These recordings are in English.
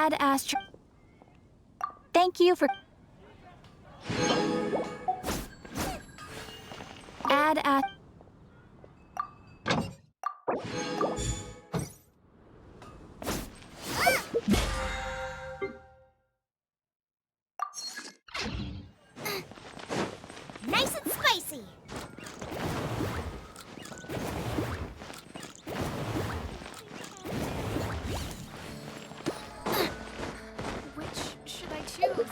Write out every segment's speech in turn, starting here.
Add astro. Thank you for. Add a. Nice and spicy. Which should I choose?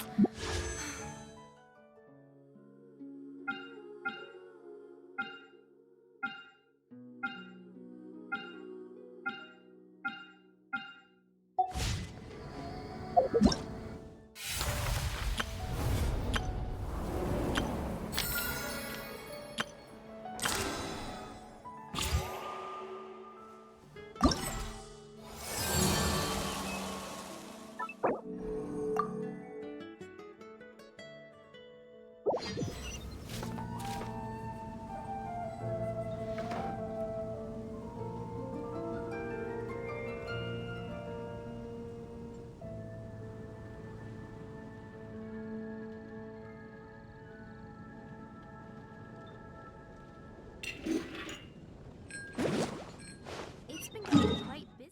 It's been getting quite busy.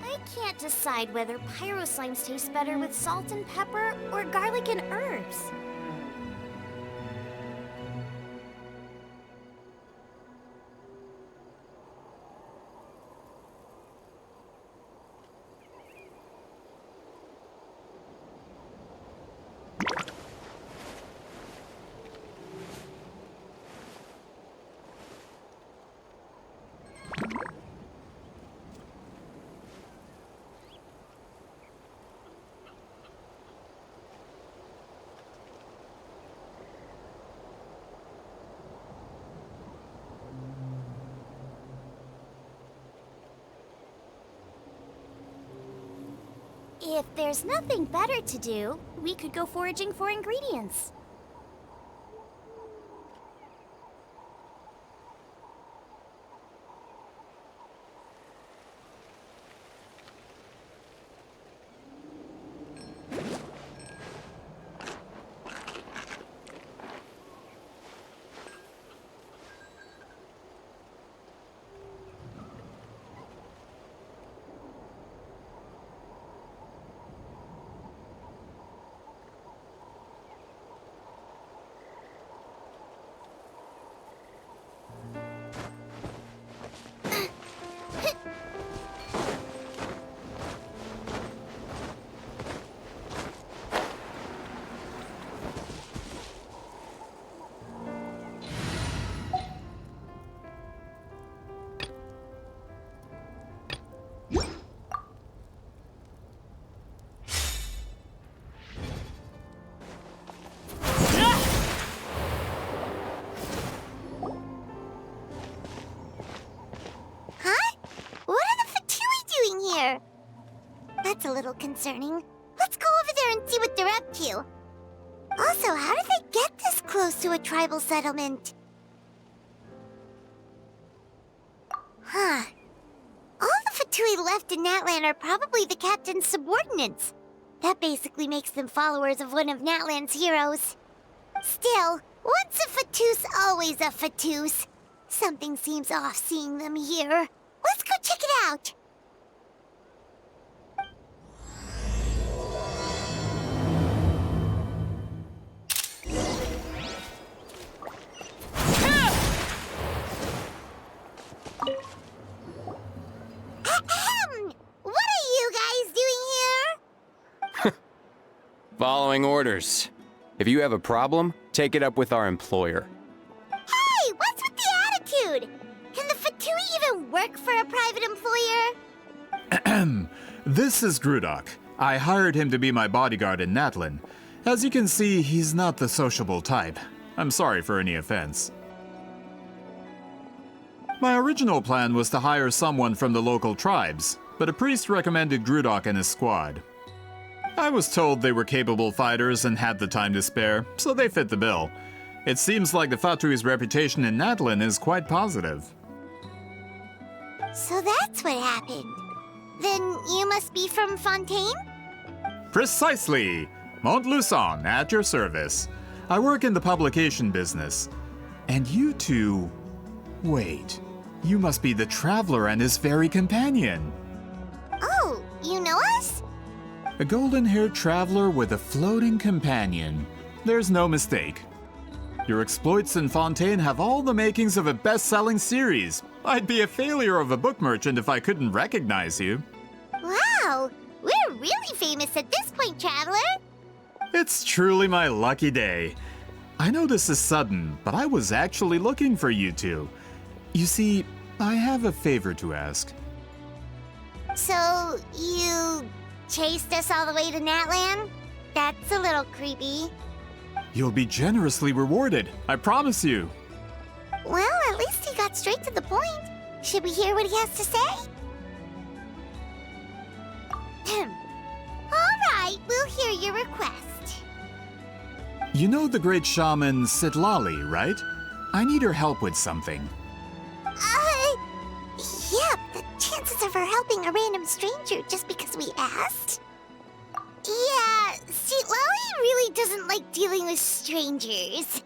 I can't decide whether pyro slimes taste better with salt and pepper or garlic and herbs. If there's nothing better to do, we could go foraging for ingredients. That's a little concerning. Let's go over there and see what they're up to. Also, how did they get this close to a tribal settlement? Huh. All the Fatui left in Natlan are probably the captain's subordinates. That basically makes them followers of one of Natlan's heroes. Still, once a Fatous, always a Fatous. Something seems off seeing them here. Let's go check it out! Ahem! What are you guys doing here? Following orders. If you have a problem, take it up with our employer. Hey, what's with the attitude? Can the Fatui even work for a private employer? This is Grudok. I hired him to be my bodyguard in Natlan. As you can see, he's not the sociable type. I'm sorry for any offense. My original plan was to hire someone from the local tribes, but a priest recommended Grudok and his squad. I was told they were capable fighters and had the time to spare, so they fit the bill. It seems like the Fatui's reputation in Natlan is quite positive. So that's what happened. Then you must be from Fontaine? Precisely! Montluçon, at your service. I work in the publication business. And you two... Wait, you must be the traveler and his fairy companion. Oh, you know us? A golden-haired traveler with a floating companion. There's no mistake. Your exploits in Fontaine have all the makings of a best-selling series. I'd be a failure of a book merchant if I couldn't recognize you. Wow, we're really famous at this point, Traveler. It's truly my lucky day. I know this is sudden, but I was actually looking for you two. You see, I have a favor to ask. So, you chased us all the way to Natlan? That's a little creepy. You'll be generously rewarded, I promise you. Well, at least he got straight to the point. Should we hear what he has to say? All right, we'll hear your request. You know the great shaman Sitlali, right? I need her help with something. Yeah, the chances of her helping a random stranger just because we asked? Yeah, see, Lolly really doesn't like dealing with strangers.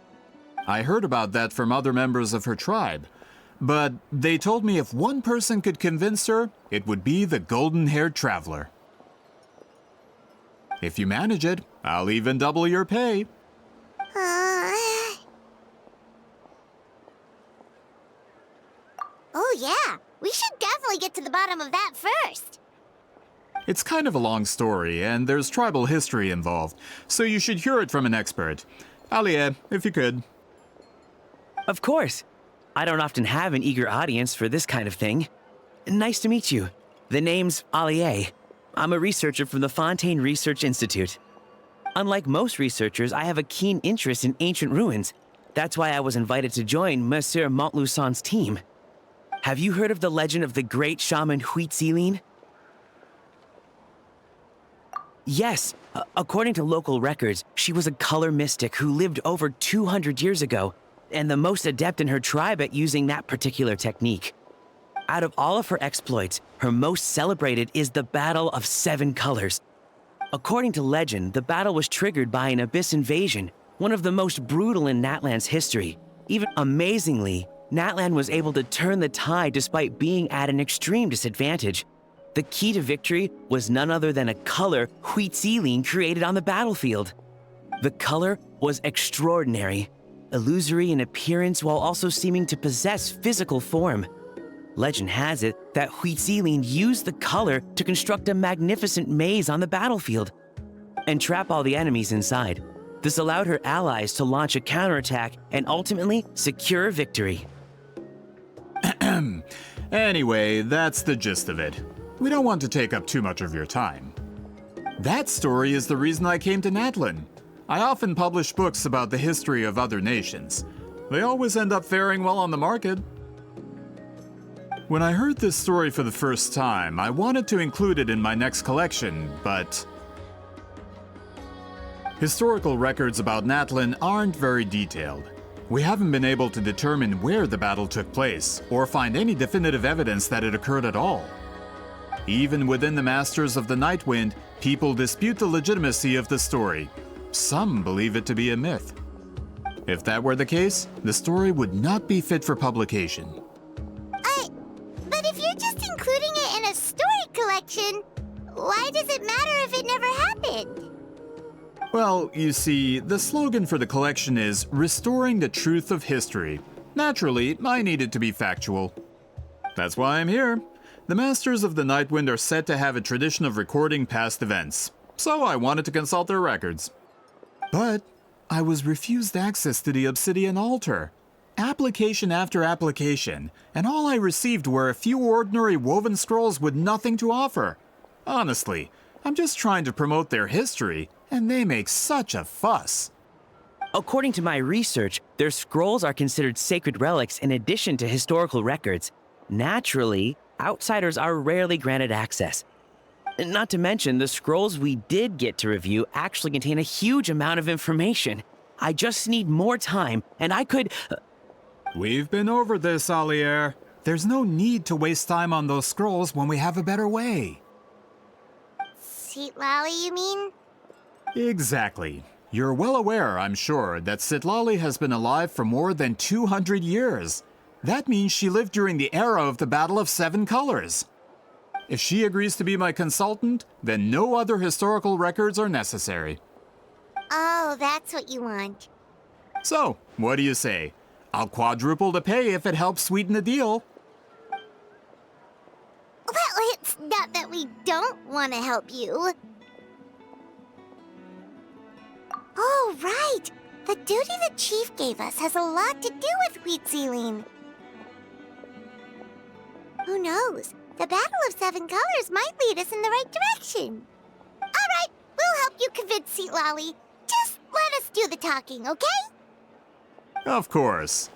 I heard about that from other members of her tribe. But they told me if one person could convince her, it would be the golden-haired traveler. If you manage it, I'll even double your pay. Oh yeah, we should definitely get to the bottom of that first. It's kind of a long story, and there's tribal history involved, so you should hear it from an expert. Alie, if you could. Of course. I don't often have an eager audience for this kind of thing. Nice to meet you. The name's Alie. I'm a researcher from the Fontaine Research Institute. Unlike most researchers, I have a keen interest in ancient ruins. That's why I was invited to join Monsieur Montluçon's team. Have you heard of the legend of the great shaman Huitzilin? Yes, according to local records, she was a color mystic who lived over 200 years ago, and the most adept in her tribe at using that particular technique. Out of all of her exploits, her most celebrated is the Battle of Seven Colors. According to legend, the battle was triggered by an abyss invasion, one of the most brutal in Natlan's history. Even amazingly, Natlan was able to turn the tide despite being at an extreme disadvantage. The key to victory was none other than a color Huitzilin created on the battlefield. The color was extraordinary, illusory in appearance while also seeming to possess physical form. Legend has it that Huitzilin used the color to construct a magnificent maze on the battlefield and trap all the enemies inside. This allowed her allies to launch a counterattack and ultimately secure victory. Anyway, that's the gist of it. We don't want to take up too much of your time. That story is the reason I came to Natlan. I often publish books about the history of other nations. They always end up faring well on the market. When I heard this story for the first time, I wanted to include it in my next collection, but historical records about Natlan aren't very detailed. We haven't been able to determine where the battle took place, or find any definitive evidence that it occurred at all. Even within the Masters of the Nightwind, people dispute the legitimacy of the story. Some believe it to be a myth. If that were the case, the story would not be fit for publication. But if you're just including it in a story collection, why does it matter if it never happened? Well, you see, the slogan for the collection is Restoring the Truth of History. Naturally, I needed to be factual. That's why I'm here. The Masters of the Nightwind are said to have a tradition of recording past events, so I wanted to consult their records. But I was refused access to the Obsidian Altar. Application after application, and all I received were a few ordinary woven scrolls with nothing to offer. Honestly, I'm just trying to promote their history, and they make such a fuss. According to my research, their scrolls are considered sacred relics in addition to historical records. Naturally, outsiders are rarely granted access. Not to mention, the scrolls we did get to review actually contain a huge amount of information. I just need more time, and I could... We've been over this, Alier. There's no need to waste time on those scrolls when we have a better way. Citlali, you mean? Exactly. You're well aware, I'm sure, that Citlali has been alive for more than 200 years. That means she lived during the era of the Battle of Seven Colors. If she agrees to be my consultant, then no other historical records are necessary. Oh, that's what you want. So, what do you say? I'll quadruple the pay if it helps sweeten the deal. Well, it's not that we don't want to help you. Oh, right. The duty the chief gave us has a lot to do with wheat sealing. Who knows? The Battle of Seven Colors might lead us in the right direction. All right, we'll help you convince Citlali. Just let us do the talking, okay? Of course.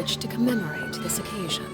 which to commemorate this occasion.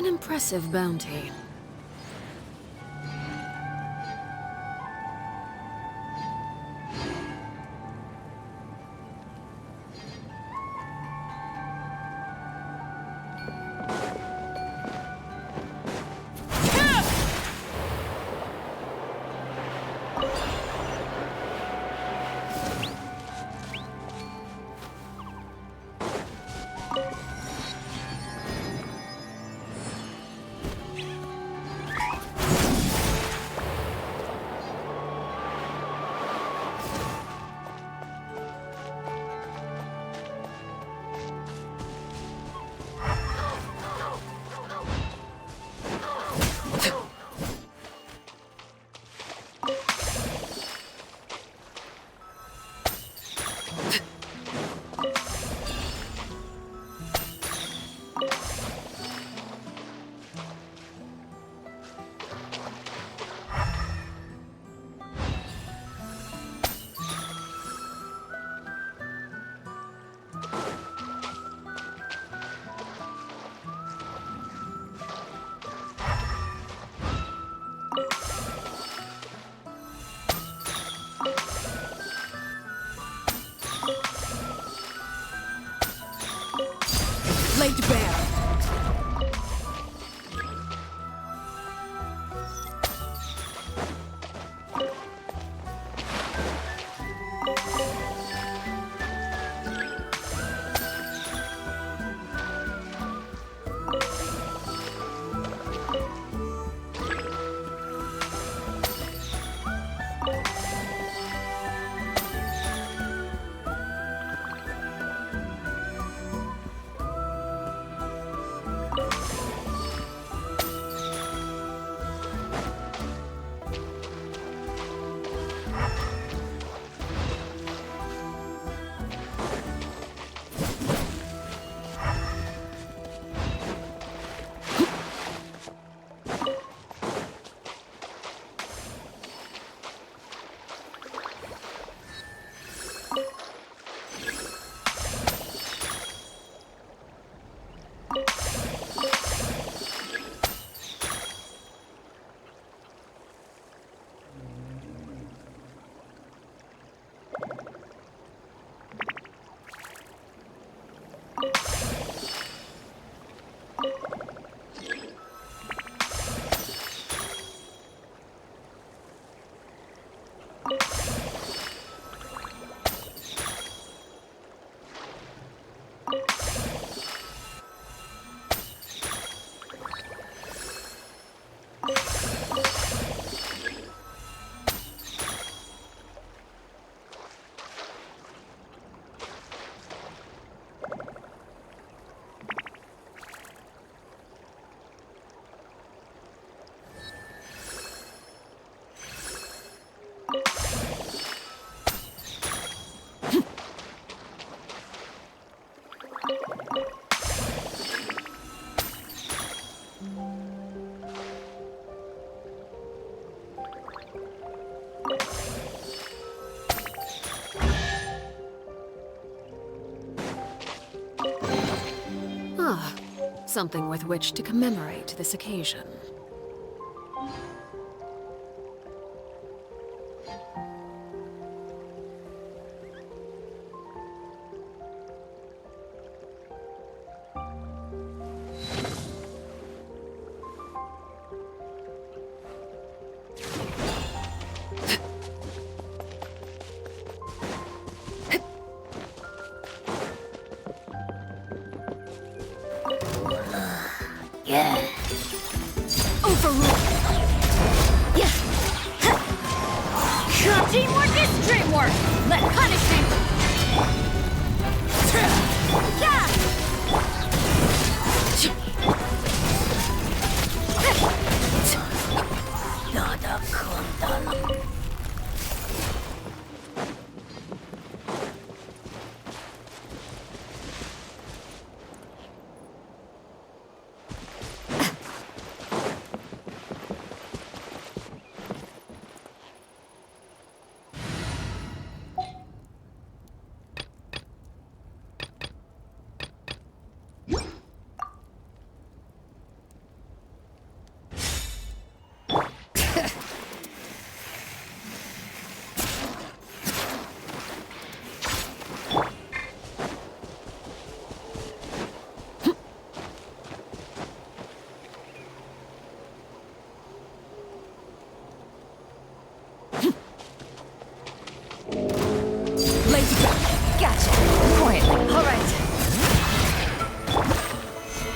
An impressive bounty. Laid bare. Ah, something with which to commemorate this occasion. Overrule. Yeah. Teamwork is dreamwork. Let punishment. Yeah. Nada kundan. Lazy back. Gotcha. Quietly. All right.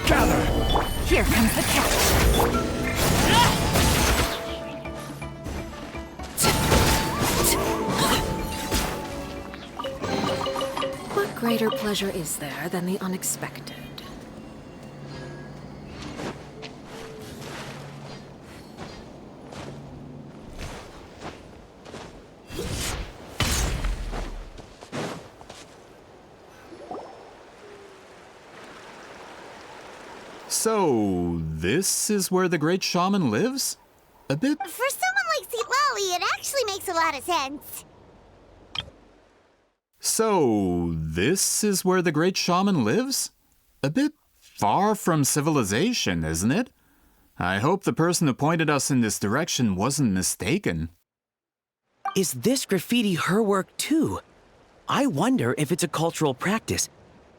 Gather. Here comes the catch. What greater pleasure is there than the unexpected? So, this is where the great shaman lives? A bit. For someone like Lolly, it actually makes a lot of sense. So, this is where the great shaman lives? A bit far from civilization, isn't it? I hope the person who pointed us in this direction wasn't mistaken. Is this graffiti her work too? I wonder if it's a cultural practice.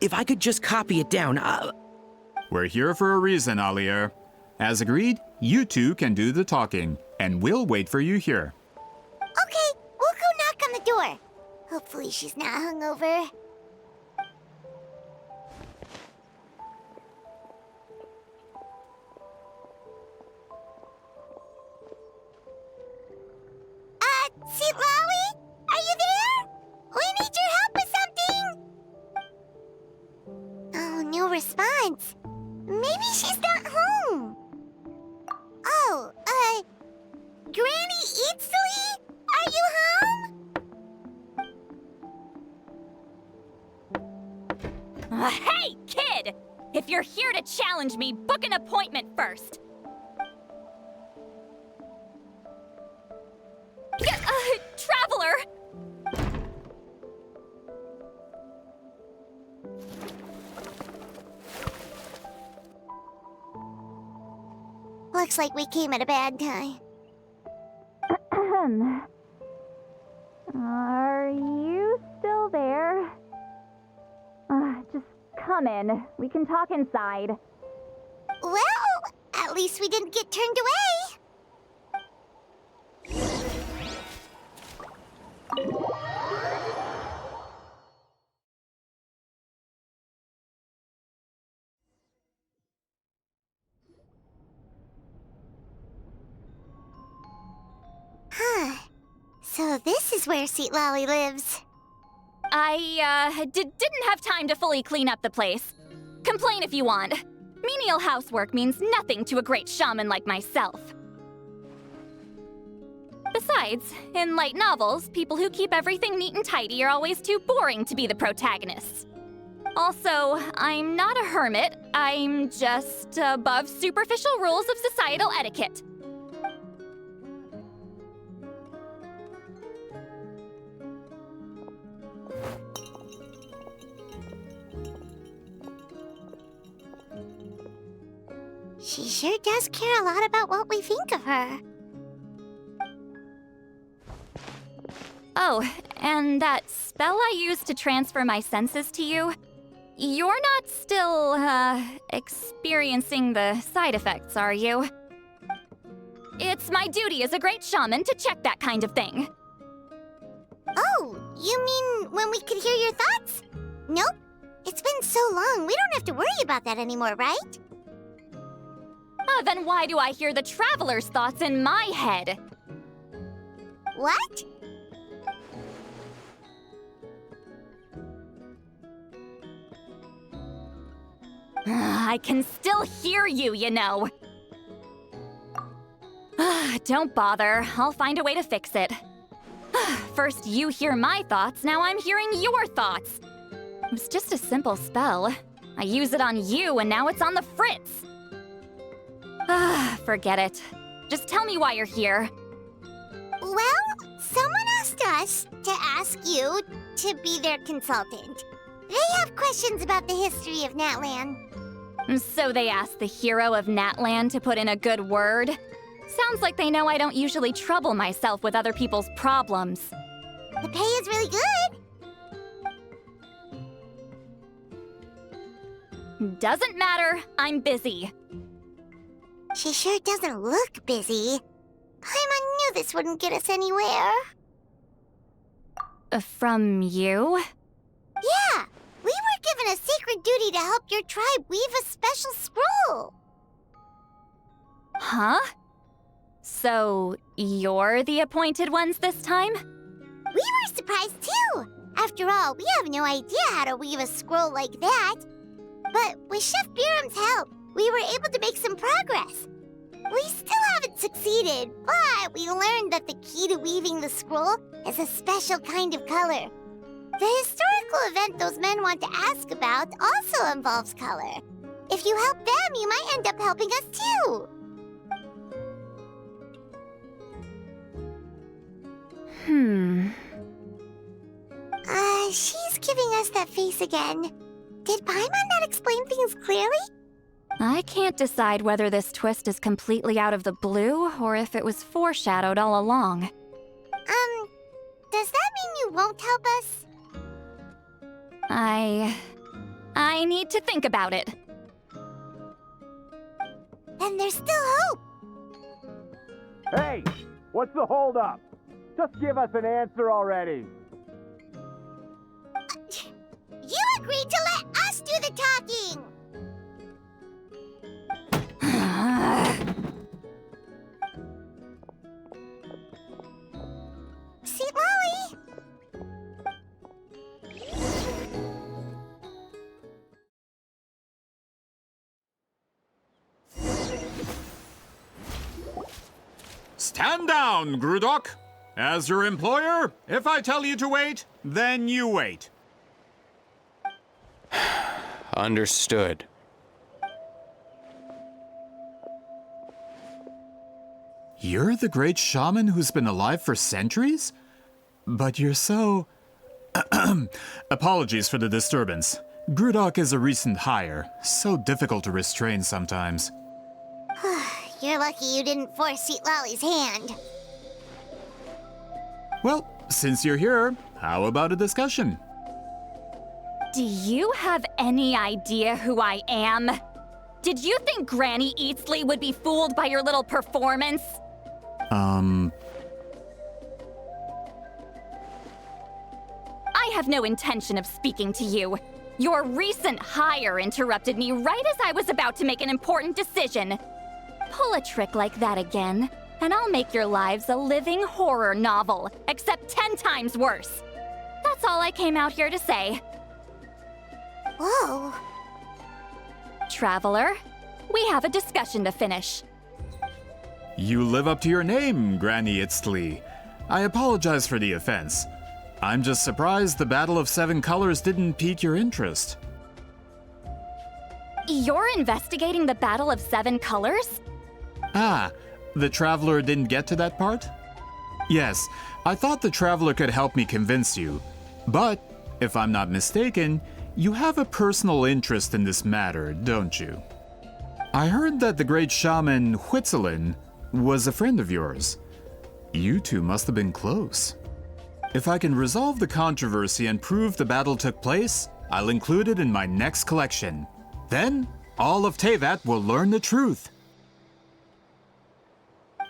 If I could just copy it down, We're here for a reason, Alier. As agreed, you two can do the talking, and we'll wait for you here. Okay, we'll go knock on the door. Hopefully she's not hungover. Seat Lolly? Are you there? We need your help with something! Oh, no response. Maybe she's not home. Oh, Granny Eatsley? Are you home? Hey, kid! If you're here to challenge me, book an appointment first. Traveler! Looks like we came at a bad time. Are you still there? Just come in. We can talk inside. Well, at least we didn't get turned away. So this is where Seat Lolly lives. I, didn't have time to fully clean up the place. Complain if you want. Menial housework means nothing to a great shaman like myself. Besides, in light novels, people who keep everything neat and tidy are always too boring to be the protagonists. Also, I'm not a hermit. I'm just above superficial rules of societal etiquette. She sure does care a lot about what we think of her. Oh, and that spell I used to transfer my senses to you, you're not still, experiencing the side effects, are you? It's my duty as a great shaman to check that kind of thing. Oh, you mean when we could hear your thoughts? Nope. It's been so long, we don't have to worry about that anymore, right? Then why do I hear the traveler's thoughts in my head? What? I can still hear you, you know. Don't bother. I'll find a way to fix it. First you hear my thoughts, now I'm hearing your thoughts. It was just a simple spell. I use it on you, and now it's on the Fritz. Forget it. Just tell me why you're here. Well, someone asked us to ask you to be their consultant. They have questions about the history of Natlan. So they asked the hero of Natlan to put in a good word? Sounds like they know I don't usually trouble myself with other people's problems. The pay is really good. Doesn't matter, I'm busy. She sure doesn't look busy. Paimon knew this wouldn't get us anywhere. From you? Yeah, we were given a sacred duty to help your tribe weave a special scroll. Huh? So, you're the appointed ones this time? We were surprised too. After all, we have no idea how to weave a scroll like that. But with Chef Biram's help, we were able to make some progress. We still haven't succeeded, but we learned that the key to weaving the scroll is a special kind of color. The historical event those men want to ask about also involves color. If you help them, you might end up helping us too. She's giving us that face again. Did Paimon not explain things clearly? I can't decide whether this twist is completely out of the blue or if it was foreshadowed all along. Does that mean you won't help us? I need to think about it. Then there's still hope. Hey, what's the holdup? Just give us an answer already. You agreed to let us do the talking. Sweet Lolly. Stand down, Grudok. As your employer, if I tell you to wait, then you wait. Understood. You're the great shaman who's been alive for centuries? But you're so... Apologies for the disturbance. Grudok is a recent hire, so difficult to restrain sometimes. You're lucky you didn't force Sweet Lolly's hand. Well, since you're here, how about a discussion? Do you have any idea who I am? Did you think Granny Eatsley would be fooled by your little performance? I have no intention of speaking to you. Your recent hire interrupted me right as I was about to make an important decision. Pull a trick like that again, and I'll make your lives a living horror novel, except 10 times worse. That's all I came out here to say. Whoa. Traveler, we have a discussion to finish. You live up to your name, Granny Itztli. I apologize for the offense. I'm just surprised the Battle of Seven Colors didn't pique your interest. You're investigating the Battle of Seven Colors? Ah, the Traveler didn't get to that part? Yes, I thought the Traveler could help me convince you. But, if I'm not mistaken, you have a personal interest in this matter, don't you? I heard that the great shaman Huitzilin was a friend of yours. You two must have been close. If I can resolve the controversy and prove the battle took place, I'll include it in my next collection. Then, all of Teyvat will learn the truth.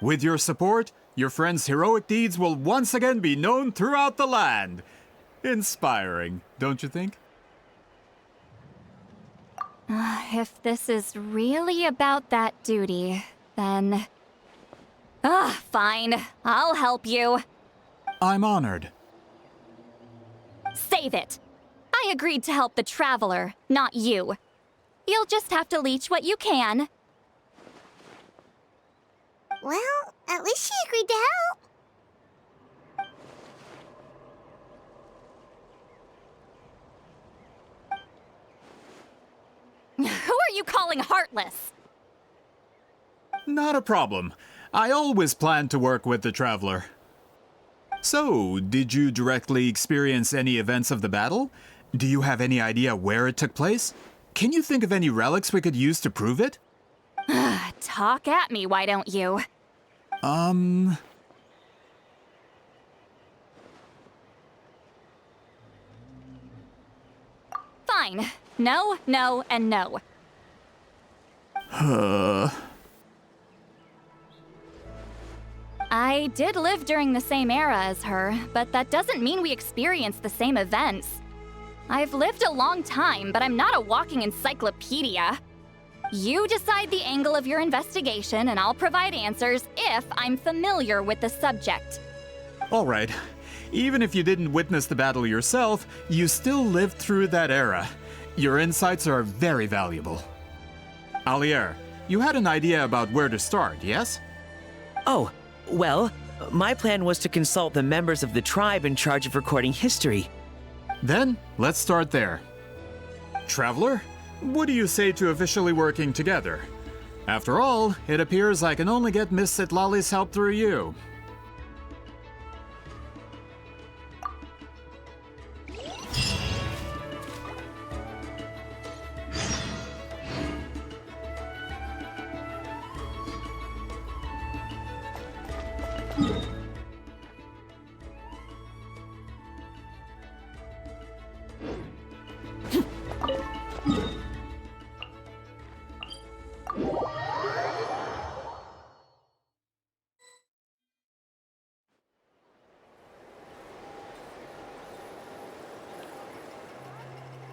With your support, your friend's heroic deeds will once again be known throughout the land. Inspiring, don't you think? If this is really about that duty, then... fine. I'll help you. I'm honored. Save it. I agreed to help the Traveler, not you. You'll just have to leech what you can. Well, at least she agreed to help. Who are you calling heartless? Not a problem. I always planned to work with the Traveler. So, did you directly experience any events of the battle? Do you have any idea where it took place? Can you think of any relics we could use to prove it? Talk at me, why don't you? Fine. No, no, and no. I did live during the same era as her, but that doesn't mean we experienced the same events. I've lived a long time, but I'm not a walking encyclopedia. You decide the angle of your investigation, and I'll provide answers if I'm familiar with the subject. All right. Even if you didn't witness the battle yourself, you still lived through that era. Your insights are very valuable. Alier, you had an idea about where to start, yes? Oh, well, my plan was to consult the members of the tribe in charge of recording history. Then, let's start there. Traveler, what do you say to officially working together? After all, it appears I can only get Miss Sitlali's help through you.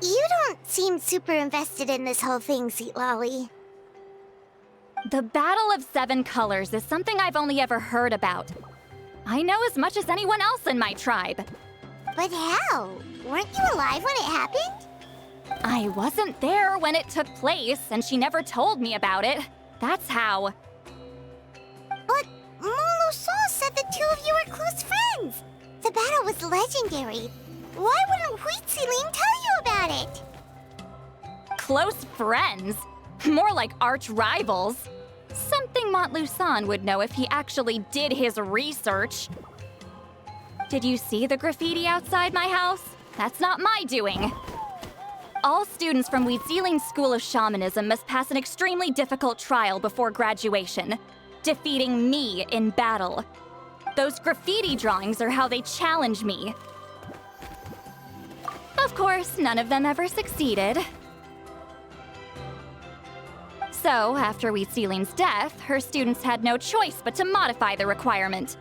You don't seem super invested in this whole thing, Sitlali. The Battle of Seven Colors is something I've only ever heard about. I know as much as anyone else in my tribe. But how? Weren't you alive when it happened? I wasn't there when it took place, and she never told me about it. That's how. But Molusan said the two of you were close friends. The battle was legendary. Why wouldn't Huitzilin tell you about it? Close friends? More like arch rivals. Something Montlusan would know if he actually did his research. Did you see the graffiti outside my house? That's not my doing. All students from Huitzilin's School of Shamanism must pass an extremely difficult trial before graduation, defeating me in battle. Those graffiti drawings are how they challenge me. Of course, none of them ever succeeded. So, after Huitzilin's death, her students had no choice but to modify the requirement.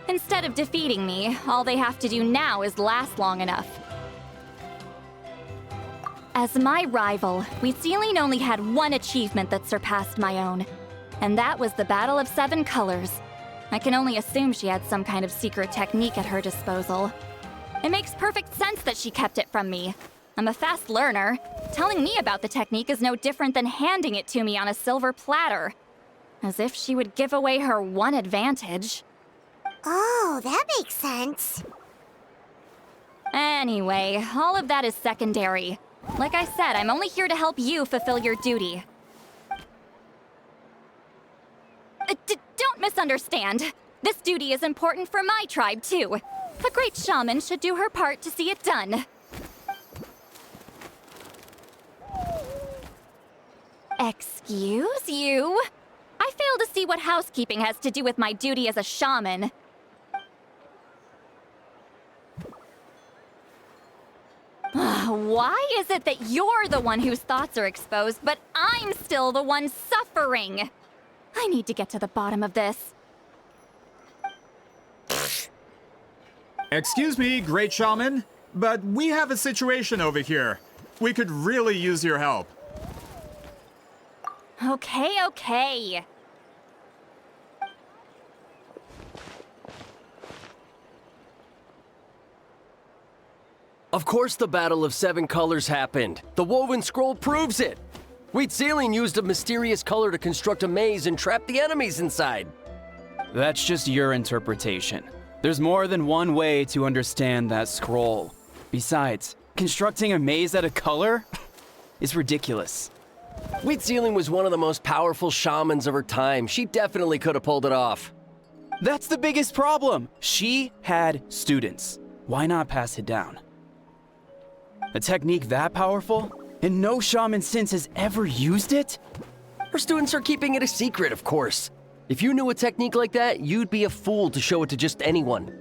Instead of defeating me, all they have to do now is last long enough. As my rival, Huitzilin only had one achievement that surpassed my own, and that was the Battle of Seven Colors. I can only assume she had some kind of secret technique at her disposal. It makes perfect sense that she kept it from me. I'm a fast learner. Telling me about the technique is no different than handing it to me on a silver platter. As if she would give away her one advantage. Oh, that makes sense. Anyway, all of that is secondary. Like I said, I'm only here to help you fulfill your duty. Don't misunderstand. This duty is important for my tribe, too. A great shaman should do her part to see it done. Excuse you? I fail to see what housekeeping has to do with my duty as a shaman. Why is it that you're the one whose thoughts are exposed, but I'm still the one suffering? I need to get to the bottom of this. Excuse me, great shaman, but we have a situation over here. We could really use your help. Okay. Of course the Battle of Seven Colors happened. The woven scroll proves it. Wheat Ceiling used a mysterious color to construct a maze and trap the enemies inside. That's just your interpretation. There's more than one way to understand that scroll. Besides, constructing a maze out of color is ridiculous. Wheat Ceiling was one of the most powerful shamans of her time. She definitely could have pulled it off. That's the biggest problem. She had students. Why not pass it down? A technique that powerful? And no shaman since has ever used it? Her students are keeping it a secret, of course. If you knew a technique like that, you'd be a fool to show it to just anyone.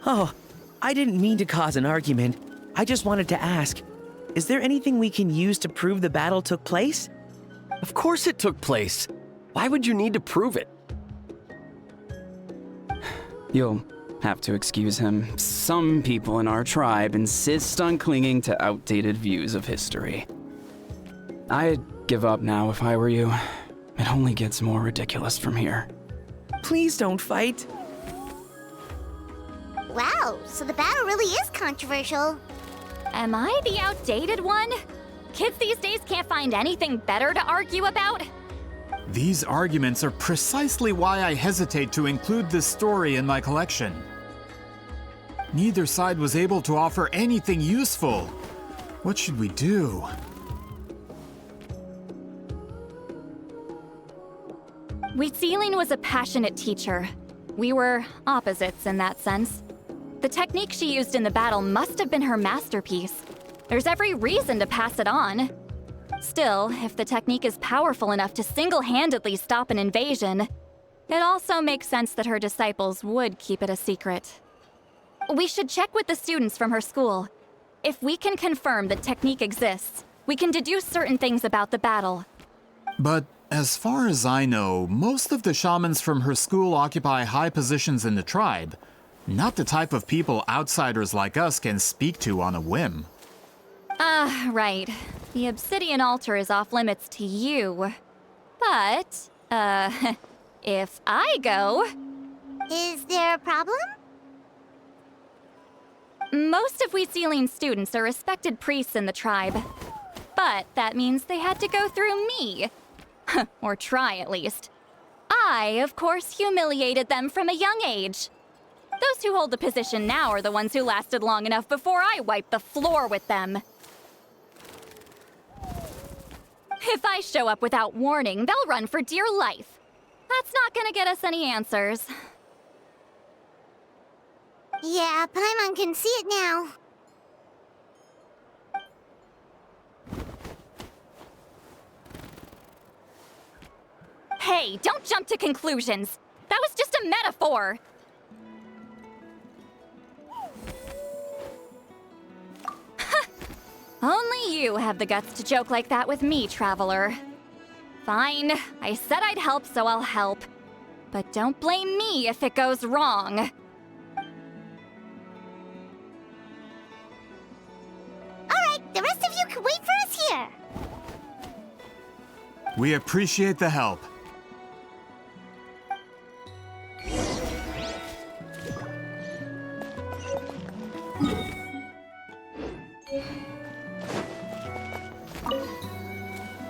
Oh, I didn't mean to cause an argument. I just wanted to ask, is there anything we can use to prove the battle took place? Of course it took place. Why would you need to prove it? You'll have to excuse him. Some people in our tribe insist on clinging to outdated views of history. I'd give up now if I were you. It only gets more ridiculous from here. Please don't fight. Wow, so the battle really is controversial. Am I the outdated one? Kids these days can't find anything better to argue about? These arguments are precisely why I hesitate to include this story in my collection. Neither side was able to offer anything useful. What should we do? Wheat Ceiling was a passionate teacher. We were opposites in that sense. The technique she used in the battle must have been her masterpiece. There's every reason to pass it on. Still, if the technique is powerful enough to single-handedly stop an invasion, it also makes sense that her disciples would keep it a secret. We should check with the students from her school. If we can confirm the technique exists, we can deduce certain things about the battle. But as far as I know, most of the shamans from her school occupy high positions in the tribe. Not the type of people outsiders like us can speak to on a whim. Right. The obsidian altar is off limits to you. But, if I go... Is there a problem? Most of Wheat Ceiling's students are respected priests in the tribe. But that means they had to go through me. Or try, at least. I, of course, humiliated them from a young age. Those who hold the position now are the ones who lasted long enough before I wiped the floor with them. If I show up without warning, they'll run for dear life. That's not gonna get us any answers. Yeah, Paimon can see it now. Hey, don't jump to conclusions. That was just a metaphor. Only you have the guts to joke like that with me, Traveler. Fine, I said I'd help, so I'll help. But don't blame me if it goes wrong. Alright, the rest of you can wait for us here. We appreciate the help.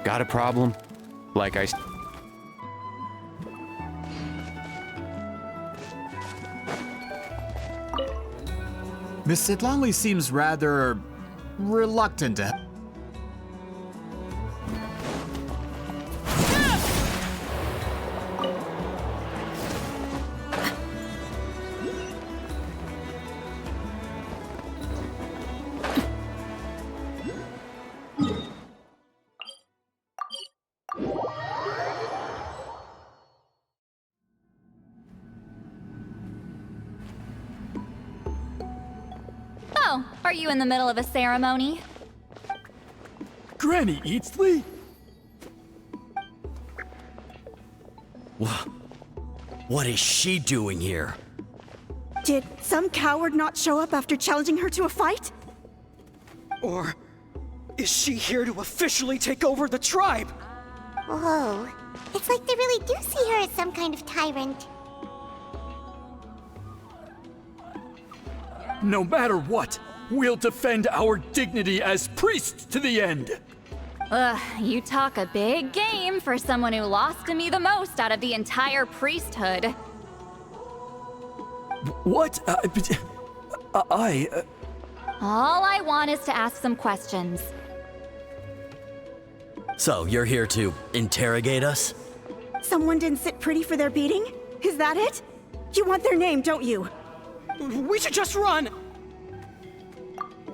Got a problem? Like I... Miss Itlali seems rather reluctant to... Are you in the middle of a ceremony? Granny Eatsley? What is she doing here? Did some coward not show up after challenging her to a fight? Or is she here to officially take over the tribe? Whoa. It's like they really do see her as some kind of tyrant. No matter what, we'll defend our dignity as priests to the end. Ugh, you talk a big game for someone who lost to me the most out of the entire priesthood. What? All I want is to ask some questions. So, you're here to interrogate us? Someone didn't sit pretty for their beating? Is that it? You want their name, don't you? We should just run!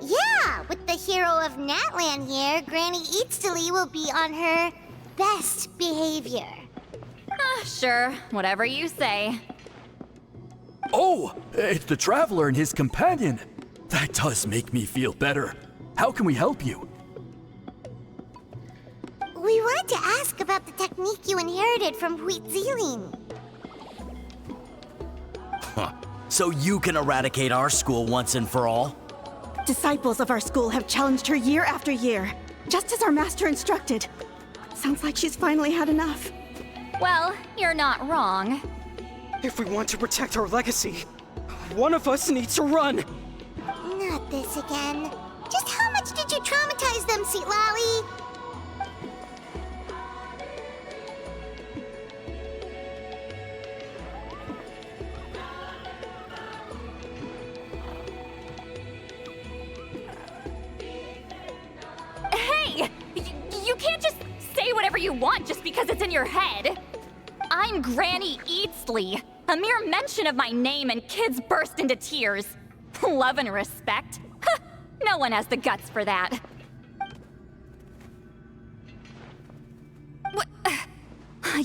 Yeah, with the hero of Natlan here, Granny Eatsley will be on her best behavior. Sure, whatever you say. Oh, it's the Traveler and his companion. That does make me feel better. How can we help you? We wanted to ask about the technique you inherited from Huitziling. Huh. So you can eradicate our school once and for all? Disciples of our school have challenged her year after year, just as our master instructed. Sounds like she's finally had enough. Well, you're not wrong. If we want to protect our legacy, one of us needs to run. Not this again. Just how much did you traumatize them, Sweet Lolly? Hey! You can't just say whatever you want just because it's in your head. I'm Granny Eatsley. A mere mention of my name and kids burst into tears. Love and respect? Huh, no one has the guts for that.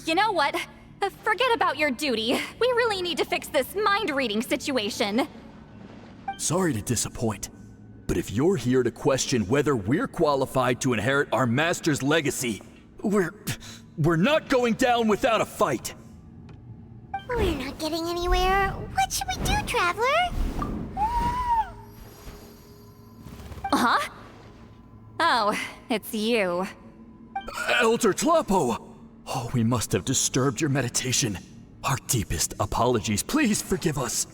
You know what? Forget about your duty. We really need to fix this mind-reading situation. Sorry to disappoint, but if you're here to question whether we're qualified to inherit our master's legacy, we're not going down without a fight. We're not getting anywhere. What should we do, Traveler? Huh? Oh, it's you. Elder Tlapo! Oh, we must have disturbed your meditation. Our deepest apologies. Please forgive us.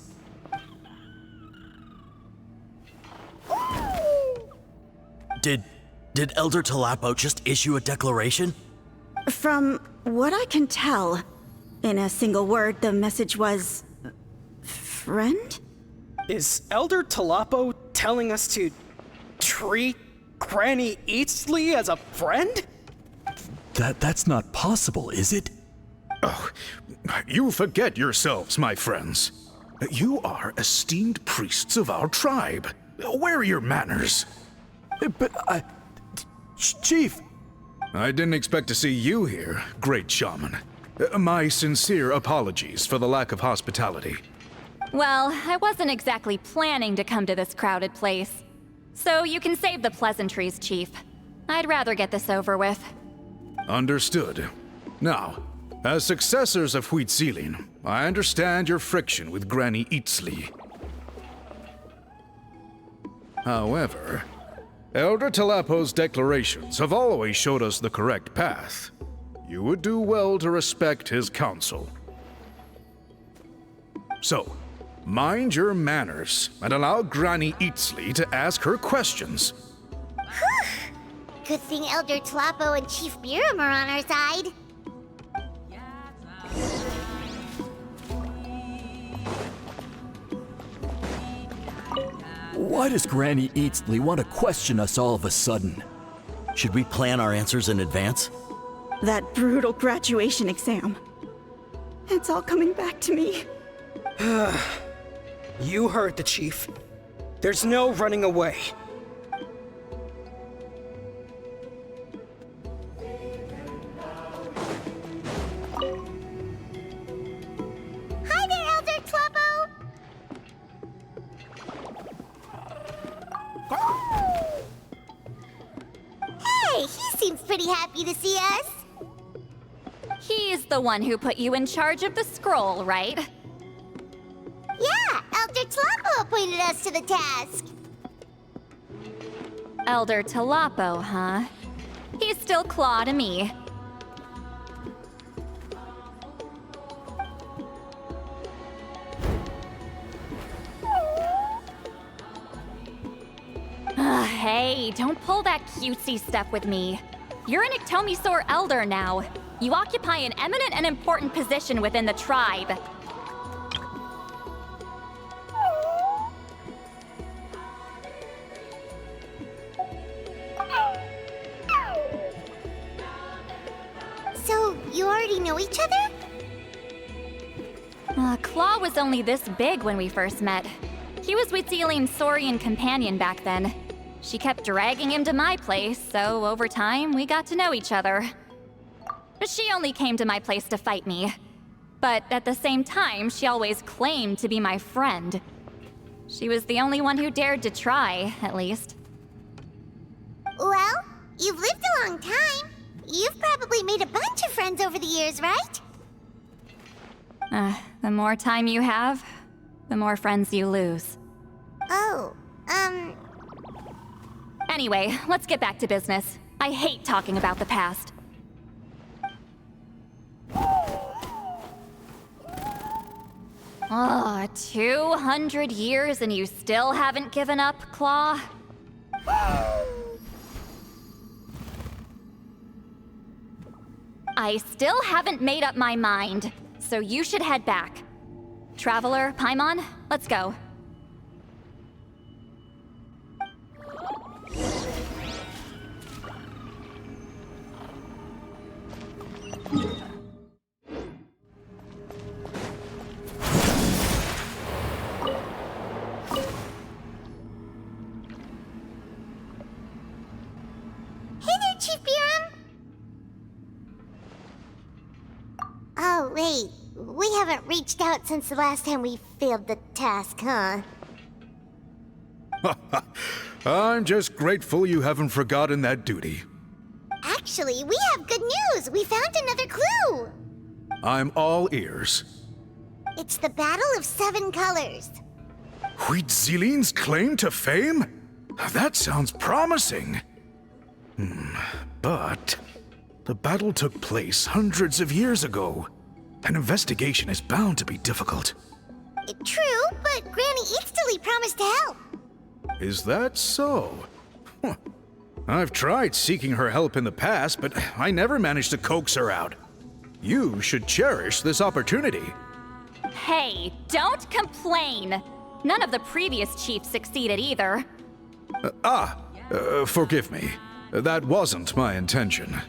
Did Elder Tlapo just issue a declaration? From what I can tell, in a single word, the message was... friend? Is Elder Tlapo telling us to treat Granny Eatsley as a friend? That's not possible, is it? Oh, you forget yourselves, my friends. You are esteemed priests of our tribe. Where are your manners? But Chief! I didn't expect to see you here, great shaman. My sincere apologies for the lack of hospitality. Well, I wasn't exactly planning to come to this crowded place. So you can save the pleasantries, Chief. I'd rather get this over with. Understood. Now, as successors of Huitziling, I understand your friction with Granny Eatsley. However, Elder Tlapo's declarations have always showed us the correct path. You would do well to respect his counsel. So, mind your manners and allow Granny Eatsley to ask her questions. Good thing Elder Tlapo and Chief Biram are on our side. Why does Granny Eatsley want to question us all of a sudden? Should we plan our answers in advance? That brutal graduation exam. It's all coming back to me. You heard the Chief. There's no running away. Hi there, Elder Tlapo! seems pretty happy to see us. He's the one who put you in charge of the scroll, right? Yeah, Elder Tlapo appointed us to the task. Elder Tlapo, huh? He's still Claw to me. Hey, don't pull that cutesy stuff with me. You're an Iktomisaur Elder now. You occupy an eminent and important position within the tribe. So, you already know each other? Claw was only this big when we first met. He was Witzeline's Saurian companion back then. She kept dragging him to my place, so over time, we got to know each other. She only came to my place to fight me. But at the same time, she always claimed to be my friend. She was the only one who dared to try, at least. Well, you've lived a long time. You've probably made a bunch of friends over the years, right? The more time you have, the more friends you lose. Oh, Anyway, let's get back to business. I hate talking about the past. 200 years and you still haven't given up, Claw? I still haven't made up my mind, so you should head back. Traveler, Paimon, let's go. Hey there, Chief Biram! Oh, wait. We haven't reached out since the last time we failed the task, huh? I'm just grateful you haven't forgotten that duty. Actually, we have good news! We found another clue! I'm all ears. It's the Battle of Seven Colors. Huitziline's claim to fame? That sounds promising. But the battle took place hundreds of years ago. An investigation is bound to be difficult. True, but Granny Eatstily promised to help. Is that so? I've tried seeking her help in the past, but I never managed to coax her out. You should cherish this opportunity. Hey, don't complain! None of the previous chiefs succeeded either. Forgive me. That wasn't my intention.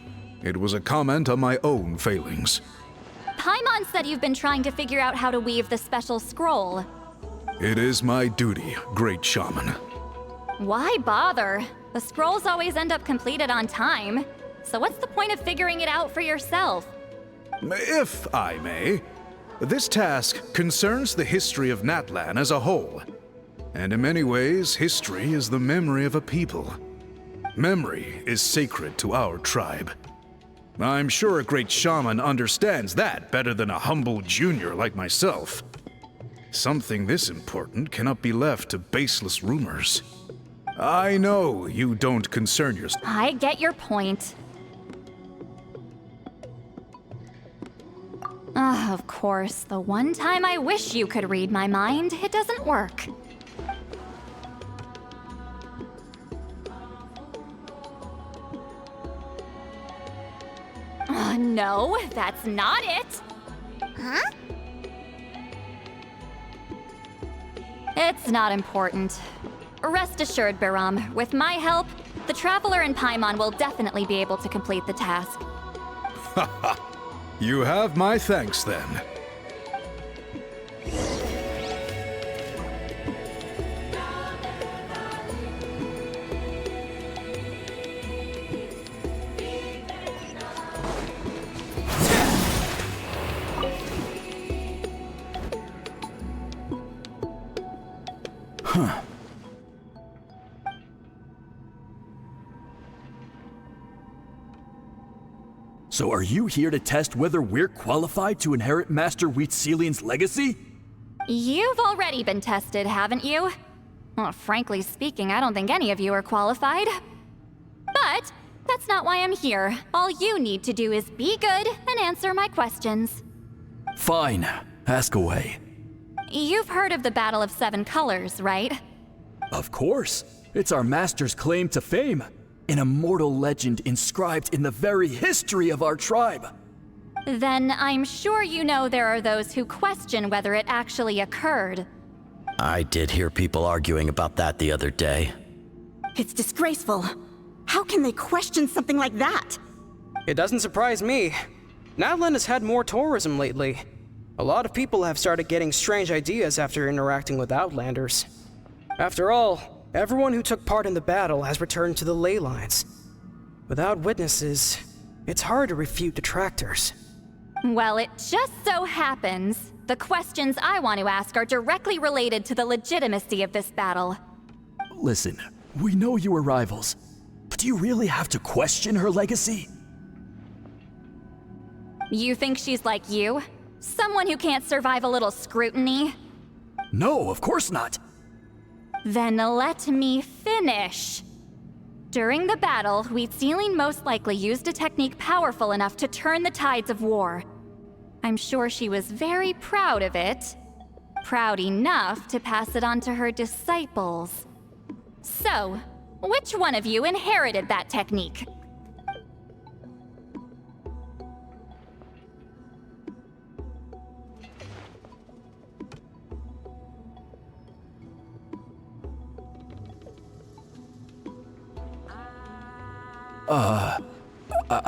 It was a comment on my own failings. Paimon said you've been trying to figure out how to weave the special scroll. It is my duty, Great Shaman. Why bother? The scrolls always end up completed on time. So what's the point of figuring it out for yourself? If I may, this task concerns the history of Natlan as a whole. And in many ways, history is the memory of a people. Memory is sacred to our tribe. I'm sure a great shaman understands that better than a humble junior like myself. Something this important cannot be left to baseless rumors. I know you don't concern yourself. I get your point. Of course, the one time I wish you could read my mind, it doesn't work. No, that's not it. Huh? It's not important. Rest assured, Biram, with my help, the Traveler and Paimon will definitely be able to complete the task. You have my thanks then. So are you here to test whether we're qualified to inherit Master Wheatzilian's legacy? You've already been tested, haven't you? Well, frankly speaking, I don't think any of you are qualified. But that's not why I'm here. All you need to do is be good and answer my questions. Fine. Ask away. You've heard of the Battle of Seven Colors, right? Of course. It's our master's claim to fame. An immortal legend inscribed in the very history of our tribe. Then I'm sure you know there are those who question whether it actually occurred. I did hear people arguing about that the other day. It's disgraceful. How can they question something like that? It doesn't surprise me. Natlan has had more tourism lately. A lot of people have started getting strange ideas after interacting with Outlanders. After all, everyone who took part in the battle has returned to the ley lines. Without witnesses, it's hard to refute detractors. Well, it just so happens the questions I want to ask are directly related to the legitimacy of this battle. Listen, we know you were rivals, but do you really have to question her legacy? You think she's like you? Someone who can't survive a little scrutiny? No, of course not. Then let me finish. During the battle, Wheatzilian most likely used a technique powerful enough to turn the tides of war. I'm sure she was very proud of it. Proud enough to pass it on to her disciples. So, which one of you inherited that technique?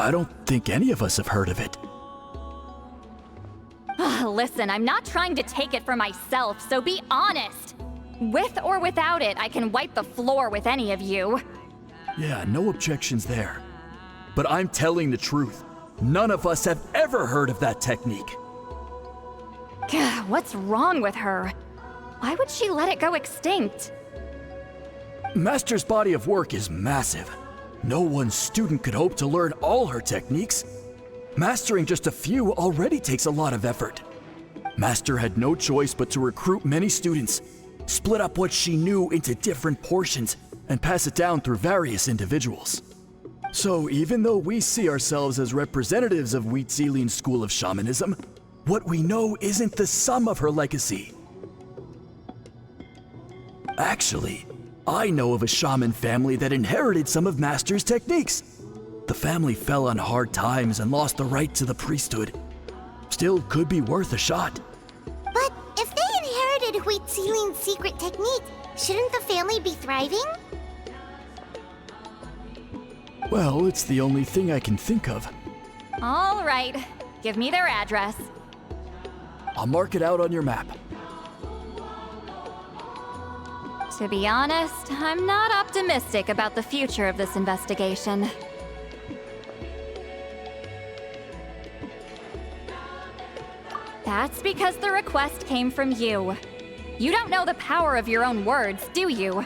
I don't think any of us have heard of it. Listen, I'm not trying to take it for myself, so be honest. With or without it, I can wipe the floor with any of you. Yeah, no objections there. But I'm telling the truth. None of us have ever heard of that technique. What's wrong with her? Why would she let it go extinct? Master's body of work is massive. No one student could hope to learn all her techniques. Mastering just a few already takes a lot of effort. Master had no choice but to recruit many students, split up what she knew into different portions, and pass it down through various individuals. So even though we see ourselves as representatives of Wheatzilian's school of shamanism, what we know isn't the sum of her legacy. Actually, I know of a shaman family that inherited some of Master's techniques. The family fell on hard times and lost the right to the priesthood. Still could be worth a shot. But if they inherited Wheatzilian's secret technique, shouldn't the family be thriving? Well, it's the only thing I can think of. All right, give me their address. I'll mark it out on your map. To be honest, I'm not optimistic about the future of this investigation. That's because the request came from you. You don't know the power of your own words, do you?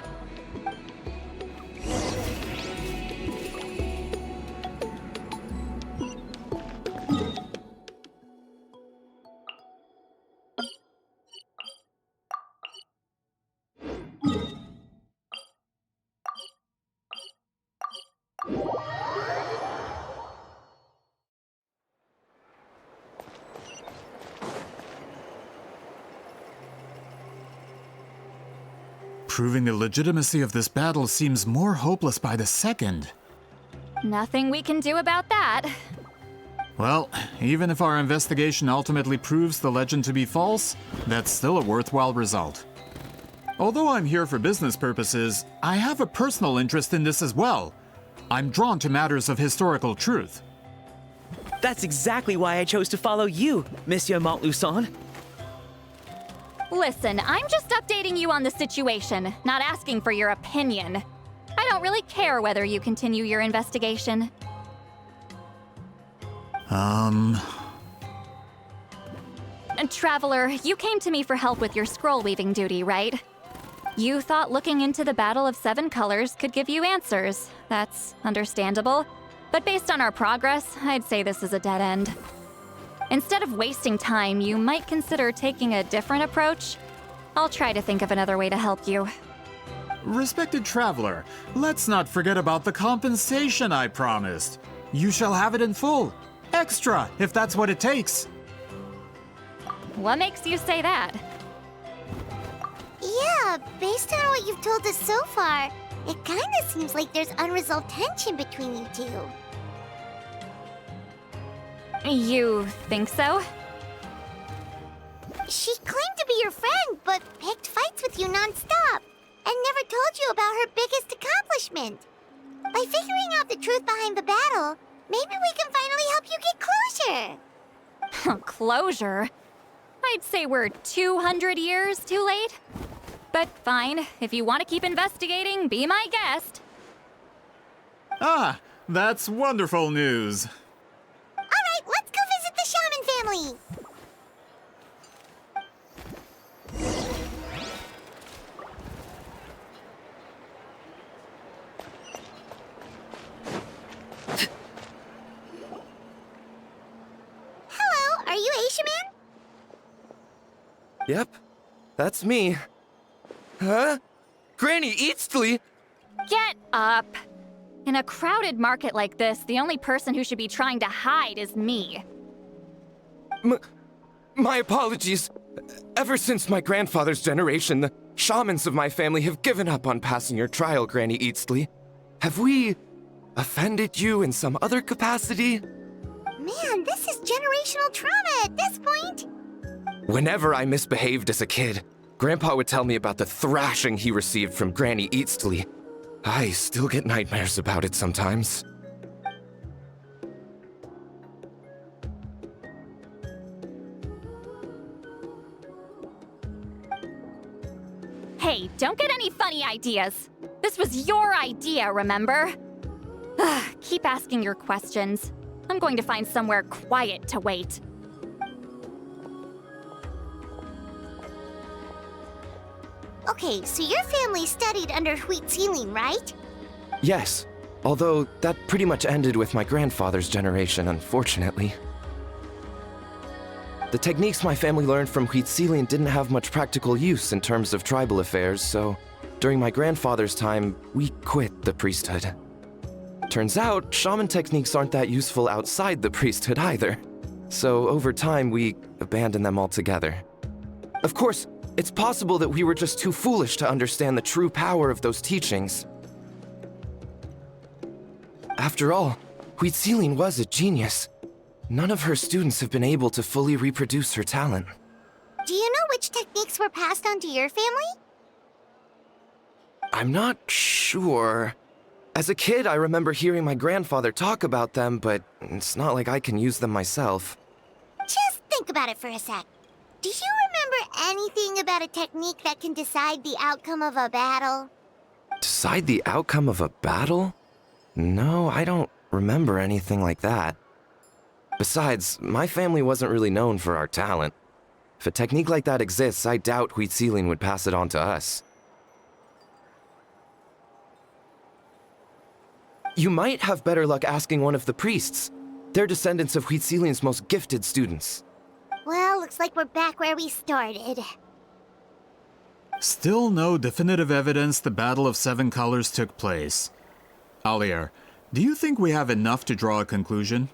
Proving the legitimacy of this battle seems more hopeless by the second. Nothing we can do about that. Well, even if our investigation ultimately proves the legend to be false, that's still a worthwhile result. Although I'm here for business purposes, I have a personal interest in this as well. I'm drawn to matters of historical truth. That's exactly why I chose to follow you, Monsieur Montluçon. Listen, I'm just updating you on the situation, not asking for your opinion. I don't really care whether you continue your investigation. Traveler, you came to me for help with your scroll weaving duty, right? You thought looking into the Battle of Seven Colors could give you answers. That's understandable. But based on our progress, I'd say this is a dead end. Instead of wasting time, you might consider taking a different approach. I'll try to think of another way to help you. Respected traveler, let's not forget about the compensation I promised. You shall have it in full. Extra, if that's what it takes. What makes you say that? Yeah, based on what you've told us so far, it kinda seems like there's unresolved tension between you two. You think so? She claimed to be your friend, but picked fights with you non-stop, and never told you about her biggest accomplishment. By figuring out the truth behind the battle, maybe we can finally help you get closure. Closure? I'd say we're 200 years too late. But fine, if you want to keep investigating, be my guest. Ah, that's wonderful news. Alright, let's go visit the Shaman family! Hello, are you Aisha Man? Yep, that's me. Huh? Granny Eastly? Get up! In a crowded market like this, the only person who should be trying to hide is me. My apologies. Ever since my grandfather's generation, the shamans of my family have given up on passing your trial, Granny Eastly. Have we offended you in some other capacity? Man, this is generational trauma at this point! Whenever I misbehaved as a kid, Grandpa would tell me about the thrashing he received from Granny Eastly. I still get nightmares about it sometimes. Hey, don't get any funny ideas. This was your idea, remember? Keep asking your questions. I'm going to find somewhere quiet to wait. Okay, so your family studied under Wheat Ceiling, right? Yes, although that pretty much ended with my grandfather's generation, unfortunately. The techniques my family learned from Wheat Ceiling didn't have much practical use in terms of tribal affairs, so during my grandfather's time, we quit the priesthood. Turns out, shaman techniques aren't that useful outside the priesthood either. So over time, we abandoned them altogether. Of course, it's possible that we were just too foolish to understand the true power of those teachings. After all, Wheat Ceiling was a genius. None of her students have been able to fully reproduce her talent. Do you know which techniques were passed on to your family? I'm not sure. As a kid, I remember hearing my grandfather talk about them, but it's not like I can use them myself. Just think about it for a sec. Do you remember anything about a technique that can decide the outcome of a battle? Decide the outcome of a battle? No, I don't remember anything like that. Besides, my family wasn't really known for our talent. If a technique like that exists, I doubt Wheat Ceiling would pass it on to us. You might have better luck asking one of the priests. They're descendants of Wheat Ceiling's most gifted students. Well, looks like we're back where we started. Still no definitive evidence the Battle of Seven Colors took place. Alier, do you think we have enough to draw a conclusion?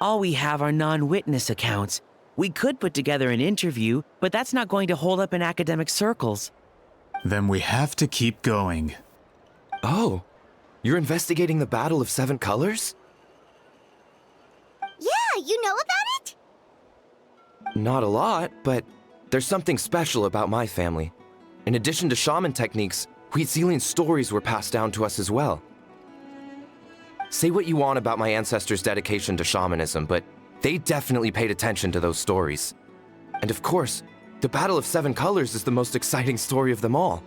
All we have are non-witness accounts. We could put together an interview, but that's not going to hold up in academic circles. Then we have to keep going. Oh, you're investigating the Battle of Seven Colors? Yeah, you know about it? Not a lot, but there's something special about my family. In addition to shaman techniques, Wheat Ceiling's stories were passed down to us as well. Say what you want about my ancestors' dedication to shamanism, but they definitely paid attention to those stories. And of course, the Battle of Seven Colors is the most exciting story of them all.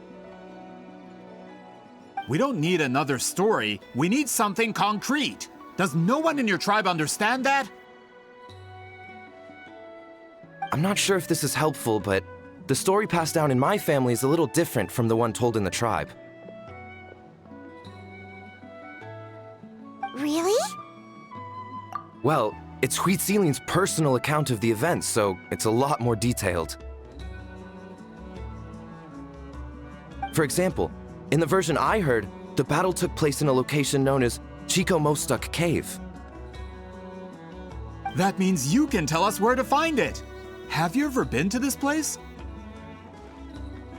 We don't need another story. We need something concrete. Does no one in your tribe understand that? I'm not sure if this is helpful, but the story passed down in my family is a little different from the one told in the tribe. Really? Well, it's Huitzilian's personal account of the event, so it's a lot more detailed. For example, in the version I heard, the battle took place in a location known as Chico Mostuk Cave. That means you can tell us where to find it. Have you ever been to this place?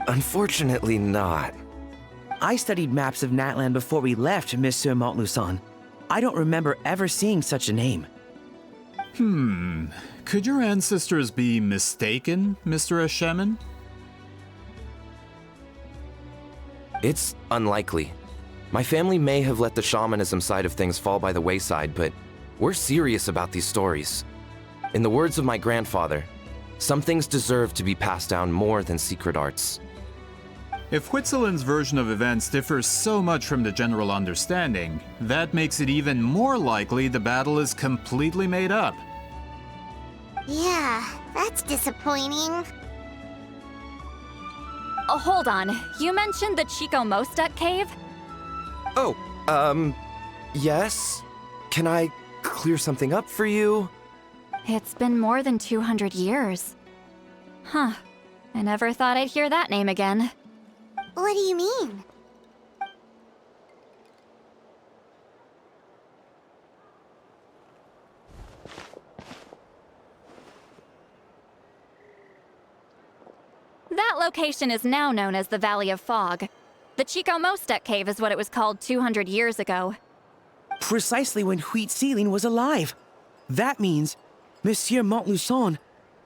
Unfortunately not. I studied maps of Natlan before we left, Monsieur Montluçon. I don't remember ever seeing such a name. Could your ancestors be mistaken, Mr. Ashemin? It's unlikely. My family may have let the shamanism side of things fall by the wayside, but we're serious about these stories. In the words of my grandfather, some things deserve to be passed down more than secret arts. If Huitzilin's version of events differs so much from the general understanding, that makes it even more likely the battle is completely made up. Yeah, that's disappointing. Oh, hold on. You mentioned the Chico Mostuk cave? Oh, yes? Can I clear something up for you? It's been more than 200 years. Huh. I never thought I'd hear that name again. What do you mean? That location is now known as the Valley of Fog. The Chico Mostuk cave is what it was called 200 years ago. Precisely when Huitzilin was alive. That means, Monsieur Montluçon,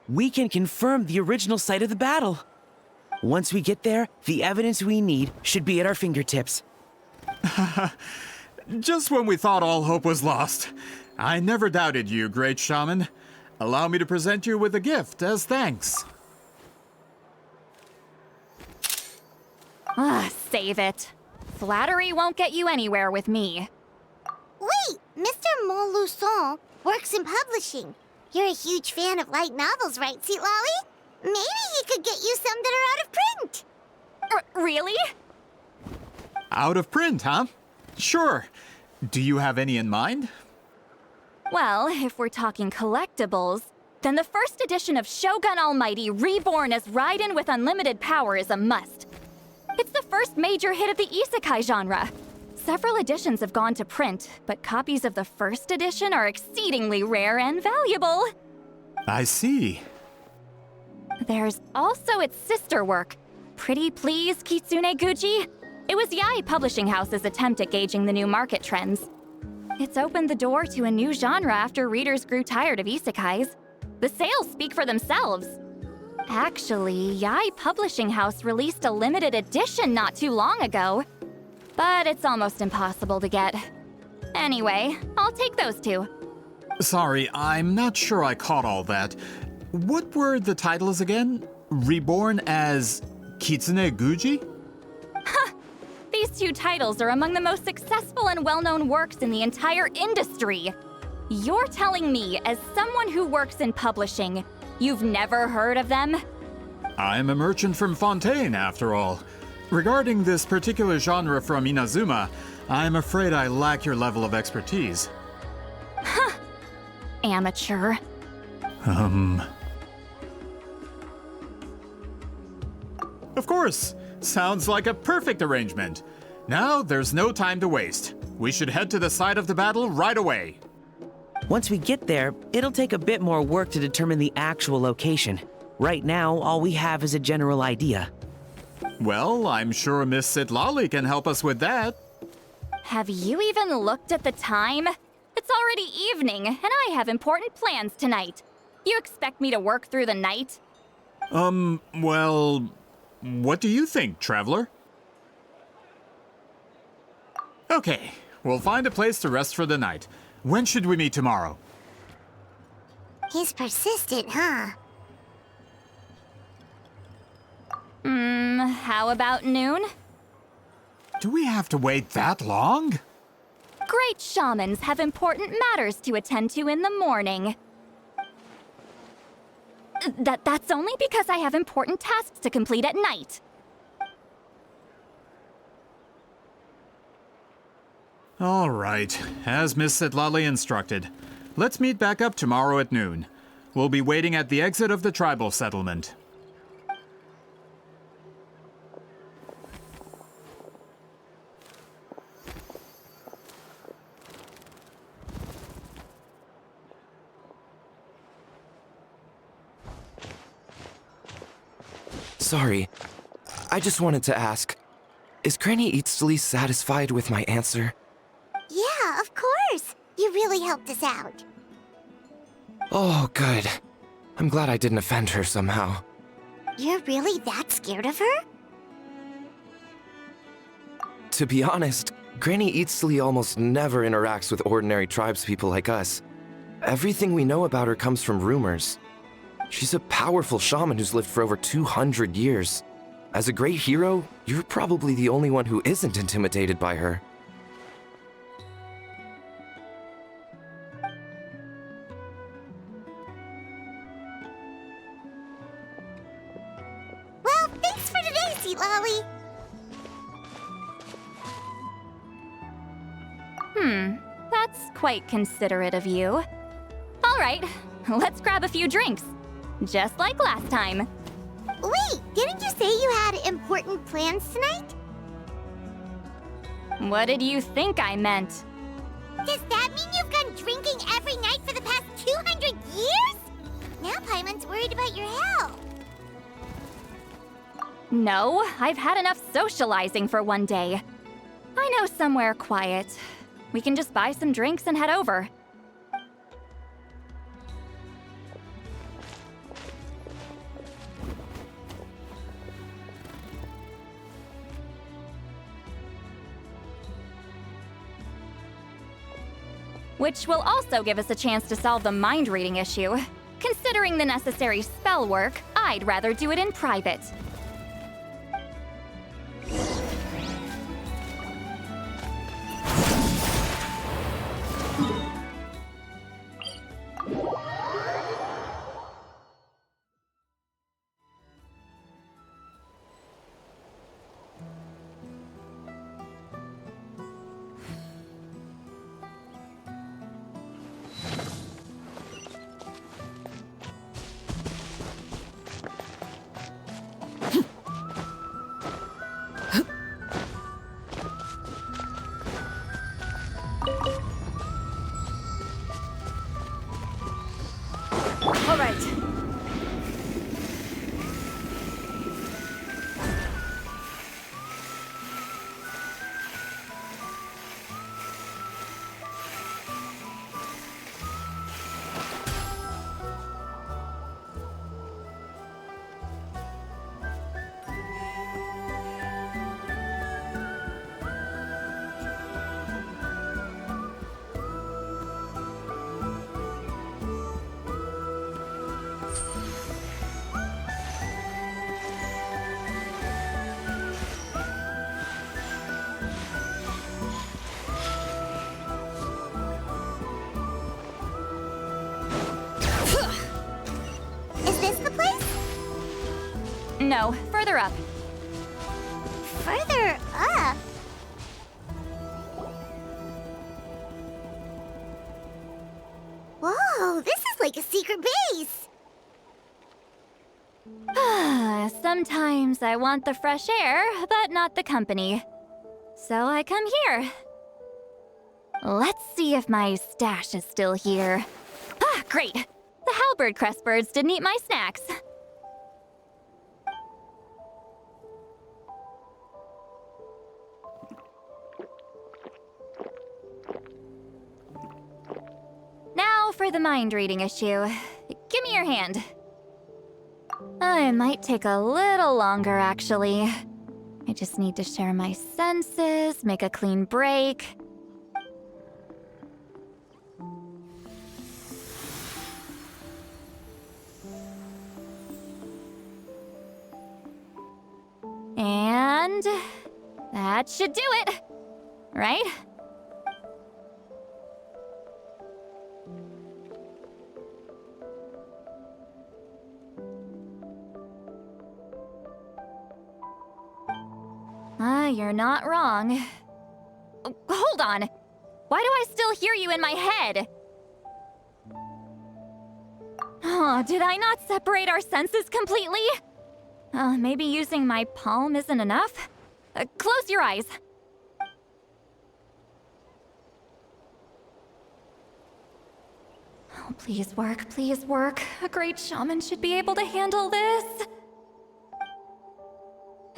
we can confirm the original site of the battle. Once we get there, the evidence we need should be at our fingertips. Just when we thought all hope was lost. I never doubted you, great shaman. Allow me to present you with a gift as thanks. Save it. Flattery won't get you anywhere with me. Wait, Mr. Montluçon works in publishing. You're a huge fan of light novels, right, Sweet Lolly? Maybe he could get you some that are out of print. Really? Out of print, huh? Sure. Do you have any in mind? Well, if we're talking collectibles, then the first edition of Shogun Almighty reborn as Raiden with unlimited power is a must. It's the first major hit of the isekai genre. Several editions have gone to print, but copies of the first edition are exceedingly rare and valuable. I see. There's also its sister work, Pretty Please Kitsune Guji. It was Yae Publishing House's attempt at gauging the new market trends. It's opened the door to a new genre after readers grew tired of isekais. The sales speak for themselves. Actually, Yae Publishing House released a limited edition not too long ago, but it's almost impossible to get. Anyway, I'll take those two. Sorry, I'm not sure I caught all that. What were the titles again? Reborn as Kitsune Guji? These two titles are among the most successful and well-known works in the entire industry. You're telling me, as someone who works in publishing, you've never heard of them? I'm a merchant from Fontaine, after all. Regarding this particular genre from Inazuma, I'm afraid I lack your level of expertise. Amateur. Of course! Sounds like a perfect arrangement. Now, there's no time to waste. We should head to the site of the battle right away. Once we get there, it'll take a bit more work to determine the actual location. Right now, all we have is a general idea. Well, I'm sure Miss Sitlali can help us with that. Have you even looked at the time? It's already evening, and I have important plans tonight. You expect me to work through the night? Well, what do you think, traveler? Okay, we'll find a place to rest for the night. When should we meet tomorrow? He's persistent, huh? How about noon? Do we have to wait that long? Great shamans have important matters to attend to in the morning. That's only because I have important tasks to complete at night. All right, as Miss Sitlali instructed. Let's meet back up tomorrow at noon. We'll be waiting at the exit of the tribal settlement. Sorry, I just wanted to ask, is Granny Eatsley satisfied with my answer? Yeah, of course. You really helped us out. Oh, good. I'm glad I didn't offend her somehow. You're really that scared of her? To be honest, Granny Eatsley almost never interacts with ordinary tribespeople like us. Everything we know about her comes from rumors. She's a powerful shaman who's lived for over 200 years. As a great hero, you're probably the only one who isn't intimidated by her. Well, thanks for today, Seatlolly. That's quite considerate of you. All right, let's grab a few drinks. Just like last time. Wait, didn't you say you had important plans tonight? What did you think I meant? Does that mean you've gone drinking every night for the past 200 years? Now Paimon's worried about your health. No, I've had enough socializing for one day. I know somewhere quiet. We can just buy some drinks and head over. Which will also give us a chance to solve the mind reading issue. Considering the necessary spell work, I'd rather do it in private. All right. Is this the place? No, further up. Further up? Whoa, this is like a secret base. Sometimes I want the fresh air, but not the company. So I come here. Let's see if my stash is still here. Ah, great! The halberd crest birds didn't eat my snacks. Now for the mind reading issue. Give me your hand. It might take a little longer, actually. I just need to share my senses, make a clean break. And that should do it, right? You're not wrong. Hold on. Why do I still hear you in my head? Oh, did I not separate our senses completely? Maybe using my palm isn't enough? Close your eyes. Oh, please work, please work. A great shaman should be able to handle this.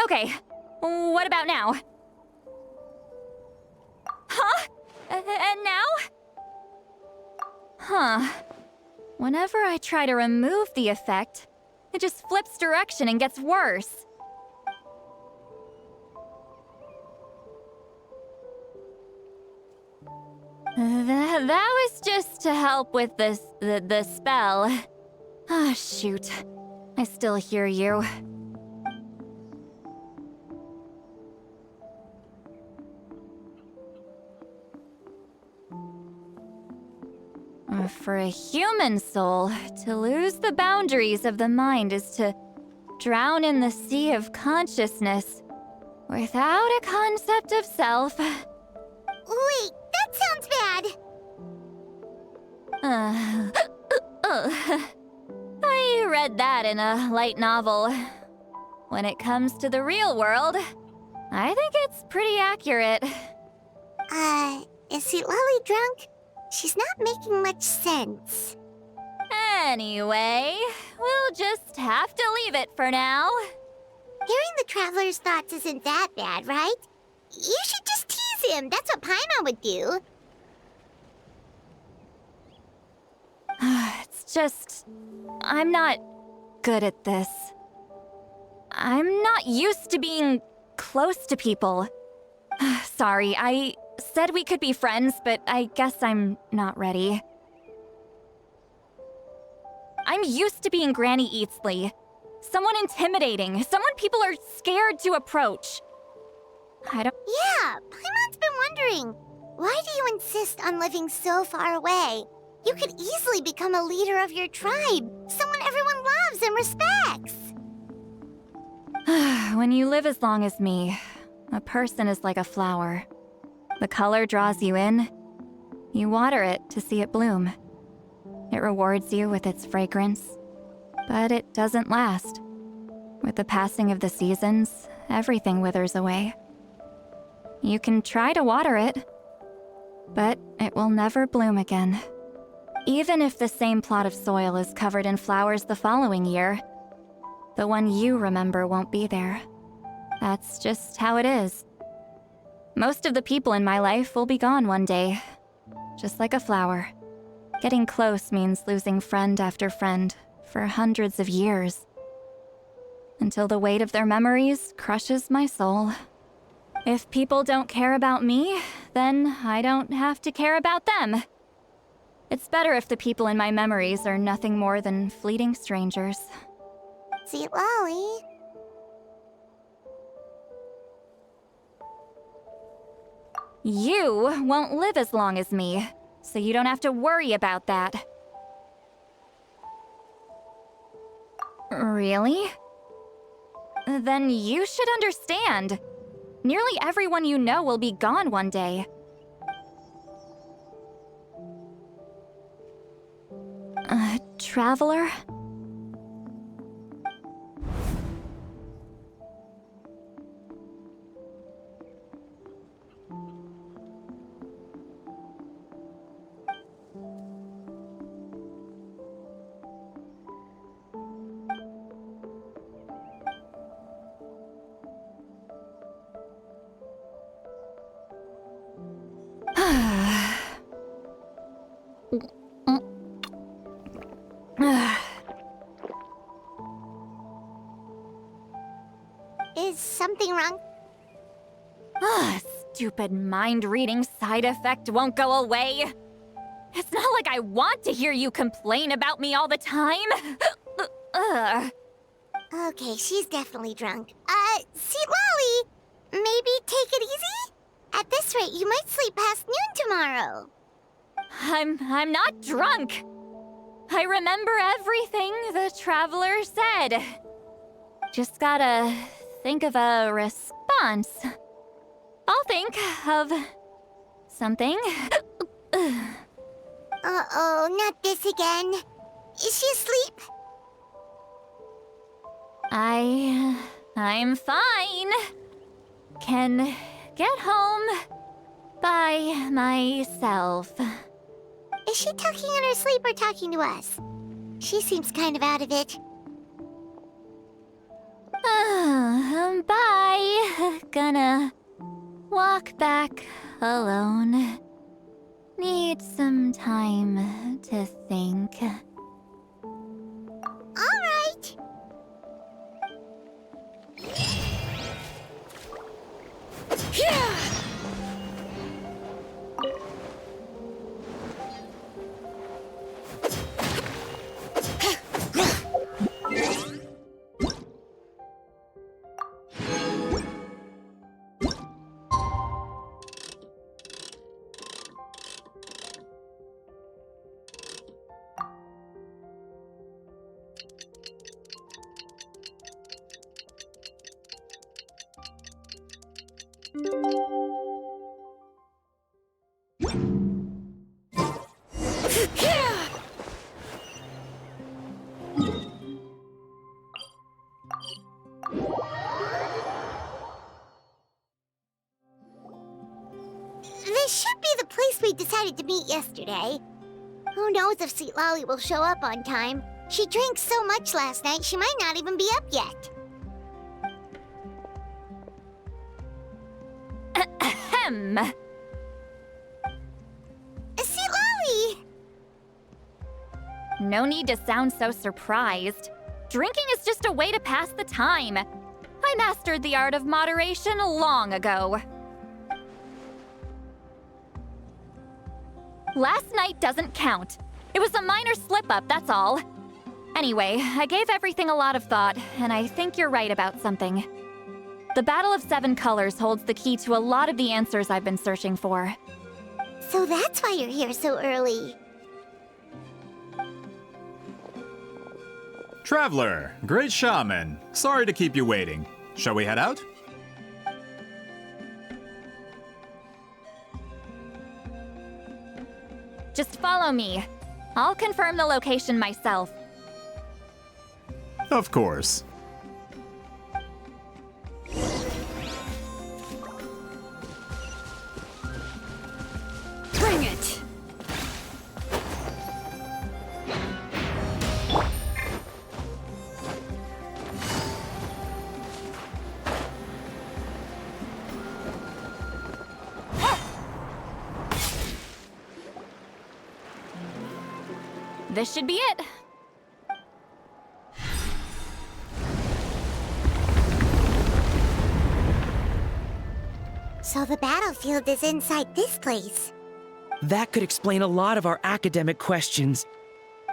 Okay, what about now? Huh? And now? Huh. Whenever I try to remove the effect, it just flips direction and gets worse. That was just to help with the spell. Ah, shoot. I still hear you. For a human soul, to lose the boundaries of the mind is to drown in the sea of consciousness without a concept of self. Wait, that sounds bad. I read that in a light novel. When it comes to the real world, I think it's pretty accurate. Is Sweet Lolly drunk? She's not making much sense. Anyway, we'll just have to leave it for now. Hearing the Traveler's thoughts isn't that bad, right? You should just tease him. That's what Paimon would do. It's just... I'm not good at this. I'm not used to being close to people. Sorry, I said we could be friends, but I guess I'm not ready. I'm used to being Granny Eatsley. Someone intimidating, someone people are scared to approach. I don't... Yeah, Paimon's been wondering. Why do you insist on living so far away? You could easily become a leader of your tribe, someone everyone loves and respects. When you live as long as me, a person is like a flower. The color draws you in. You water it to see it bloom. It rewards you with its fragrance, but it doesn't last. With the passing of the seasons, everything withers away. You can try to water it, but it will never bloom again. Even if the same plot of soil is covered in flowers the following year, the one you remember won't be there. That's just how it is. Most of the people in my life will be gone one day, just like a flower. Getting close means losing friend after friend for hundreds of years, until the weight of their memories crushes my soul. If people don't care about me, then I don't have to care about them. It's better if the people in my memories are nothing more than fleeting strangers. Sweet Lolly. You won't live as long as me, so you don't have to worry about that. Really? Then you should understand. Nearly everyone you know will be gone one day. Traveler? Is something wrong? Stupid mind-reading side effect won't go away. It's not like I want to hear you complain about me all the time. Okay, she's definitely drunk. Sweet Lolly, maybe take it easy? At this rate, you might sleep past noon tomorrow. I'm not drunk. I remember everything the Traveler said. Just gotta think of a response. I'll think of something. Uh-oh, not this again. Is she asleep? I'm fine. Can get home by myself. Is she talking in her sleep or talking to us? She seems kind of out of it. Bye. Gonna walk back alone. Need some time to think. All right. This should be the place we decided to meet yesterday. Who knows if Sweet Lolly will show up on time? She drank so much last night, she might not even be up yet. Ahem. Sweet Lolly! No need to sound so surprised. Drinking is just a way to pass the time. I mastered the art of moderation long ago. Last night doesn't count. It was a minor slip-up, that's all. Anyway, I gave everything a lot of thought, and I think you're right about something. The Battle of Seven Colors holds the key to a lot of the answers I've been searching for. So that's why you're here so early. Traveler, great shaman. Sorry to keep you waiting. Shall we head out? Just follow me. I'll confirm the location myself. Of course. Bring it! This should be it. So the battlefield is inside this place. That could explain a lot of our academic questions.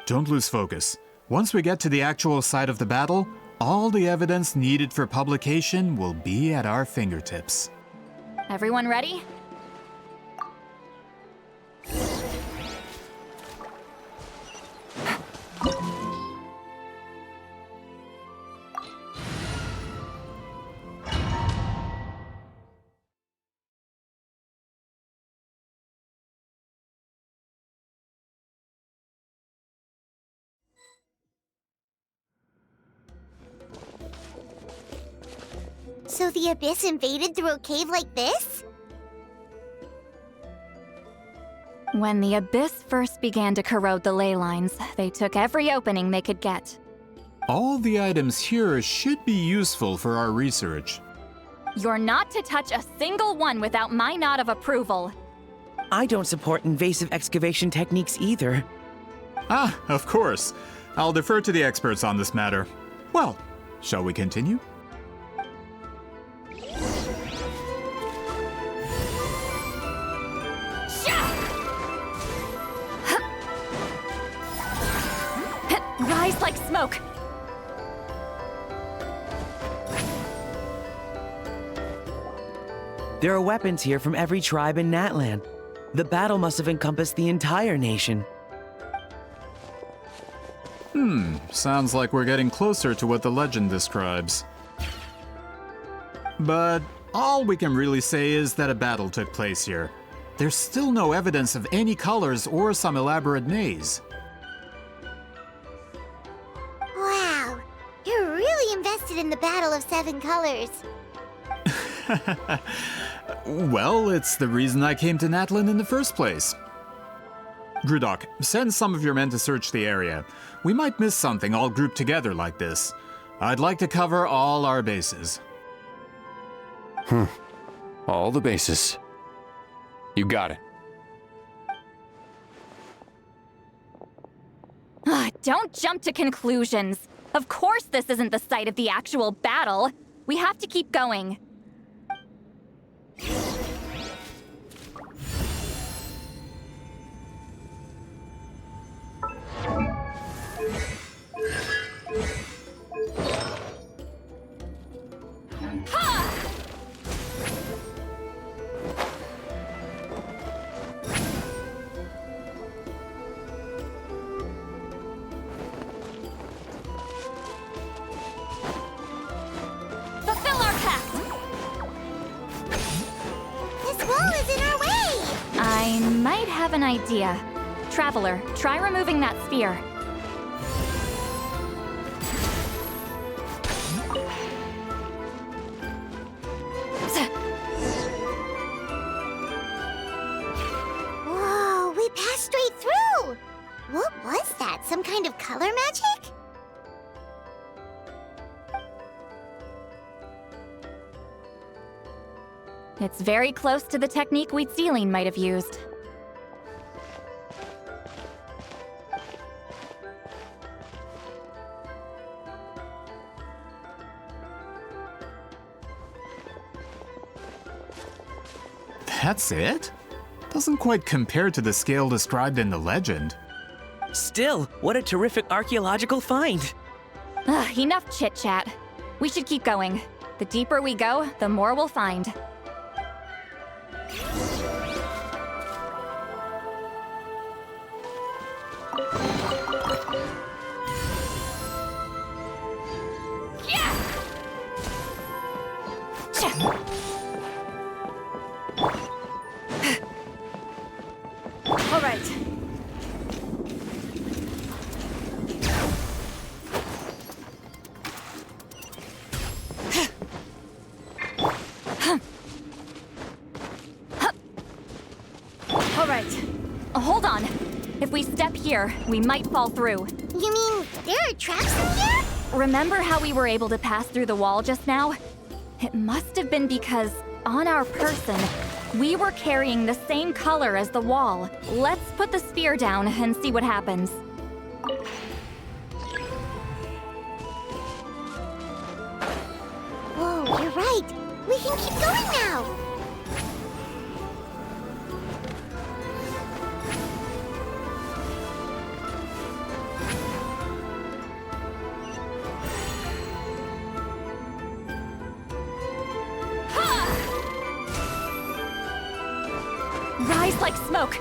Don't lose focus. Once we get to the actual site of the battle, all the evidence needed for publication will be at our fingertips. Everyone ready? So the Abyss invaded through a cave like this? When the Abyss first began to corrode the ley lines, they took every opening they could get. All the items here should be useful for our research. You're not to touch a single one without my nod of approval. I don't support invasive excavation techniques either. Ah, of course. I'll defer to the experts on this matter. Well, shall we continue? Rise like smoke! There are weapons here from every tribe in Natlan. The battle must have encompassed the entire nation. Sounds like we're getting closer to what the legend describes. But all we can really say is that a battle took place here. there's still no evidence of any colors or some elaborate maze. Wow, you're really invested in the Battle of Seven Colors. Well, it's the reason I came to Natlin in the first place. Grudok, send some of your men to search the area. We might miss something all grouped together like this. I'd like to cover all our bases. All the bases. You got it. Don't jump to conclusions. Of course this isn't the site of the actual battle. We have to keep going. Fulfill our pact! This wall is in our way! I might have an idea. Traveler, try removing that sphere. Whoa, we passed straight through! What was that? Some kind of color magic? It's very close to the technique Wheatsealing might have used. That's it? Doesn't quite compare to the scale described in the legend. Still, what a terrific archaeological find. Enough chit-chat. We should keep going. The deeper we go, the more we'll find. All right. All right. Hold on. If we step here, we might fall through. You mean there are traps in here? Remember how we were able to pass through the wall just now? It must have been because, on our person, we were carrying the same color as the wall. Let's put the spear down and see what happens. Whoa, you're right. We can keep going now. Rise like smoke.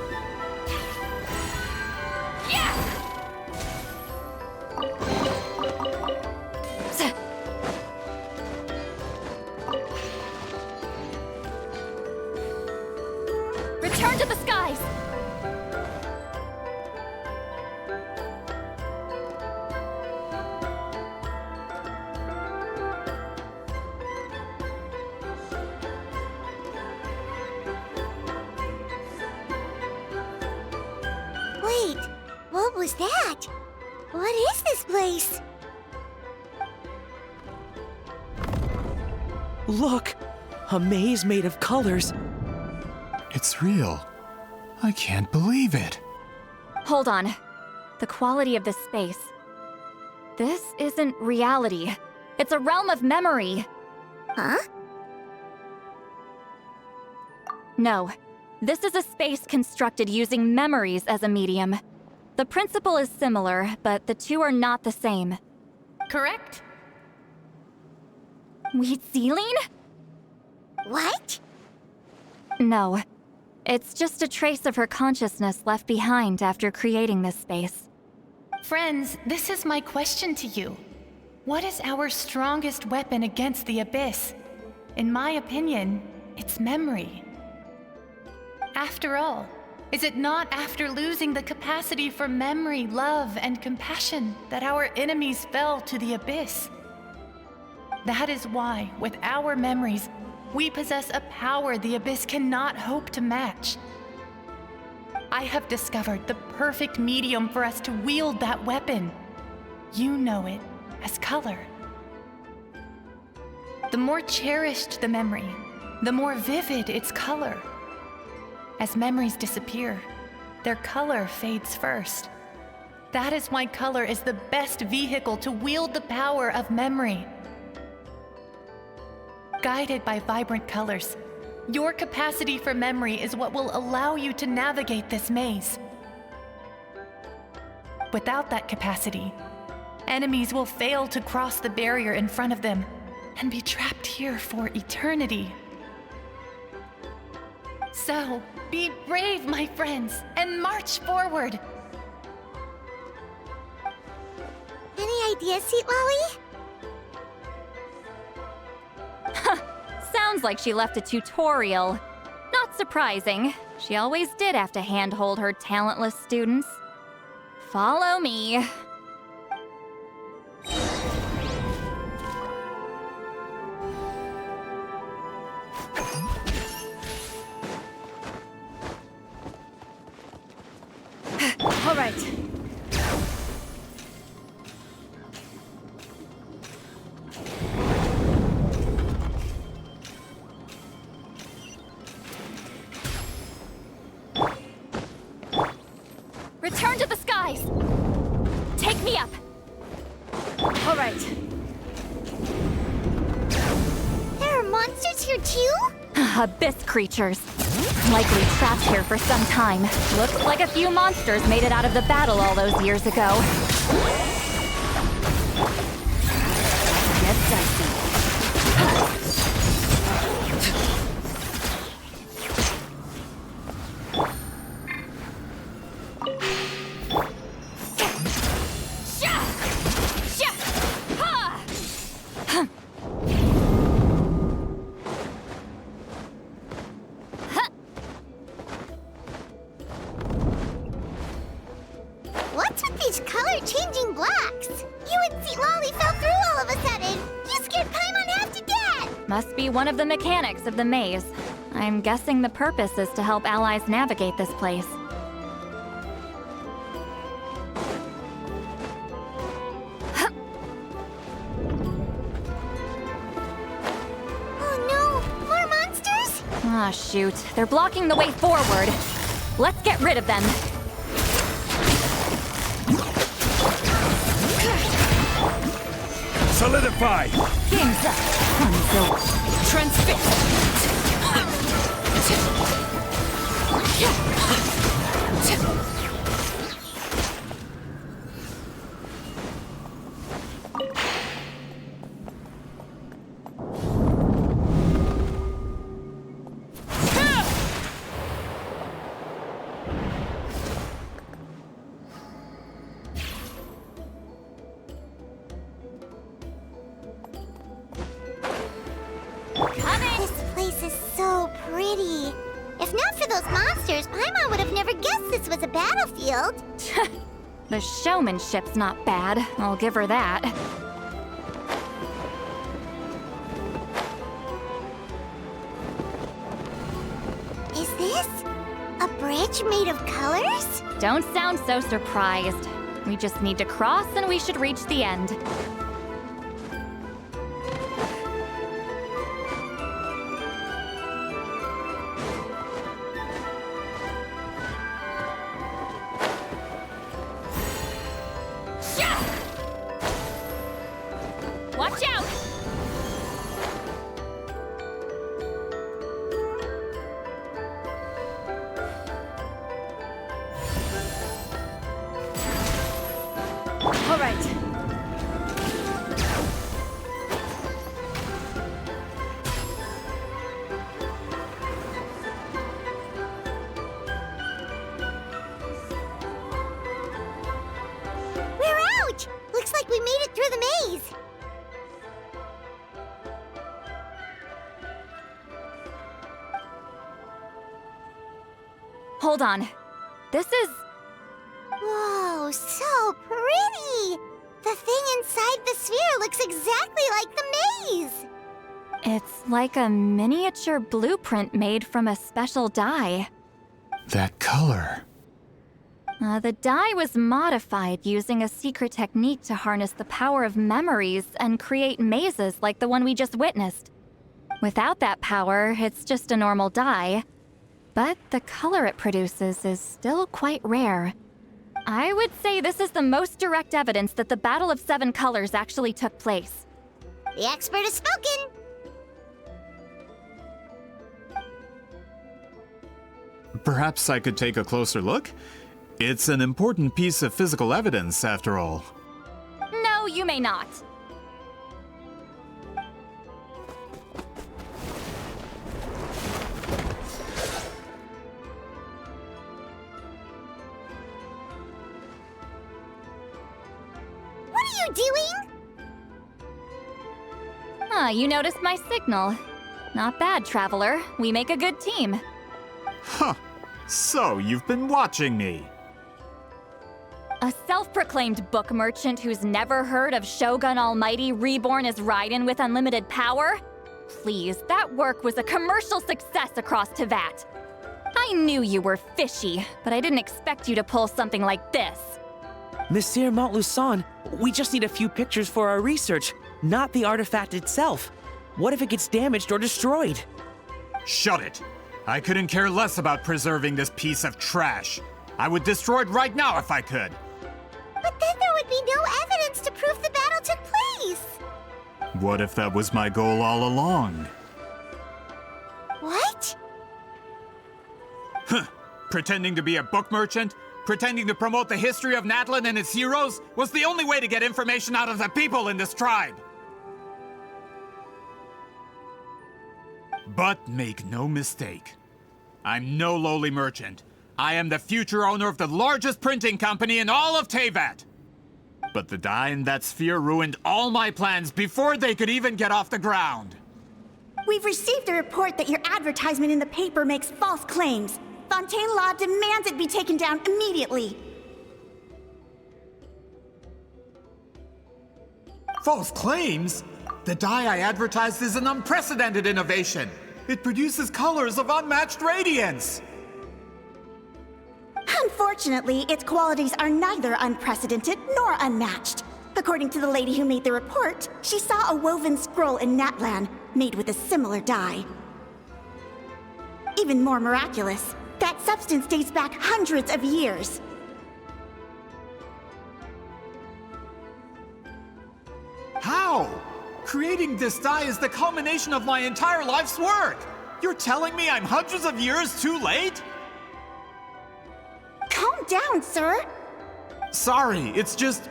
Return to the skies. Wait, what was that? What is this place? Look! A maze made of colors. It's real. I can't believe it. Hold on. The quality of this space. This isn't reality. It's a realm of memory. Huh? No. This is a space constructed using memories as a medium. The principle is similar, but the two are not the same. Correct? Wheatsealing? What? No. It's just a trace of her consciousness left behind after creating this space. Friends, this is my question to you. What is our strongest weapon against the Abyss? In my opinion, it's memory. After all, is it not after losing the capacity for memory, love, and compassion that our enemies fell to the abyss? That is why, with our memories, we possess a power the abyss cannot hope to match. I have discovered the perfect medium for us to wield that weapon. You know it as color. The more cherished the memory, the more vivid its color. As memories disappear, their color fades first. That is why color is the best vehicle to wield the power of memory. Guided by vibrant colors, your capacity for memory is what will allow you to navigate this maze. Without that capacity, enemies will fail to cross the barrier in front of them and be trapped here for eternity. So, be brave, my friends, and march forward! Any ideas, Sweet Lolly? Sounds like she left a tutorial. Not surprising. She always did have to handhold her talentless students. Follow me. All right. Return to the skies! Take me up! All right. There are monsters here too? Abyss creatures. Likely trapped here for some time. Looks like a few monsters made it out of the battle all those years ago. Get dicey. What's with these color-changing blocks? You and Sweet Lolly fell through all of a sudden. You scared Paimon half to death. Must be one of the mechanics of the maze. I'm guessing the purpose is to help allies navigate this place. Oh no, more monsters? Ah, shoot. They're blocking the way forward. Let's get rid of them. Solidify! Game's up. Hanzo. Transfix. This place is so pretty. If not for those monsters, Paimon would have never guessed this was a battlefield. The showmanship's not bad. I'll give her that. Is this a bridge made of colors? Don't sound so surprised. We just need to cross and we should reach the end. Watch out! All right. We're out! Looks like we made it through the maze. Hold on. This is... Whoa, so pretty! The thing inside the sphere looks exactly like the maze! It's like a miniature blueprint made from a special dye. That color. The dye was modified using a secret technique to harness the power of memories and create mazes like the one we just witnessed. Without that power, it's just a normal dye. But the color it produces is still quite rare. I would say this is the most direct evidence that the Battle of Seven Colors actually took place. The expert has spoken! Perhaps I could take a closer look? It's an important piece of physical evidence, after all. No, you may not. What are you doing? You noticed my signal. Not bad, Traveler. We make a good team. Huh. So, you've been watching me. A self-proclaimed book merchant who's never heard of Shogun Almighty reborn as Raiden with unlimited power? Please, that work was a commercial success across Teyvat. I knew you were fishy, but I didn't expect you to pull something like this. Monsieur Montluçon, we just need a few pictures for our research, not the artifact itself. What if it gets damaged or destroyed? Shut it! I couldn't care less about preserving this piece of trash. I would destroy it right now if I could. But then there would be no evidence to prove the battle took place! What if that was my goal all along? What? Huh. Pretending to be a book merchant? Pretending to promote the history of Natlan and its heroes was the only way to get information out of the people in this tribe. But make no mistake, I'm no lowly merchant. I am the future owner of the largest printing company in all of Teyvat. But the dye in that sphere ruined all my plans before they could even get off the ground. We've received a report that your advertisement in the paper makes false claims. Fontaine Law demands it be taken down immediately. False claims? The dye I advertised is an unprecedented innovation. It produces colors of unmatched radiance. Unfortunately, its qualities are neither unprecedented nor unmatched. According to the lady who made the report, she saw a woven scroll in Natlan made with a similar dye. Even more miraculous, that substance dates back hundreds of years. How? Creating this dye is the culmination of my entire life's work! You're telling me I'm hundreds of years too late? Calm down, sir! Sorry, it's just...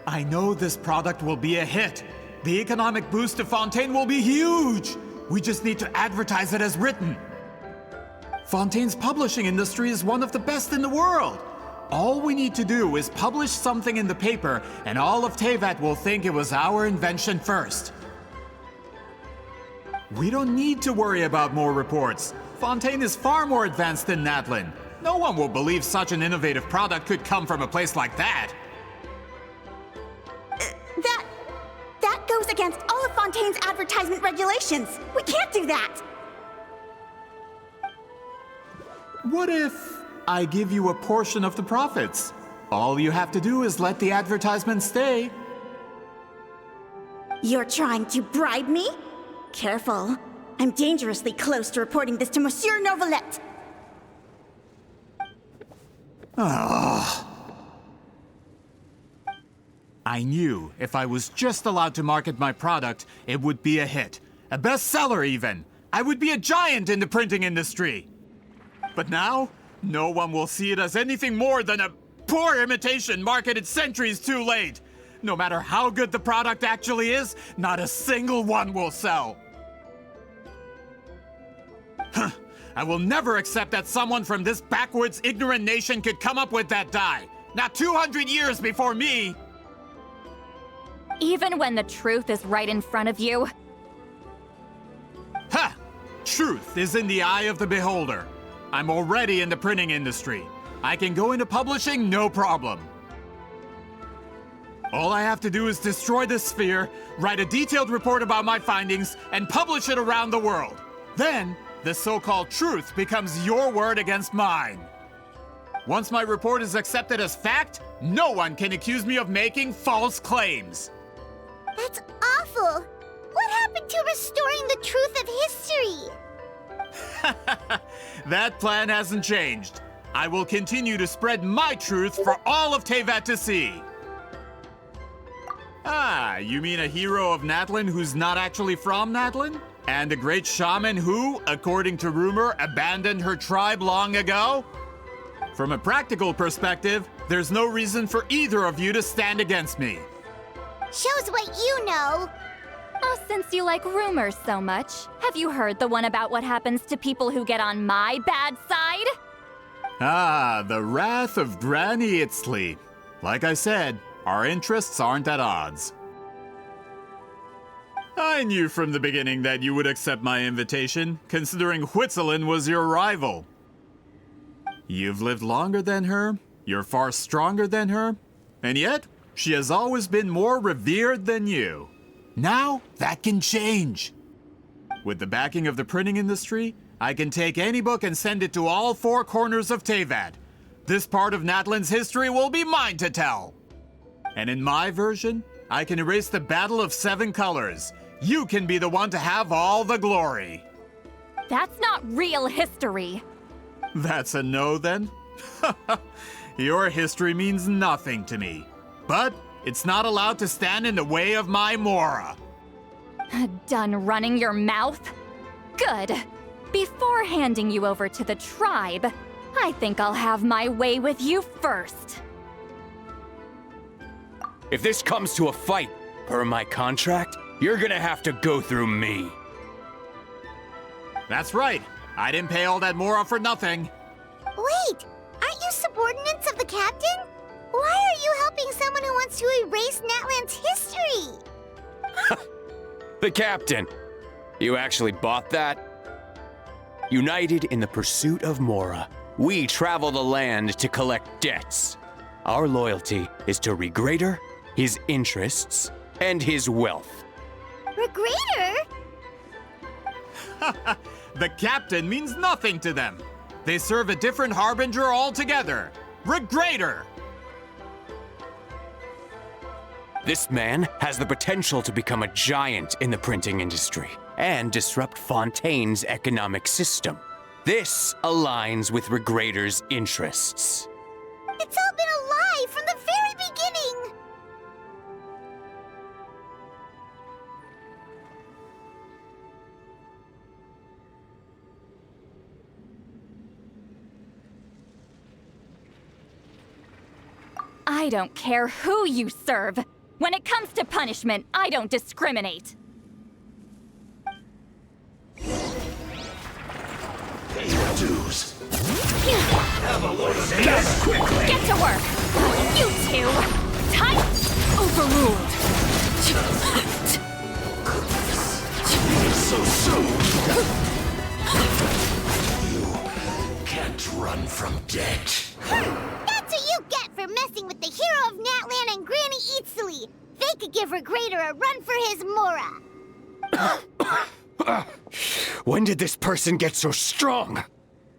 I know this product will be a hit. The economic boost to Fontaine will be huge! We just need to advertise it as written. Fontaine's publishing industry is one of the best in the world. All we need to do is publish something in the paper, and all of Teyvat will think it was our invention first. We don't need to worry about more reports. Fontaine is far more advanced than Natlan. No one will believe such an innovative product could come from a place like that. That goes against all of Fontaine's advertisement regulations. We can't do that. What if I give you a portion of the profits? All you have to do is let the advertisement stay. You're trying to bribe me? Careful. I'm dangerously close to reporting this to Monsieur Novelette. I knew if I was just allowed to market my product, it would be a hit. A bestseller, even. I would be a giant in the printing industry. But now, no one will see it as anything more than a poor imitation marketed centuries too late. No matter how good the product actually is, not a single one will sell. Huh. I will never accept that someone from this backwards, ignorant nation could come up with that dye. Not 200 years before me! Even when the truth is right in front of you? Ha! Truth is in the eye of the beholder. I'm already in the printing industry. I can go into publishing no problem. All I have to do is destroy this sphere, write a detailed report about my findings, and publish it around the world. Then, the so-called truth becomes your word against mine. Once my report is accepted as fact, no one can accuse me of making false claims. That's awful. What happened to restoring the truth of history? That plan hasn't changed. I will continue to spread my truth for all of Teyvat to see. Ah, you mean a hero of Natlan who's not actually from Natlan? And a great shaman who, according to rumor, abandoned her tribe long ago? From a practical perspective, there's no reason for either of you to stand against me. Shows what you know. Oh, since you like rumors so much, have you heard the one about what happens to people who get on my bad side? Ah, the wrath of Granny Itzli. Like I said, our interests aren't at odds. I knew from the beginning that you would accept my invitation, considering Huitzilin was your rival. You've lived longer than her, you're far stronger than her, and yet, she has always been more revered than you. Now, that can change. With the backing of the printing industry, I can take any book and send it to all four corners of Teyvat. This part of Natlan's history will be mine to tell. And in my version, I can erase the Battle of Seven Colors. You can be the one to have all the glory. That's not real history. That's a no, then? Your history means nothing to me. But it's not allowed to stand in the way of my Mora. Done running your mouth? Good. Before handing you over to the tribe, I think I'll have my way with you first. If this comes to a fight, per my contract, you're gonna have to go through me. That's right. I didn't pay all that Mora for nothing. Wait, aren't you subordinates of the captain? Why are you helping someone who wants to erase Natlan's history? The captain. You actually bought that? United in the pursuit of Mora, we travel the land to collect debts. Our loyalty is to Regrader, his interests, and his wealth. Regrader? The captain means nothing to them. They serve a different harbinger altogether. Regrader! This man has the potential to become a giant in the printing industry and disrupt Fontaine's economic system. This aligns with Regrader's interests. It's all been a lie from the very beginning! I don't care who you serve. When it comes to punishment, I don't discriminate. Pay your dues. Have a load of gas quickly. Get to work. You two. Tight. Overruled. So soon. You can't run from debt. That's what you get for messing with the hero of Natlan and Granny Itzli. They could give Regrader a run for his Mora. When did this person get so strong?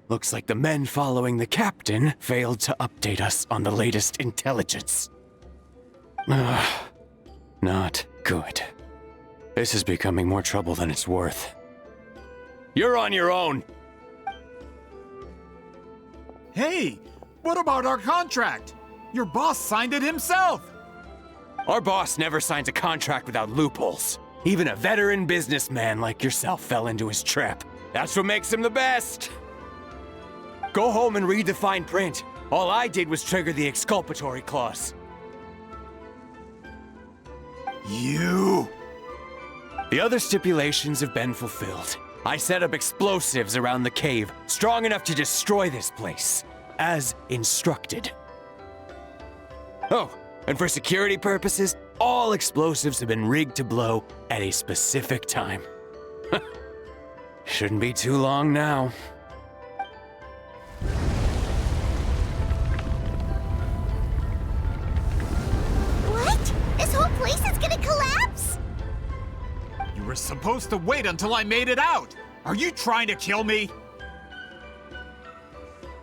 Looks like the men following the captain failed to update us on the latest intelligence. Not good. This is becoming more trouble than it's worth. You're on your own! Hey, what about our contract? Your boss signed it himself! Our boss never signs a contract without loopholes. Even a veteran businessman like yourself fell into his trap. That's what makes him the best! Go home and read the fine print. All I did was trigger the exculpatory clause. You! The other stipulations have been fulfilled. I set up explosives around the cave, strong enough to destroy this place, as instructed. Oh, and for security purposes, all explosives have been rigged to blow at a specific time. Shouldn't be too long now. supposed to wait until I made it out? Are you trying to kill me?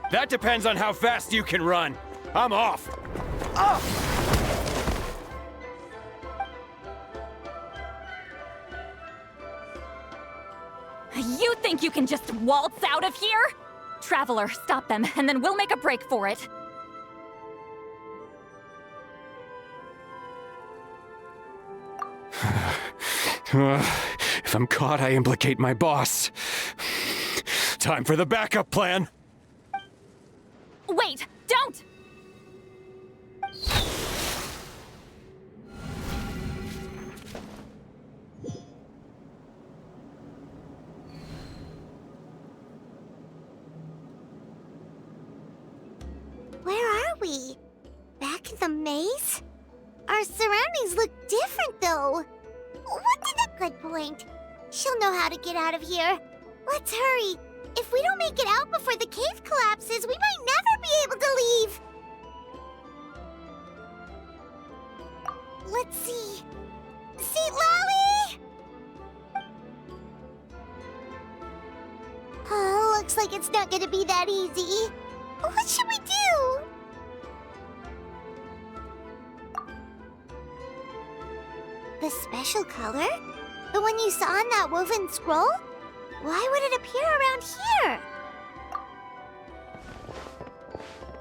That depends on how fast you can run. I'm off. You think you can just waltz out of here? Traveler, stop them, and then we'll make a break for it. If I'm caught, I implicate my boss. Time for the backup plan. Wait, don't! Where are we? Back in the maze? Our surroundings look different, though. What's a good point? She'll know how to get out of here. Let's hurry. If we don't make it out before the cave collapses, we might never be able to leave. Let's see. Seat Lolly! Oh, looks like it's not gonna be that easy. What should we do? The special color? The one you saw in that woven scroll? Why would it appear around here?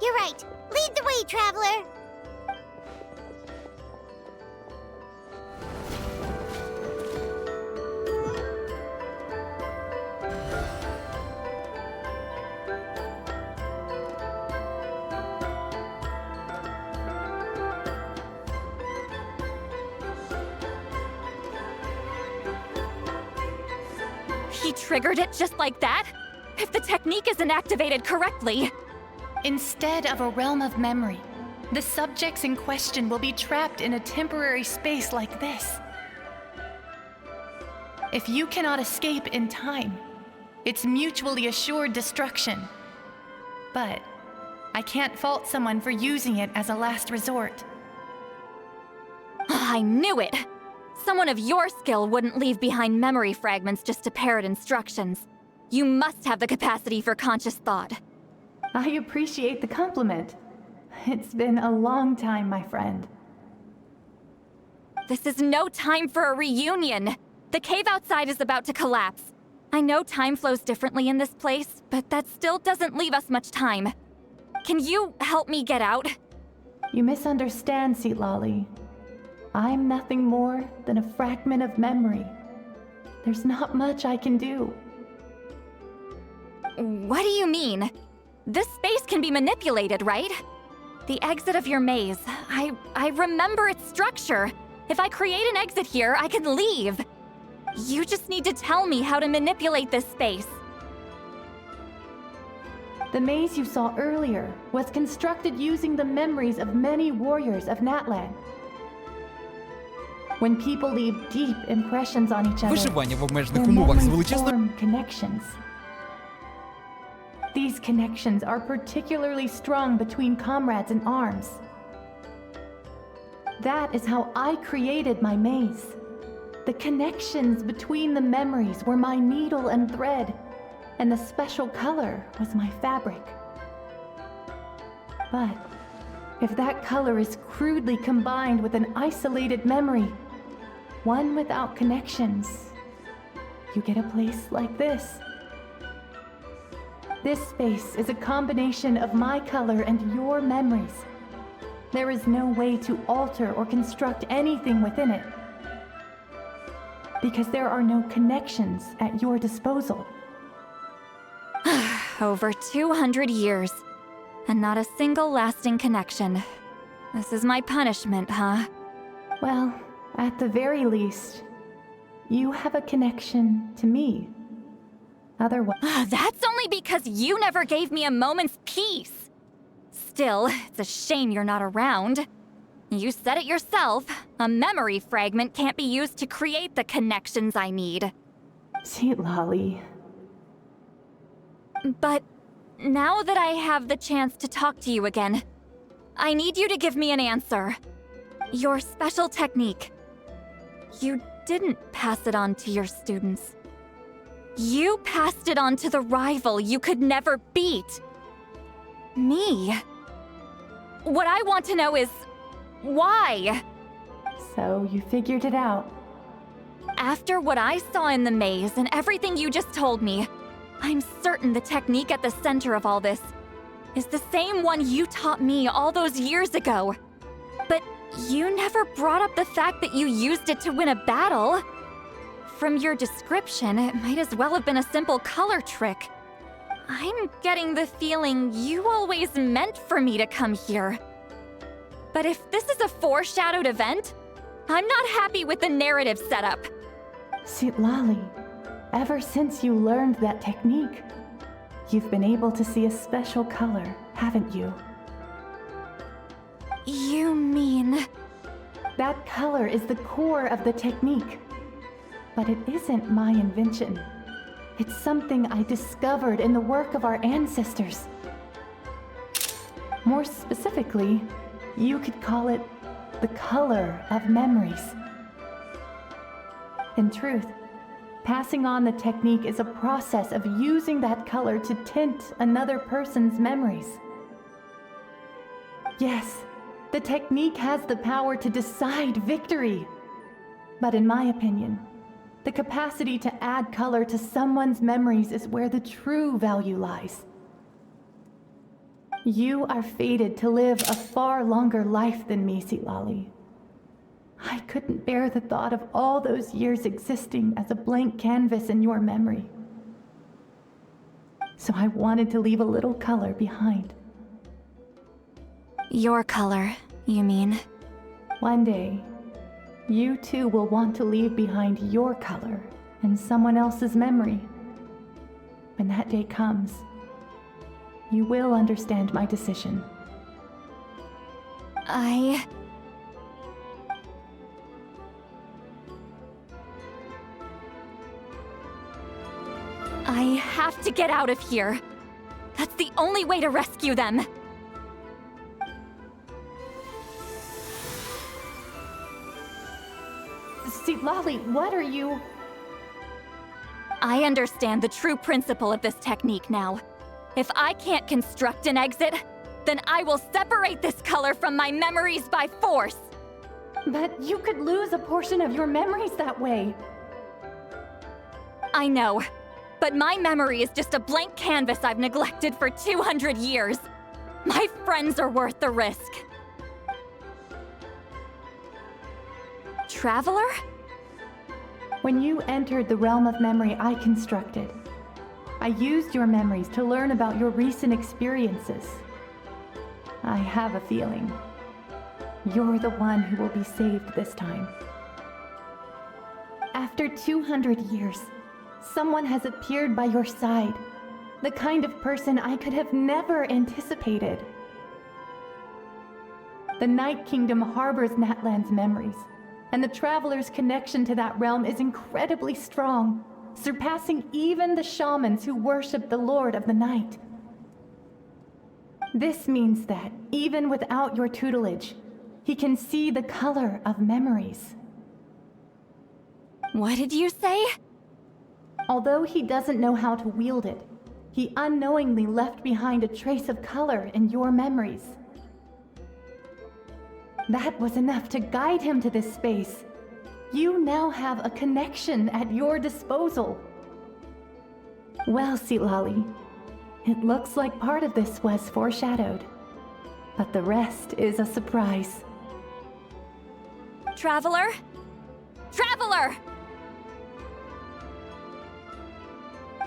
You're right. Lead the way, traveler. He triggered it just like that? If the technique isn't activated correctly... Instead of a realm of memory, the subjects in question will be trapped in a temporary space like this. If you cannot escape in time, it's mutually assured destruction. But I can't fault someone for using it as a last resort. I knew it! Someone of your skill wouldn't leave behind memory fragments just to parrot instructions. You must have the capacity for conscious thought. I appreciate the compliment. It's been a long time, my friend. This is no time for a reunion! The cave outside is about to collapse. I know time flows differently in this place, but that still doesn't leave us much time. Can you help me get out? You misunderstand, Seat Lolly. I'm nothing more than a fragment of memory. There's not much I can do. What do you mean? This space can be manipulated, right? The exit of your maze. I remember its structure. If I create an exit here, I can leave. You just need to tell me how to manipulate this space. The maze you saw earlier was constructed using the memories of many warriors of Natlan. When people leave deep impressions on each other, Виживання в обмежених their умовах з memories величезною... form connections. These connections are particularly strong between comrades in arms. That is how I created my maze. The connections between the memories were my needle and thread, and the special color was my fabric. But if that color is crudely combined with an isolated memory, one without connections, you get a place like this. This space is a combination of my color and your memories. There is no way to alter or construct anything within it, because there are no connections at your disposal. Over 200 years, and not a single lasting connection. This is my punishment, huh? Well, at the very least, you have a connection to me. Otherwise... That's only because you never gave me a moment's peace. Still, it's a shame you're not around. You said it yourself. A memory fragment can't be used to create the connections I need. Seat Lolly. But now that I have the chance to talk to you again, I need you to give me an answer. Your special technique. You didn't pass it on to your students. You passed it on to the rival you could never beat. Me. What I want to know is, why? So you figured it out. After what I saw in the maze and everything you just told me, I'm certain the technique at the center of all this is the same one you taught me all those years ago. But you never brought up the fact that you used it to win a battle. From your description, it might as well have been a simple color trick. I'm getting the feeling you always meant for me to come here. But if this is a foreshadowed event, I'm not happy with the narrative setup. Citlali, ever since you learned that technique, you've been able to see a special color, haven't you? You mean... That color is the core of the technique. But it isn't my invention. It's something I discovered in the work of our ancestors. More specifically, you could call it the color of memories. In truth, passing on the technique is a process of using that color to tint another person's memories. Yes, the technique has the power to decide victory. But in my opinion, the capacity to add color to someone's memories is where the true value lies. You are fated to live a far longer life than me, Citlali. I couldn't bear the thought of all those years existing as a blank canvas in your memory. So I wanted to leave a little color behind. Your color, you mean? One day, you too will want to leave behind your color in someone else's memory. When that day comes, you will understand my decision. I have to get out of here. That's the only way to rescue them. Citlali, what are you... I understand the true principle of this technique now. If I can't construct an exit, then I will separate this color from my memories by force. But you could lose a portion of your memories that way. I know, but my memory is just a blank canvas I've neglected for 200 years. My friends are worth the risk. Traveler? When you entered the realm of memory I constructed, I used your memories to learn about your recent experiences. I have a feeling you're the one who will be saved this time. After 200 years, someone has appeared by your side, the kind of person I could have never anticipated. The Night Kingdom harbors Natlan's memories, and the Traveler's connection to that realm is incredibly strong, surpassing even the shamans who worship the Lord of the Night. This means that, even without your tutelage, he can see the color of memories. What did you say? Although he doesn't know how to wield it, he unknowingly left behind a trace of color in your memories. That was enough to guide him to this space. You now have a connection at your disposal. Well, Citlali, it looks like part of this was foreshadowed, but the rest is a surprise. Traveler? Traveler!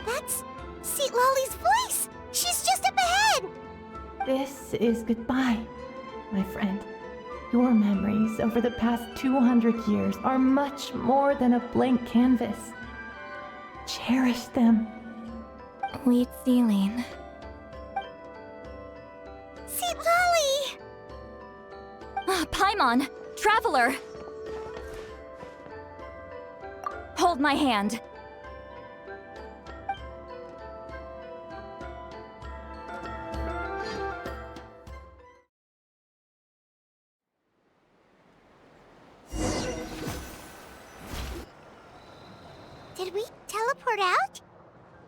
That's Citlali's voice! She's just up ahead! This is goodbye, my friend. Your memories over the past 200 years are much more than a blank canvas. Cherish them. Wheatsealing. Citlali! Paimon! Traveler! Hold my hand. Did we teleport out?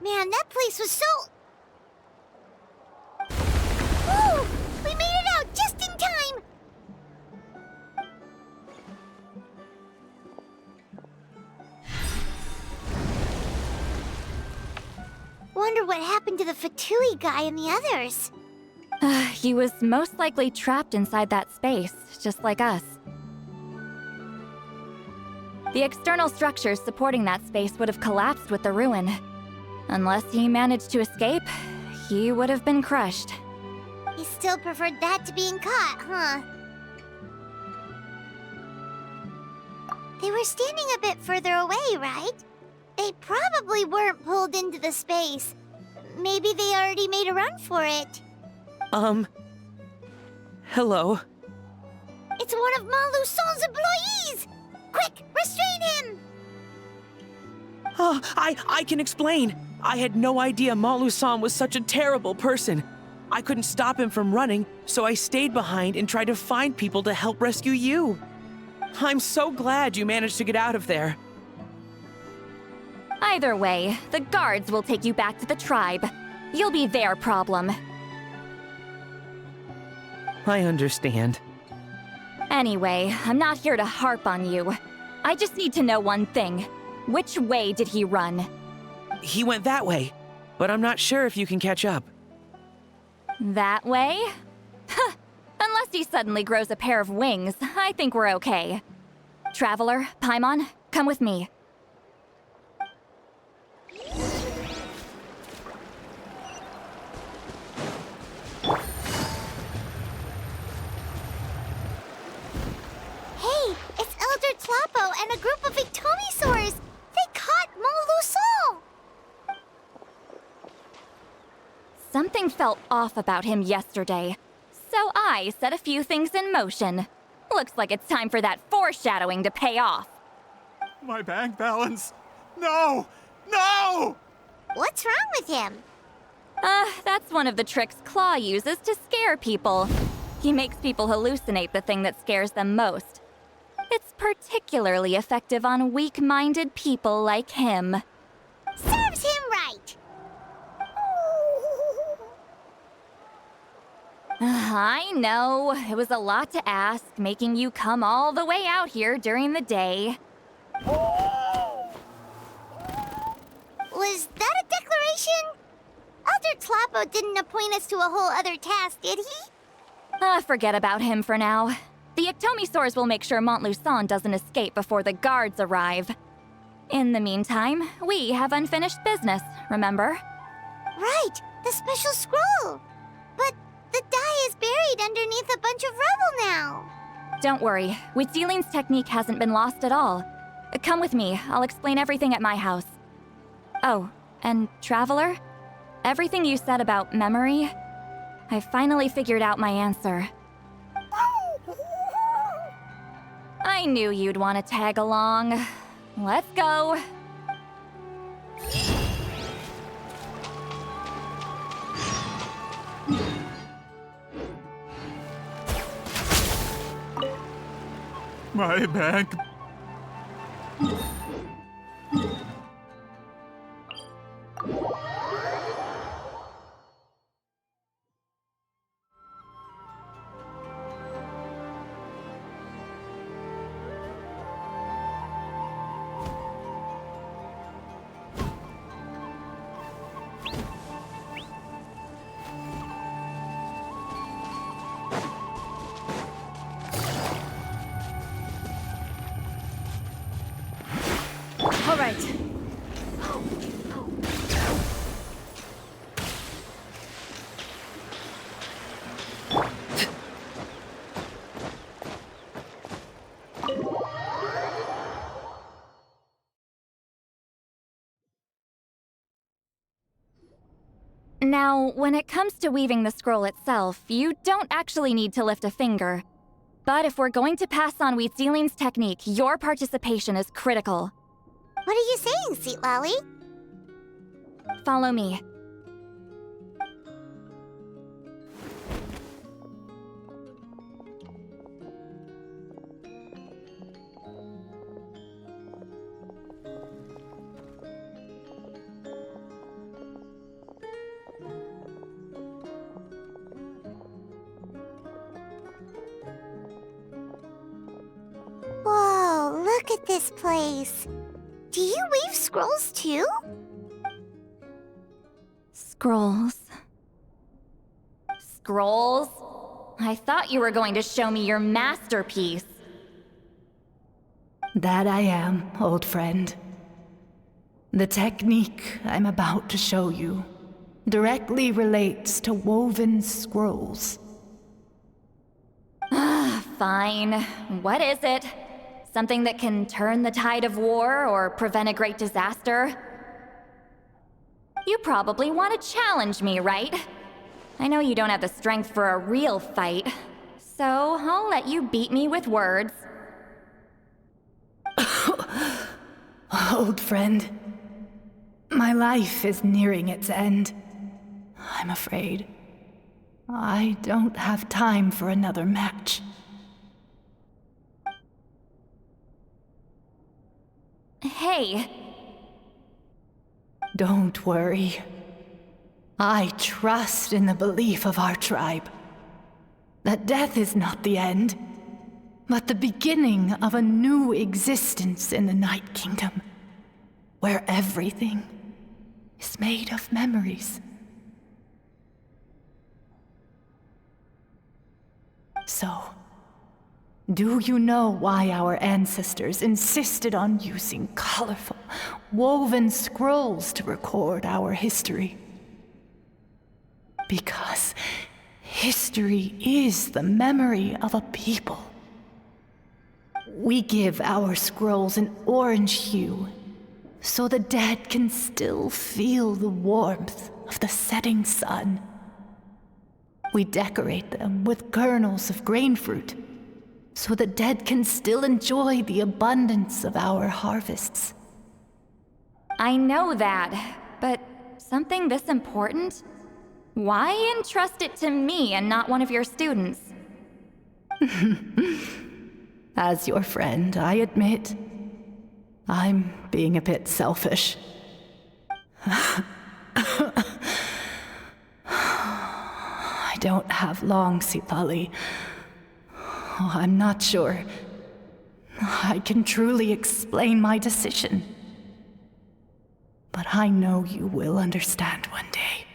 Man, that place was so... Woo! We made it out just in time! Wonder what happened to the Fatui guy and the others. He was most likely trapped inside that space, just like us. The external structures supporting that space would have collapsed with the ruin. Unless he managed to escape, he would have been crushed. He still preferred that to being caught, huh? They were standing a bit further away, right? They probably weren't pulled into the space. Maybe they already made a run for it. Hello? It's one of Maluson's employees! Quick, restrain him! Oh, I can explain. I had no idea Malu-san was such a terrible person. I couldn't stop him from running, so I stayed behind and tried to find people to help rescue you. I'm so glad you managed to get out of there. Either way, the guards will take you back to the tribe. You'll be their problem. I understand. Anyway, I'm not here to harp on you. I just need to know one thing. Which way did he run? He went that way, but I'm not sure if you can catch up. That way? Unless he suddenly grows a pair of wings, I think we're okay. Traveler, Paimon, come with me. Hey, it's Elder Tlapo and a group of Victomisaurs! They caught Maluson! Something felt off about him yesterday, so I set a few things in motion. Looks like it's time for that foreshadowing to pay off. My bank balance! No! No! What's wrong with him? That's one of the tricks Claw uses to scare people. He makes people hallucinate the thing that scares them most. It's particularly effective on weak-minded people like him. Serves him right! I know, it was a lot to ask, making you come all the way out here during the day. Was that a declaration? Elder Tlapo didn't appoint us to a whole other task, did he? Forget about him for now. The Ectomisaurs will make sure Montluçon doesn't escape before the guards arrive. In the meantime, we have unfinished business, remember? Right, the special scroll. But the die is buried underneath a bunch of rubble now. Don't worry, Huitzilin's technique hasn't been lost at all. Come with me, I'll explain everything at my house. Oh, and Traveler? Everything you said about memory, I finally figured out my answer. I knew you'd want to tag along. Let's go. My bank. All right. Now, when it comes to weaving the scroll itself, you don't actually need to lift a finger. But if we're going to pass on Huitzilin's technique, your participation is critical. What are you saying, Sweet Lolly? Follow me. look at this place. Do you weave scrolls too? Scrolls. Scrolls? I thought you were going to show me your masterpiece. That I am, old friend. The technique I'm about to show you directly relates to woven scrolls. Fine. What is it? Something that can turn the tide of war or prevent a great disaster? You probably want to challenge me, right? I know you don't have the strength for a real fight, so I'll let you beat me with words. Old friend, my life is nearing its end. I'm afraid I don't have time for another match. Hey. Don't worry. I trust in the belief of our tribe that death is not the end, but the beginning of a new existence in the Night Kingdom, where everything is made of memories. So, do you know why our ancestors insisted on using colorful, woven scrolls to record our history? Because history is the memory of a people. We give our scrolls an orange hue, so the dead can still feel the warmth of the setting sun. We decorate them with kernels of grain fruit, so the dead can still enjoy the abundance of our harvests. I know that, but something this important? Why entrust it to me and not one of your students? As your friend, I admit, I'm being a bit selfish. I don't have long, Sipali. I'm not sure I can truly explain my decision. But I know you will understand one day.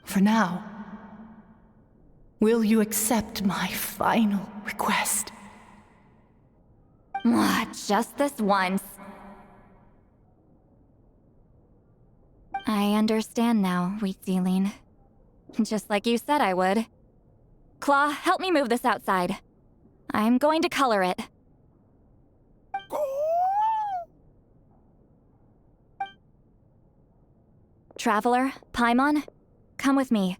For now, will you accept my final request? Just this once. I understand now, Wheatsealing. Just like you said I would. Claw, help me move this outside. I'm going to color it. Traveler, Paimon, come with me.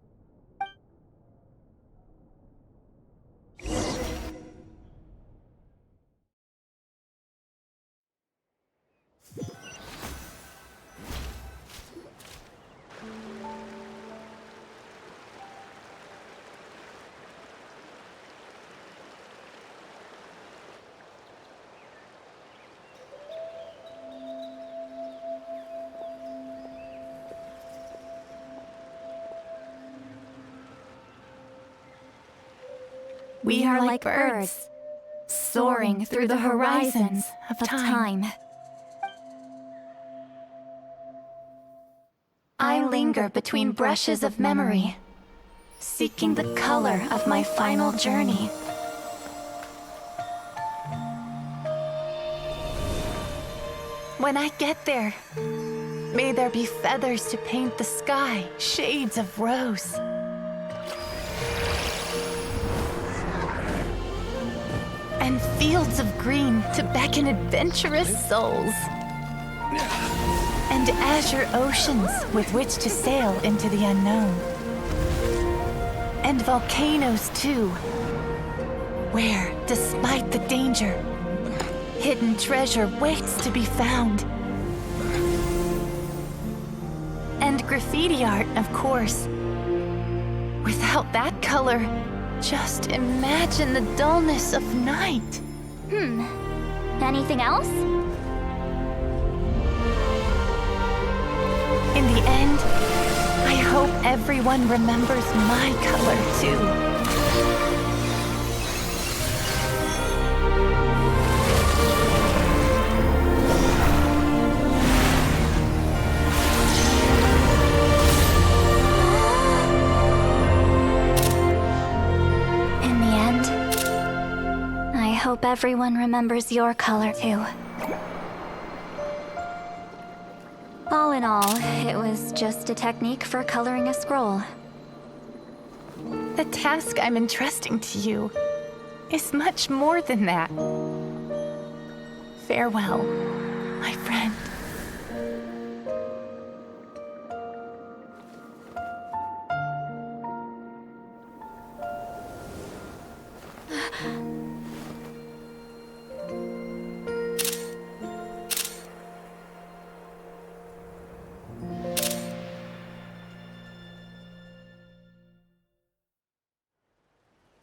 We are like birds, soaring through the horizons of time. I linger between brushes of memory, seeking the color of my final journey. When I get there, may there be feathers to paint the sky, shades of rose. And fields of green to beckon adventurous souls. And azure oceans with which to sail into the unknown. And volcanoes too, where, despite the danger, hidden treasure waits to be found. And graffiti art, of course. Without that color, just imagine the dullness of night. Anything else? In the end, I hope everyone remembers my color too. hope everyone remembers your color too. All in all, it was just a technique for coloring a scroll. The task I'm entrusting to you is much more than that. Farewell, my friend.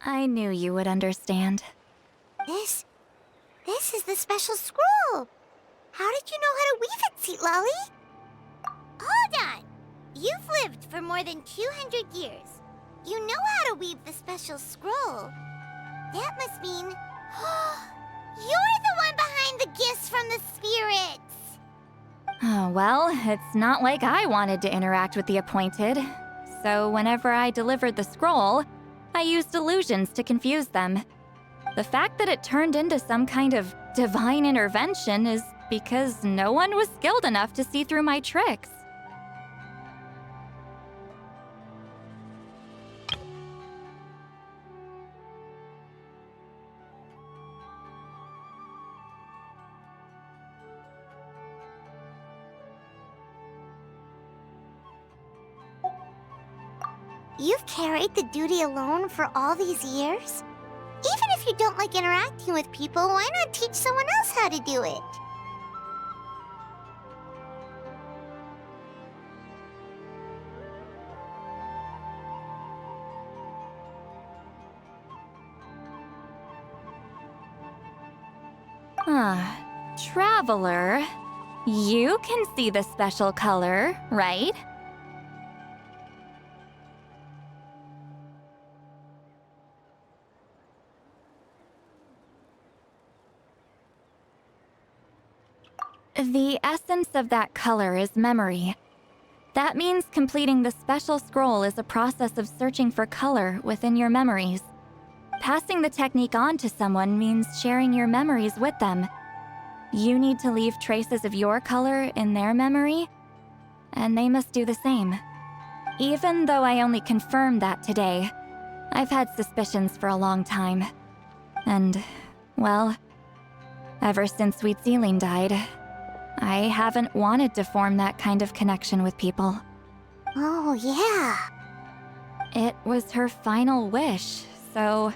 I knew you would understand. This is the special scroll. How did you know how to weave it, Seat Lolly? Hold on. You've lived for more than 200 years. You know how to weave the special scroll. That must mean you're the one behind the gifts from the spirits. Oh, well, it's not like I wanted to interact with the appointed. So whenever I delivered the scroll, I used illusions to confuse them. The fact that it turned into some kind of divine intervention is because no one was skilled enough to see through my tricks. You've carried the duty alone for all these years? Even if you don't like interacting with people, why not teach someone else how to do it? Traveler, you can see the special color, right? The essence of that color is memory. That means completing the special scroll is a process of searching for color within your memories. Passing the technique on to someone means sharing your memories with them. You need to leave traces of your color in their memory, and they must do the same. Even though I only confirmed that today, I've had suspicions for a long time. And, well, ever since Sweet Celine died, I haven't wanted to form that kind of connection with people. Oh, yeah. It was her final wish, so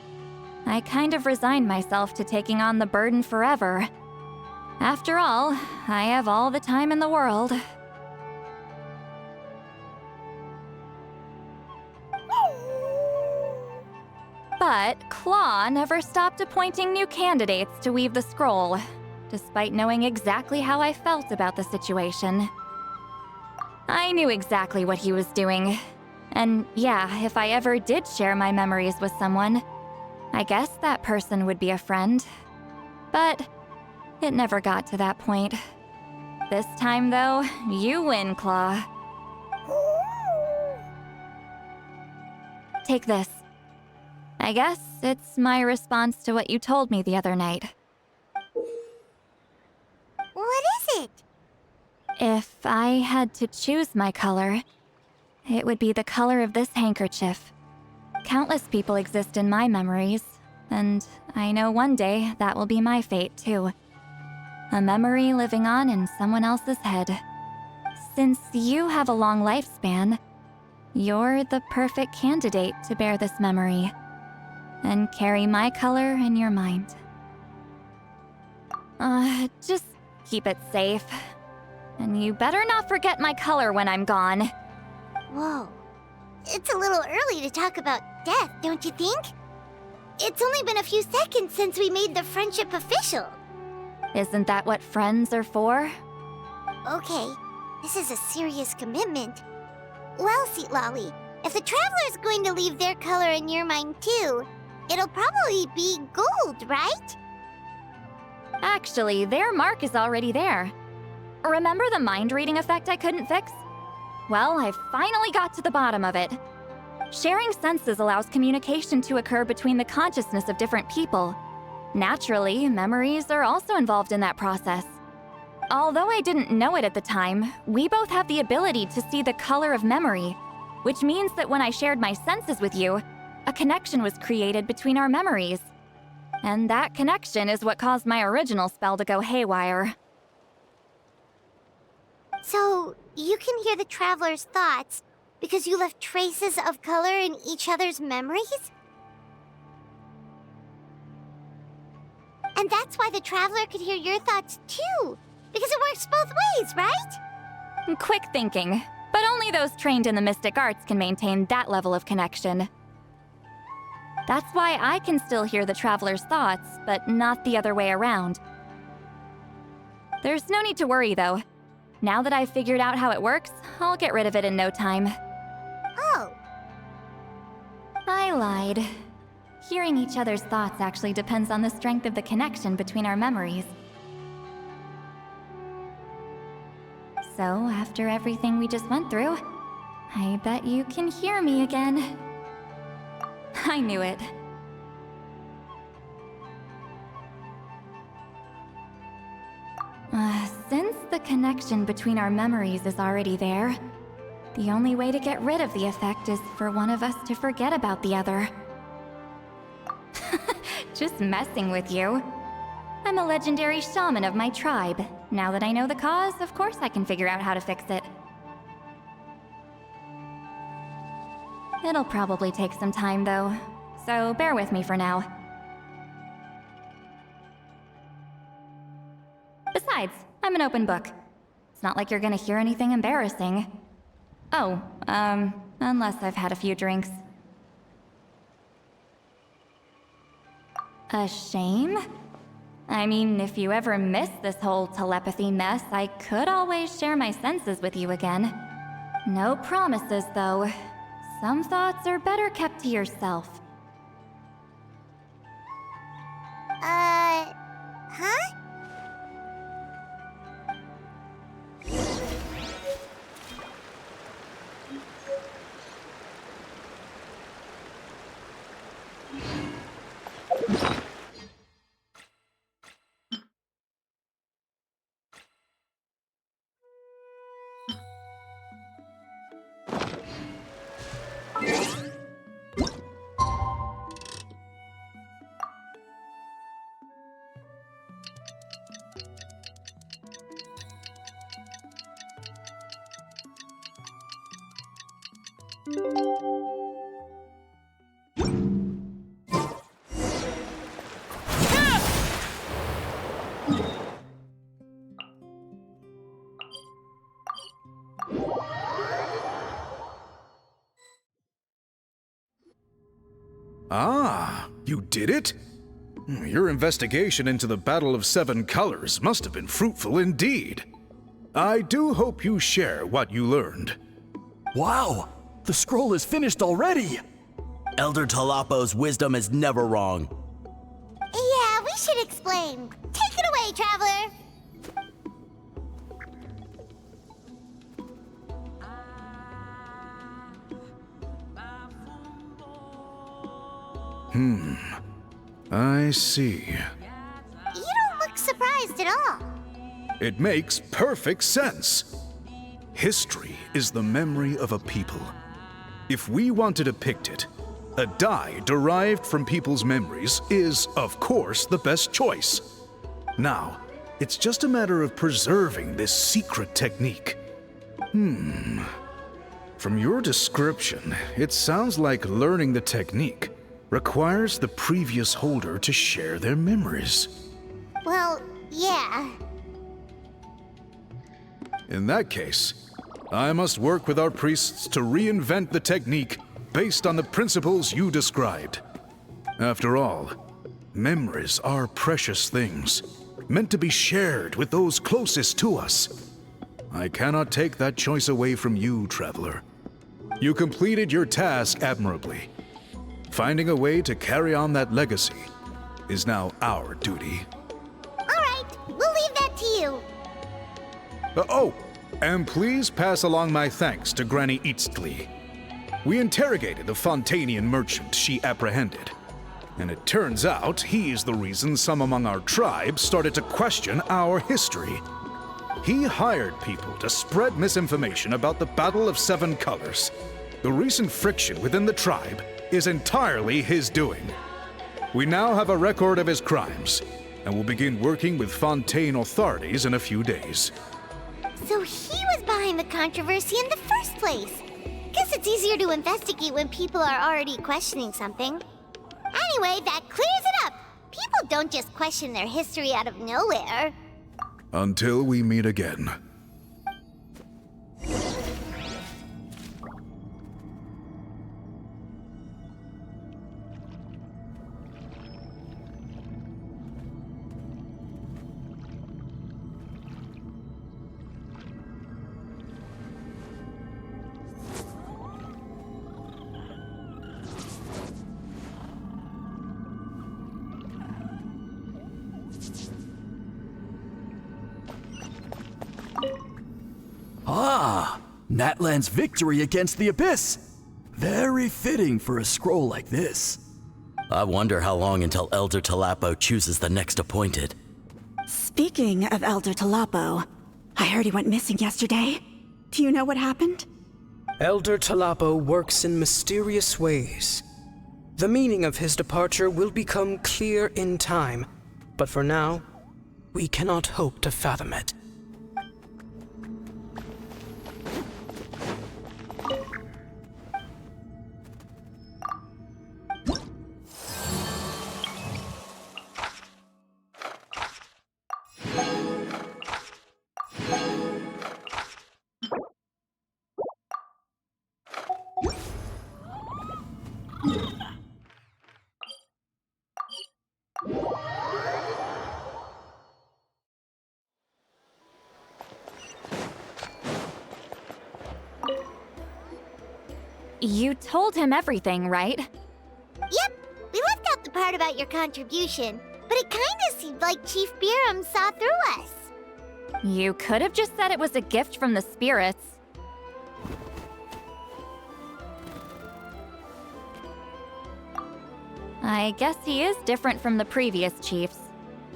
I kind of resigned myself to taking on the burden forever. After all, I have all the time in the world. But Claw never stopped appointing new candidates to weave the scroll, despite knowing exactly how I felt about the situation. I knew exactly what he was doing. And yeah, if I ever did share my memories with someone, I guess that person would be a friend. But it never got to that point. This time, though, you win, Claw. Take this. I guess it's my response to what you told me the other night. What is it? If I had to choose my color, it would be the color of this handkerchief. Countless people exist in my memories, and I know one day that will be my fate too. A memory living on in someone else's head. Since you have a long lifespan, you're the perfect candidate to bear this memory and carry my color in your mind. Just keep it safe. And you better not forget my color when I'm gone. Whoa. It's a little early to talk about death, don't you think? It's only been a few seconds since we made the friendship official. Isn't that what friends are for? Okay, this is a serious commitment. Well, Seat Lolly, if the Traveler's going to leave their color in your mind too, it'll probably be gold, right? Actually, their mark is already there. Remember the mind reading effect I couldn't fix? Well, I finally got to the bottom of it. Sharing senses allows communication to occur between the consciousness of different people. Naturally, memories are also involved in that process. Although I didn't know it at the time, we both have the ability to see the color of memory, which means that when I shared my senses with you, a connection was created between our memories. And that connection is what caused my original spell to go haywire. So, you can hear the traveler's thoughts because you left traces of color in each other's memories? And that's why the traveler could hear your thoughts too, because it works both ways, right? Quick thinking, but only those trained in the mystic arts can maintain that level of connection. That's why I can still hear the traveler's thoughts, but not the other way around. There's no need to worry, though. Now that I've figured out how it works, I'll get rid of it in no time. Oh. I lied. Hearing each other's thoughts actually depends on the strength of the connection between our memories. So, after everything we just went through, I bet you can hear me again. I knew it. Since the connection between our memories is already there, the only way to get rid of the effect is for one of us to forget about the other. Just messing with you. I'm a legendary shaman of my tribe. Now that I know the cause, of course I can figure out how to fix it. It'll probably take some time, though, so bear with me for now. Besides, I'm an open book. It's not like you're gonna hear anything embarrassing. Oh, unless I've had a few drinks. A shame? I mean, if you ever miss this whole telepathy mess, I could always share my senses with you again. No promises, though. Some thoughts are better kept to yourself. Huh? Ah, you did it? Your investigation into the Battle of Seven Colors must have been fruitful indeed. I do hope you share what you learned. Wow! The scroll is finished already! Elder Talapo's wisdom is never wrong. Yeah, we should explain. Take it away, Traveler! I see. You don't look surprised at all. It makes perfect sense. History is the memory of a people. If we want to depict it, a dye derived from people's memories is, of course, the best choice. Now, it's just a matter of preserving this secret technique. From your description, it sounds like learning the technique requires the previous holder to share their memories. Well, yeah. In that case, I must work with our priests to reinvent the technique based on the principles you described. After all, memories are precious things, meant to be shared with those closest to us. I cannot take that choice away from you, Traveler. You completed your task admirably. Finding a way to carry on that legacy is now our duty. All right, we'll leave that to you. Oh, and please pass along my thanks to Granny Eastly. We interrogated the Fontanian merchant she apprehended. And it turns out he's the reason some among our tribe started to question our history. He hired people to spread misinformation about the Battle of Seven Colors. The recent friction within the tribe is entirely his doing. We now have a record of his crimes, and will begin working with Fontaine authorities in a few days. So he was behind the controversy in the first place. Guess it's easier to investigate when people are already questioning something. Anyway, that clears it up. People don't just question their history out of nowhere. Until we meet again. Ah, Natlan's victory against the Abyss. Very fitting for a scroll like this. I wonder how long until Elder Talapo chooses the next appointed. Speaking of Elder Talapo, I heard he went missing yesterday. Do you know what happened? Elder Talapo works in mysterious ways. The meaning of his departure will become clear in time, but for now, we cannot hope to fathom it. You told him everything, right? Yep, we left out the part about your contribution, but it kinda seemed like Chief Biram saw through us. You could have just said it was a gift from the spirits. I guess he is different from the previous chiefs.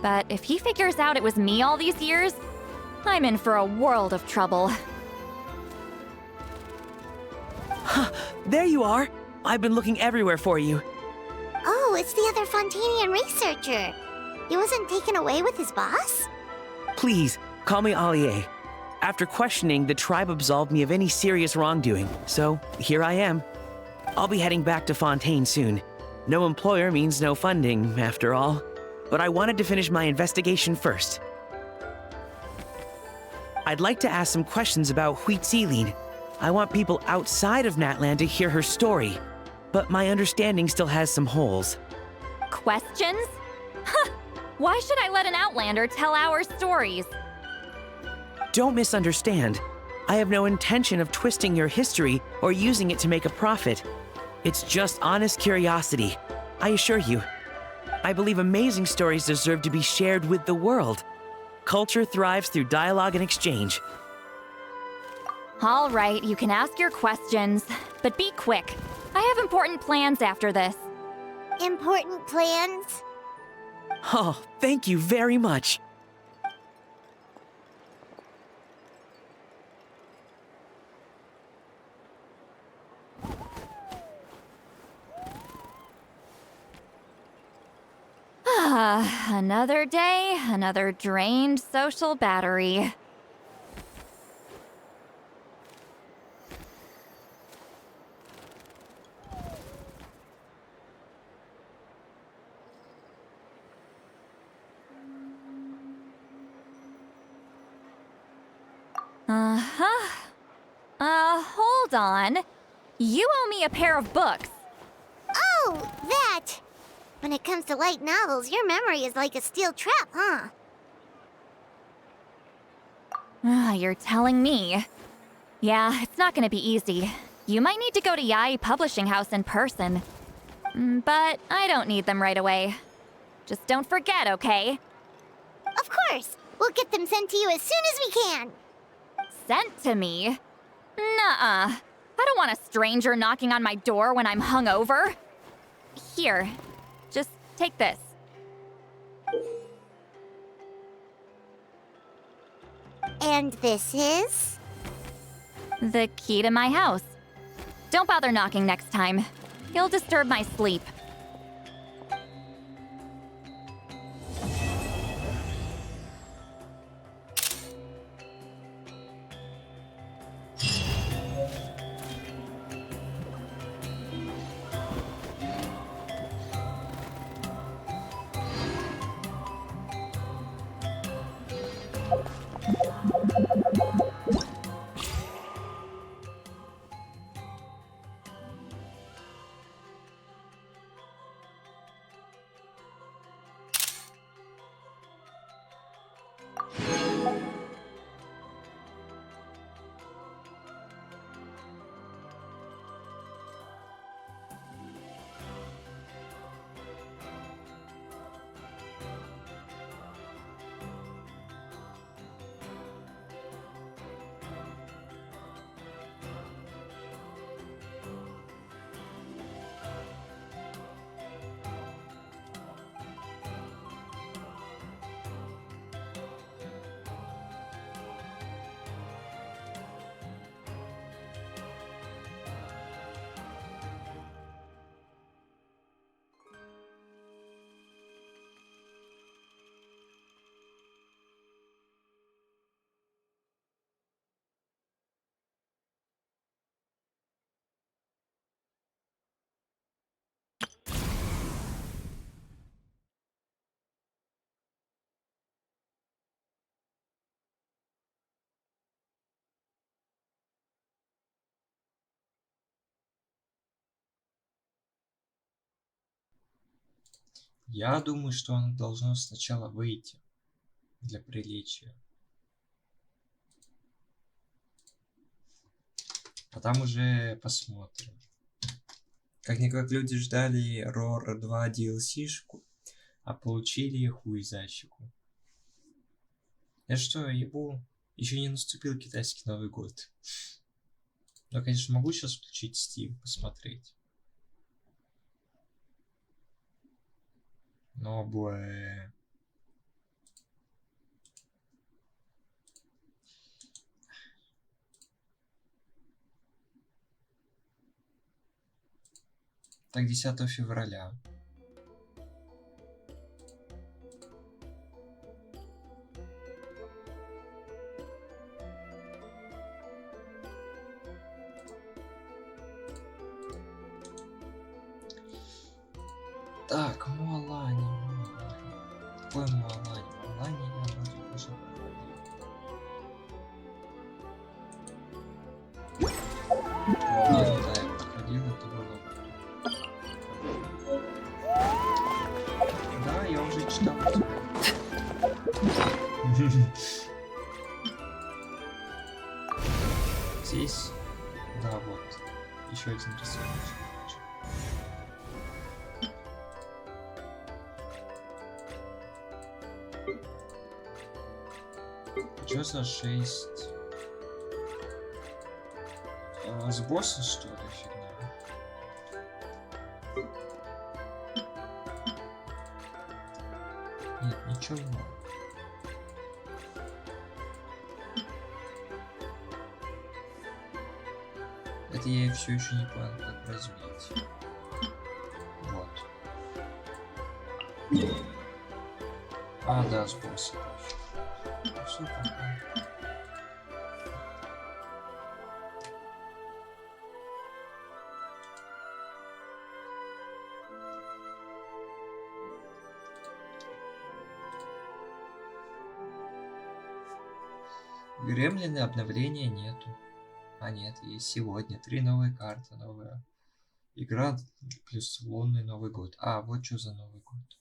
But if he figures out it was me all these years, I'm in for a world of trouble. There you are! I've been looking everywhere for you. Oh, it's the other Fontanian researcher. He wasn't taken away with his boss? Please, call me Allier. After questioning, the tribe absolved me of any serious wrongdoing, so here I am. I'll be heading back to Fontaine soon. No employer means no funding, after all. But I wanted to finish my investigation first. I'd like to ask some questions about Huitziline. I want people outside of Natlan to hear her story, but my understanding still has some holes. Questions? Huh! Why should I let an Outlander tell our stories? Don't misunderstand. I have no intention of twisting your history or using it to make a profit. It's just honest curiosity, I assure you. I believe amazing stories deserve to be shared with the world. Culture thrives through dialogue and exchange. All right, you can ask your questions, but be quick. I have important plans after this. Important plans? Oh, thank you very much. Another day, another drained social battery. Hold on. You owe me a pair of books. Oh, that! When it comes to light novels, your memory is like a steel trap, huh? You're telling me. Yeah, it's not gonna be easy. You might need to go to Yai Publishing House in person. But I don't need them right away. Just don't forget, okay? Of course! We'll get them sent to you as soon as we can! Sent to me? Nuh-uh. I don't want a stranger knocking on my door when I'm hungover. Here, just Take this. And this is? The key to my house. Don't bother knocking next time. You'll disturb my sleep. Я думаю, что оно должно сначала выйти для приличия. А там уже посмотрим. Как-никак люди ждали Roar 2 DLC-шку, а получили хуизащику. Я что, ебу? Еще не наступил китайский Новый год. Но, конечно, могу сейчас включить Steam, посмотреть. Но, Так, 10 февраля. Так, Муалани. Какой Муалани? Муалани я вроде уже проходил. Муалани, да, я проходил, это было. Да, я уже читал. Здесь, да, вот, еще один рисунок. Чё за 6? С босса, что ли, фигня? Нет, ничего. Это я все еще не понял, как развить. Вот. А, да, с босса. Все пока. Гремлины обновления нету. А нет, есть сегодня 3 новые карты, новая игра плюс лунный Новый год. А, вот что за Новый год.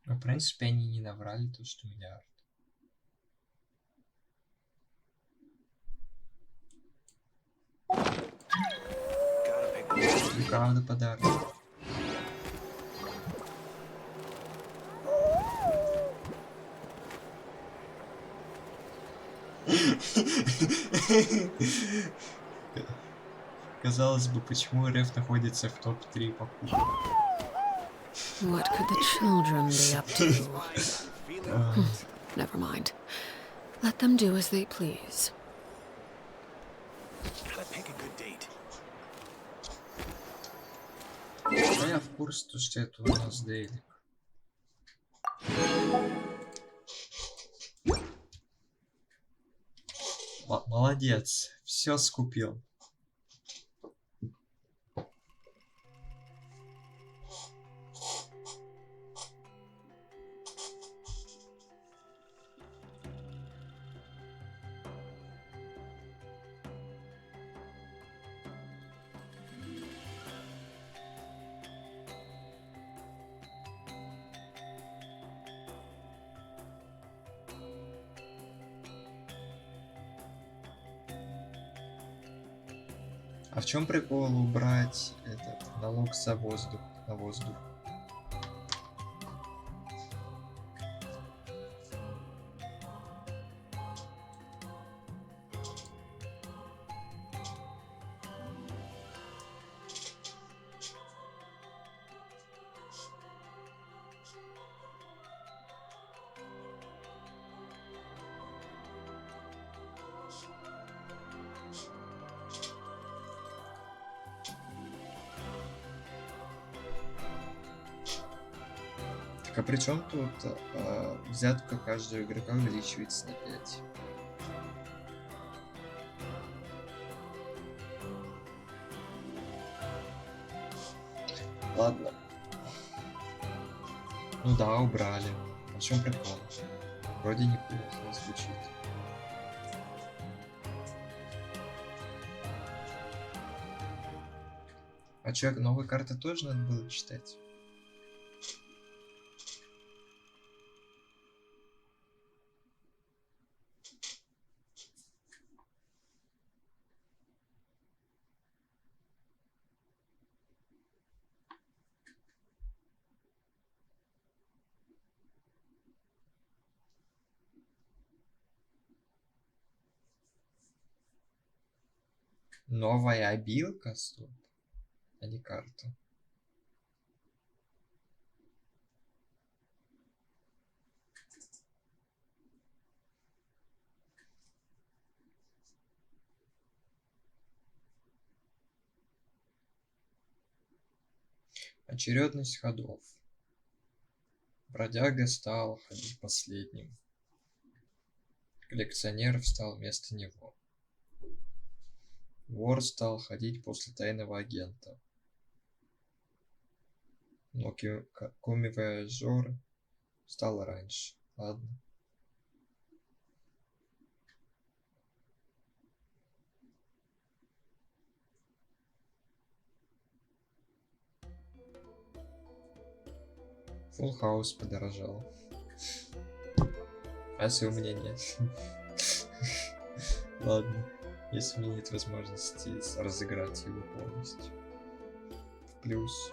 Ну, в принципе, они не наврали то, что миллиард. И правда подарок. Казалось бы, почему РФ находится в топ-3 покупок? What could the children be up to? Never mind. Let them do as they please. Gotta pick a good date. Я в курсе, что это у нас дейлик. Молодец, все скупил. А в чем прикол убрать этот налог за воздух на воздух? Так а при чем тут взятка каждого игрока увеличивается на 5? Ладно. Ну да, убрали. А в чем прикол? Вроде неплохо звучит. А чё, новые карты тоже надо было читать? Новая обилка, стоп, а не карта. Очередность ходов. Бродяга стал ходить последним. Коллекционер встал вместо него. Вор стал ходить после тайного агента. Но коми-вояжер стал раньше. Ладно. Full House подорожал. А если у меня нет? Ладно. Если у меня нет возможности разыграть его полностью. В плюс.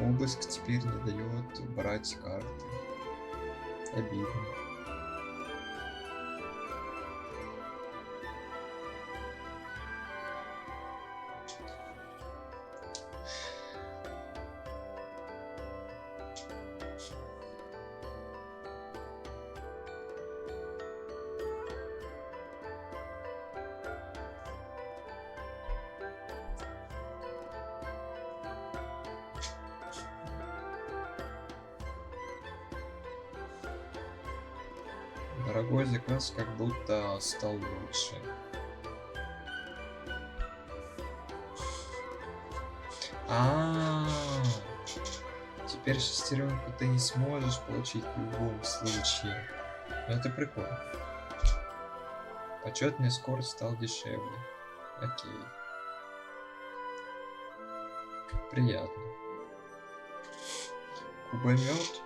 Обыск теперь не дает брать карты. Обидно. Дорогой заказ как будто стал лучше. Теперь шестеренку ты не сможешь получить в любом случае. Но это прикольно. Почетный скорость стал дешевле. Окей. Приятно. Кубомет.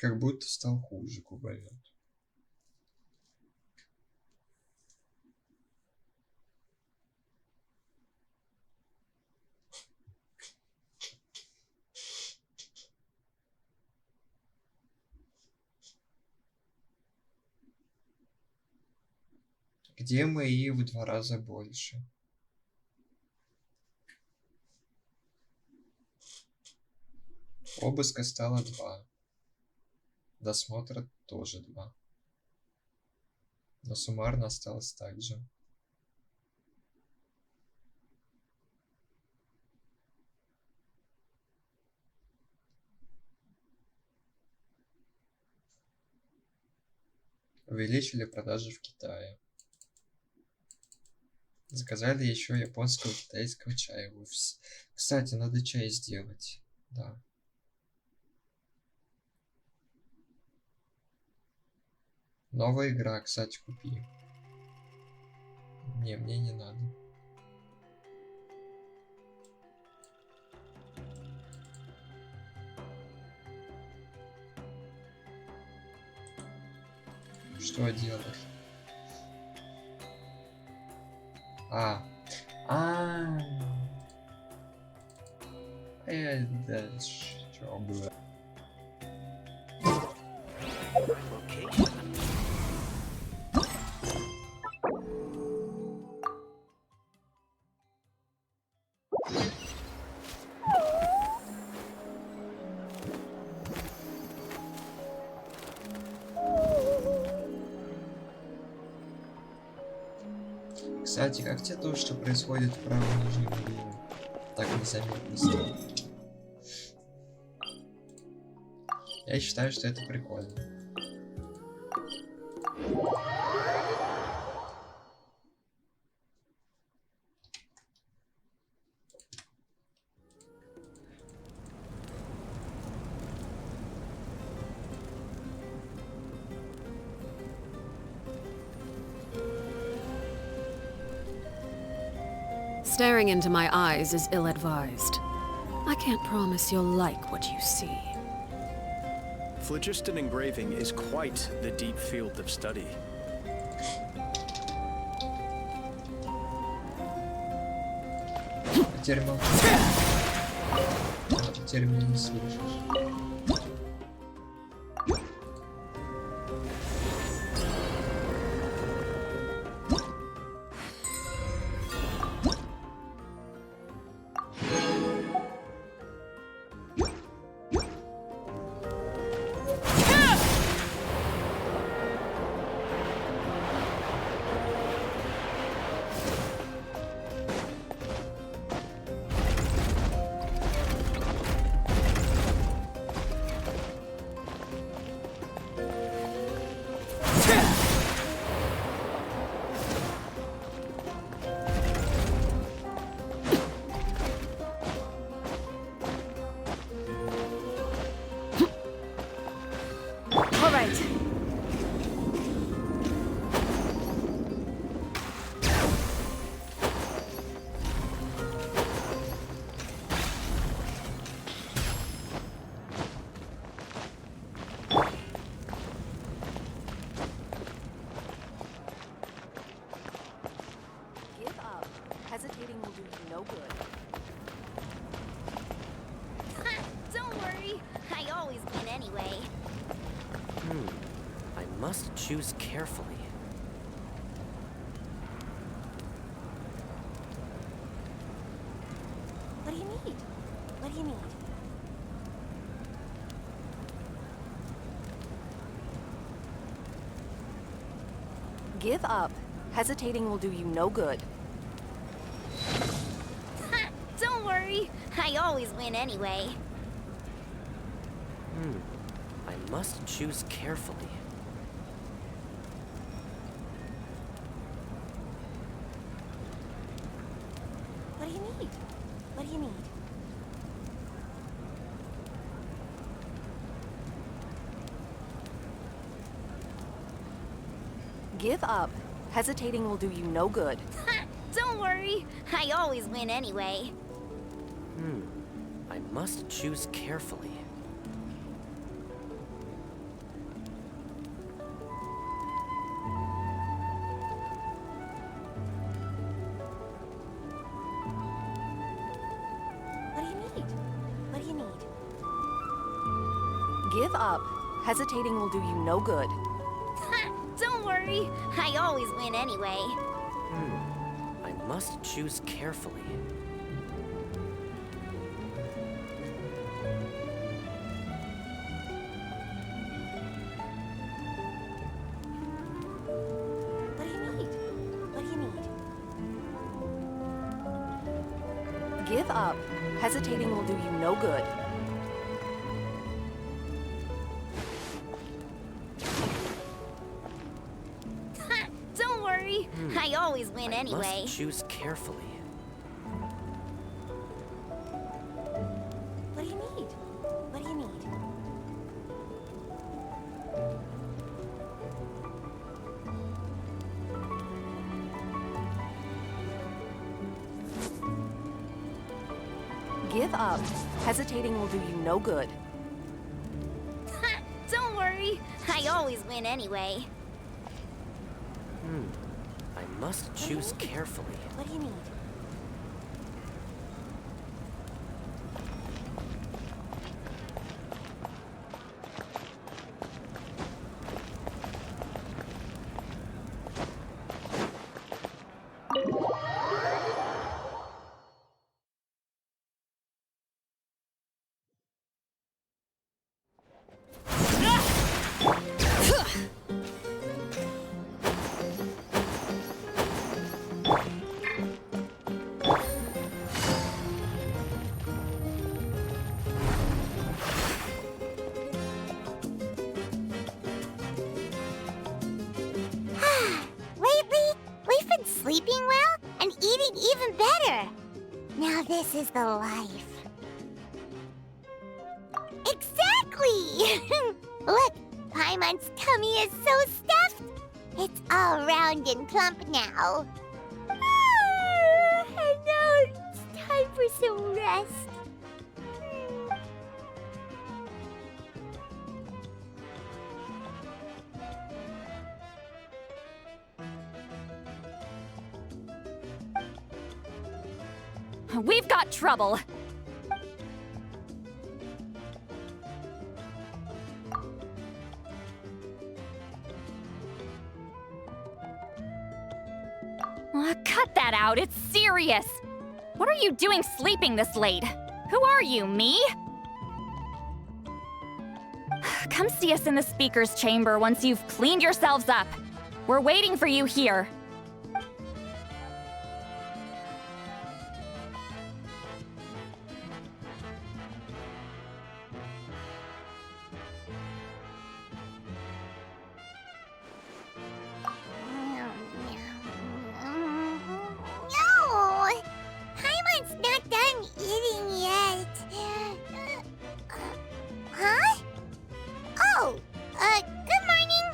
Как будто стал хуже, Кубарет. Где мои в 2 раза больше? Обыска стало 2. Досмотра тоже 2. Но суммарно осталось так же. Увеличили продажи в Китае. Заказали еще японского китайского чая. Кстати, надо чай сделать. Да. Новая игра, кстати, купи. Не, мне не надо. Что делать? Дальше что было? Кстати, как тебе то, что происходит в правом нижнем углу? Так незаметно стало. Я считаю, что это прикольно. Staring into my eyes is ill-advised. I can't promise you'll like what you see. Phlogiston engraving is quite the deep field of study. Теперь меня не слышишь. Choose carefully. What do you need? What do you need? Give up. Hesitating will do you no good. Don't worry, I always win anyway. I must choose carefully. What do you need? What do you need? Give up. Hesitating will do you no good. Don't worry, I always win anyway. I must choose carefully. Give up. Hesitating will do you no good. Don't worry, I always win anyway. I must choose carefully. What do you need? What do you need? Give up. Hesitating will do you no good. Don't worry, I always win anyway. Must choose carefully. What do you need? What do you need? Give up. Hesitating will do you no good. Don't worry, I always win anyway. I must choose carefully. What do you need? Lately, we've been sleeping well and eating even better. Now this is the life. Exactly! Look, Paimon's tummy is so stuffed. It's all round and plump now. And now it's time for some rest. We've got trouble. Cut that out, it's serious. What are you doing sleeping this late? Who are you, me? Come see us in the speaker's chamber once you've cleaned yourselves up. We're waiting for you here. No! Paimon's not done eating yet. Huh? Oh, good morning.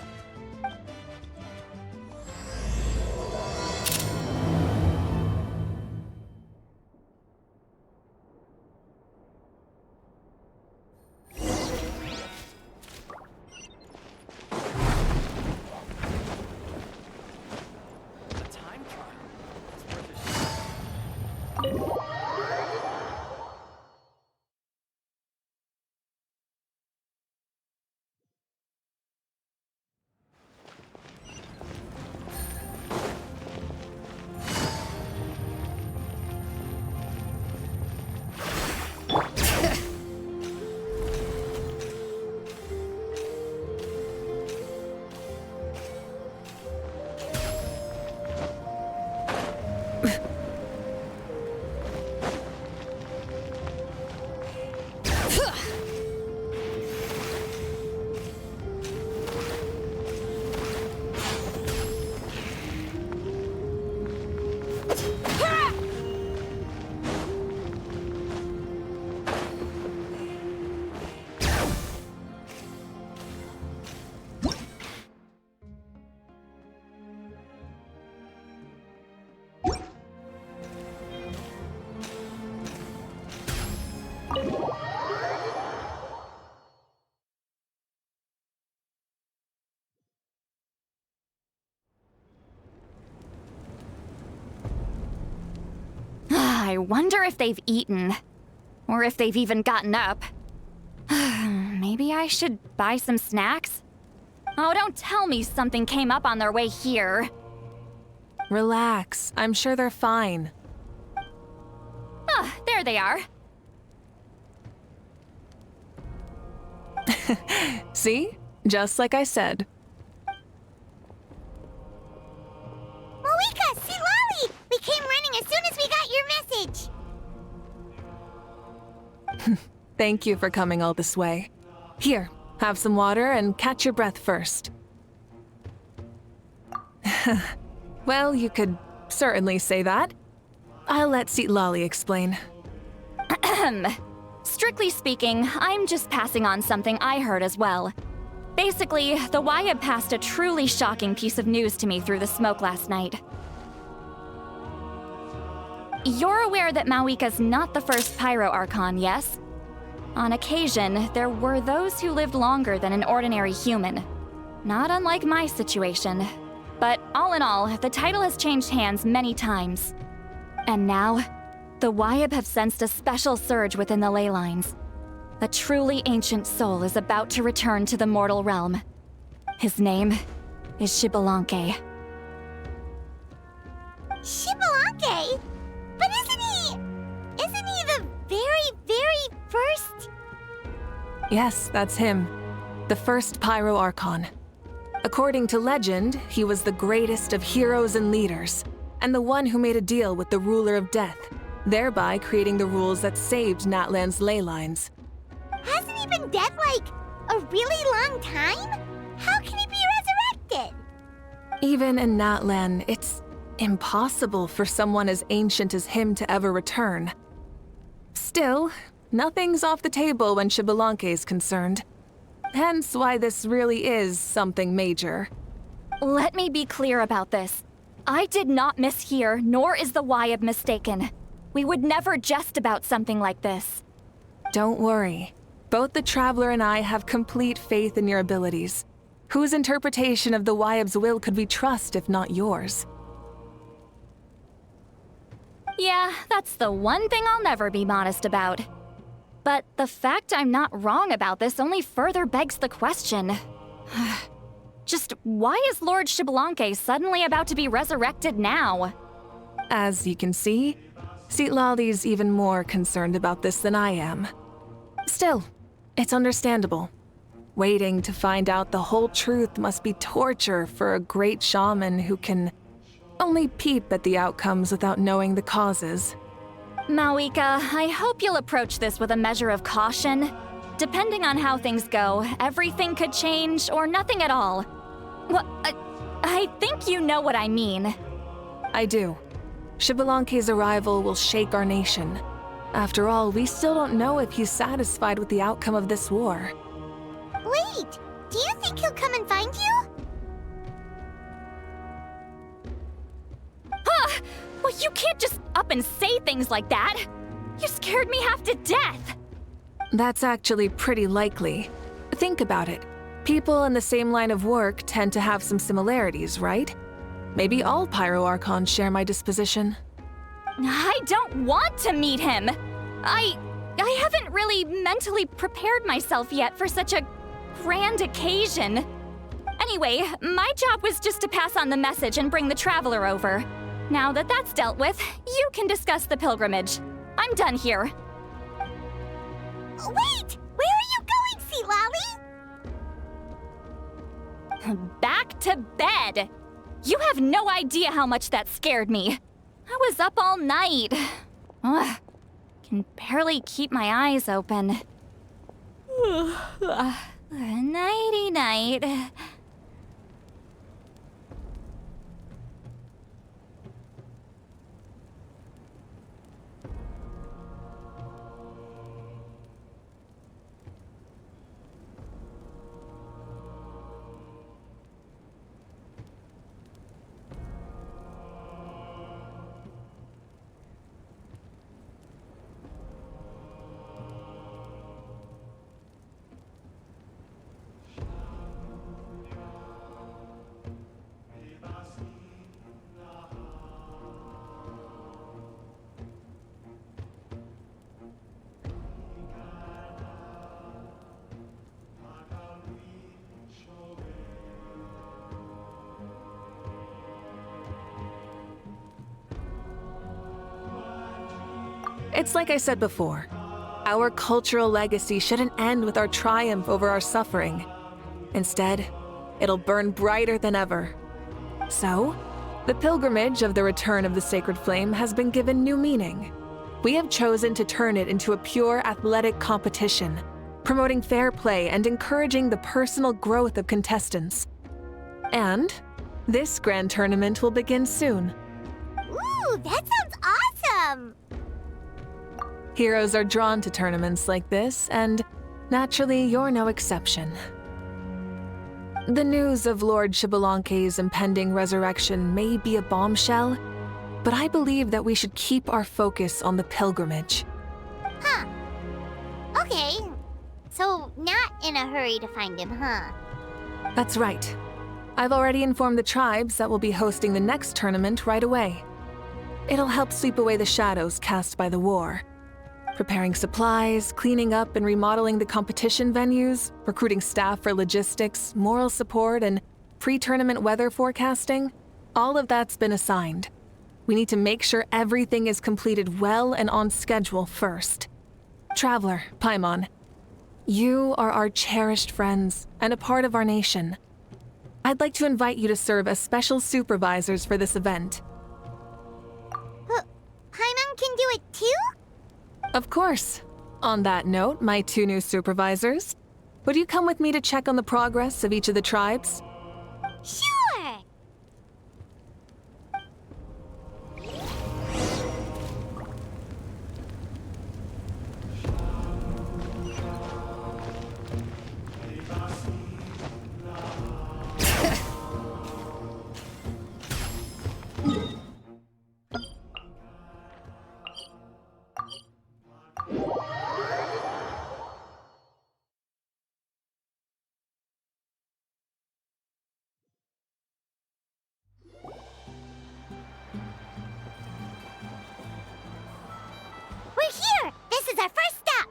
I wonder if they've eaten. Or if they've even gotten up. Maybe I should buy some snacks? Oh, don't tell me something came up on their way here. Relax. I'm sure they're fine. Ah, there they are. See? Just like I said. Moika, see Lolly! We came running as soon as we got your message. Thank you for coming all this way. Here, have some water and catch your breath first. Well, you could certainly say that. I'll let Lolly explain. Strictly speaking, I'm just passing on something I heard as well. Basically, the Wyab passed a truly shocking piece of news to me through the smoke last night. You're aware that Mawika's not the first Pyro Archon, yes? On occasion, there were those who lived longer than an ordinary human. Not unlike my situation. But all in all, the title has changed hands many times. And now, the Wyab have sensed a special surge within the ley lines. A truly ancient soul is about to return to the mortal realm. His name is Xbalanque. Xbalanque? But isn't he the very first? Yes, that's him. The first Pyro Archon. According to legend, he was the greatest of heroes and leaders, and the one who made a deal with the ruler of death, thereby creating the rules that saved Natlan's ley lines. Hasn't he been dead like a really long time? How can he be resurrected? Even in Natlan, it's impossible for someone as ancient as him to ever return. Still, nothing's off the table when Xbalanque is concerned. Hence why this really is something major. Let me be clear about this. I did not mishear, nor is the Wyab mistaken. We would never jest about something like this. Don't worry. Both the Traveler and I have complete faith in your abilities. Whose interpretation of the Wyab's will could we trust if not yours? Yeah, that's the one thing I'll never be modest about. But the fact I'm not wrong about this only further begs the question. Just why is Lord Xbalanque suddenly about to be resurrected now? As you can see, Lolly's even more concerned about this than I am. Still, it's understandable. Waiting to find out the whole truth must be torture for a great shaman who can only peep at the outcomes without knowing the causes. Mawika, I hope you'll approach this with a measure of caution. Depending on how things go, everything could change or nothing at all. Well, I think you know what I mean. I do. Xbalanque's arrival will shake our nation. After all, we still don't know if he's satisfied with the outcome of this war. Wait, do you think he'll come and find you? Huh! Well, you can't just up and say things like that. You scared me half to death. That's actually pretty likely. Think about it. People in the same line of work tend to have some similarities, right? Maybe all Pyro Archons share my disposition. I don't want to meet him. I haven't really mentally prepared myself yet for such a grand occasion. Anyway, my job was just to pass on the message and bring the Traveler over. Now that that's dealt with, you can discuss the pilgrimage. I'm done here. Wait! Where are you going, Sea Lolly? Back to bed! You have no idea how much that scared me. I was up all night. Ugh, can barely keep my eyes open. Nighty-night. It's like I said before. Our cultural legacy shouldn't end with our triumph over our suffering. Instead, it'll burn brighter than ever. So, the pilgrimage of the return of the sacred flame has been given new meaning. We have chosen to turn it into a pure athletic competition, promoting fair play and encouraging the personal growth of contestants. And this grand tournament will begin soon. Ooh, that sounds awesome! Heroes are drawn to tournaments like this, and naturally, you're no exception. The news of Lord Xbalanque's impending resurrection may be a bombshell, but I believe that we should keep our focus on the pilgrimage. Huh. Okay. So, not in a hurry to find him, huh? That's right. I've already informed the tribes that we'll be hosting the next tournament right away. It'll help sweep away the shadows cast by the war. Preparing supplies, cleaning up and remodeling the competition venues, recruiting staff for logistics, moral support, and pre-tournament weather forecasting, all of that's been assigned. We need to make sure everything is completed well and on schedule first. Traveler, Paimon, you are our cherished friends and a part of our nation. I'd like to invite you to serve as special supervisors for this event. Paimon can do it too? Of course. On that note, my 2 new supervisors, would you come with me to check on the progress of each of the tribes? Sure! We're here! This is our first stop!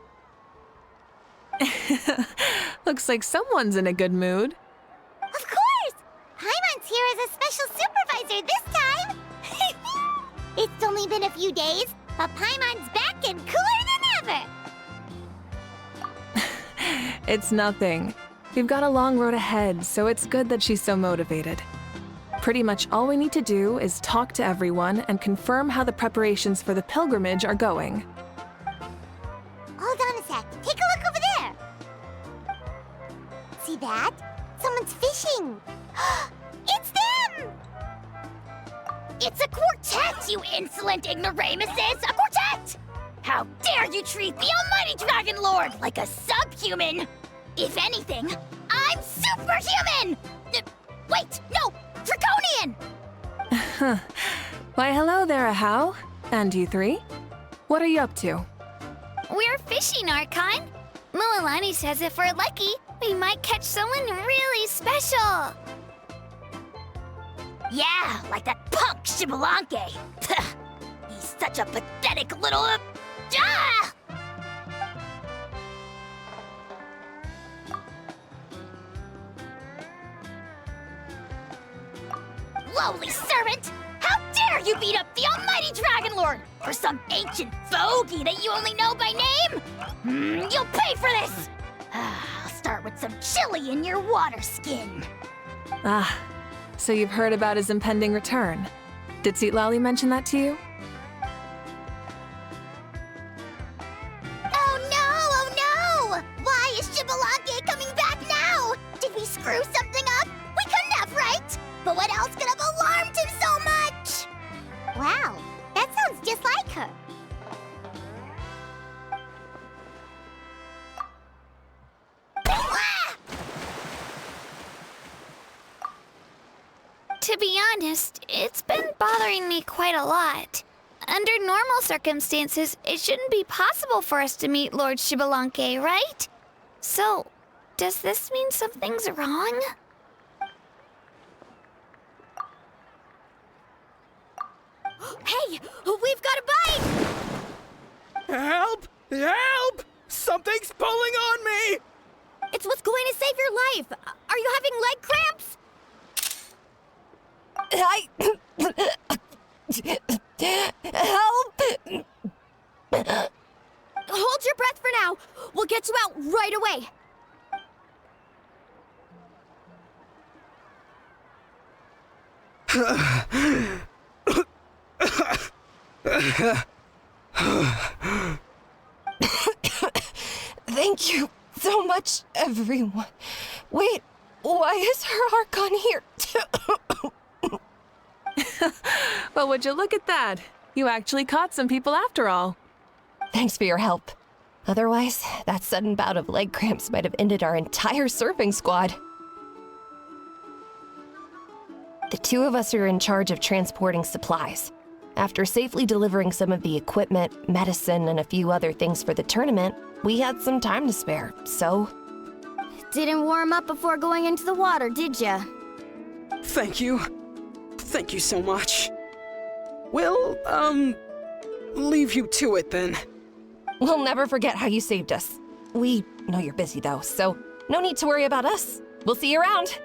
Looks like someone's in a good mood. Of course! Paimon's here as a special supervisor this time! It's only been a few days, but Paimon's back and cooler than ever! It's nothing. We've got a long road ahead, so it's good that she's so motivated. Pretty much all we need to do is talk to everyone and confirm how the preparations for the pilgrimage are going. Hold on a sec. Take a look over there! See that? Someone's fishing! It's them! It's a quartet, you insolent ignoramuses! A quartet! How dare you treat the almighty Dragon Lord like a subhuman! If anything, I'm superhuman! Wait, no! Draconian! Why, hello there, Ahau. And you 3? What are you up to? We're fishing, Archon. Mualani says if we're lucky, we might catch someone really special. Yeah, like that punk Xbalanque. He's such a pathetic little... Ah! Lowly servant! How dare you beat up the almighty Dragon Lord for some ancient fogey that you only know by name? You'll pay for this! I'll start with some chili in your water skin. Ah, so you've heard about his impending return. Did Citlali mention that to you? Oh no! Why is Xbalanque coming back now? Did we screw something up? We couldn't have, right? But what else could have alarmed him so much? Wow, that sounds just like her. To be honest, it's been bothering me quite a lot. Under normal circumstances, it shouldn't be possible for us to meet Lord Xbalanque, right? So, does this mean something's wrong? Hey, we've got a bite! Help! Help! Something's pulling on me! It's what's going to save your life. Are you having leg cramps? Help! Hold your breath for now. We'll get you out right away. Thank you so much, everyone. Wait, why is her Archon here too? Well, would you look at that? You actually caught some people after all. Thanks for your help. Otherwise, that sudden bout of leg cramps might have ended our entire surfing squad. The two of us are in charge of transporting supplies. After safely delivering some of the equipment, medicine, and a few other things for the tournament, we had some time to spare, so... Didn't warm up before going into the water, did ya? Thank you. Thank you so much. We'll, leave you to it then. We'll never forget how you saved us. We know you're busy though, so no need to worry about us. We'll see you around.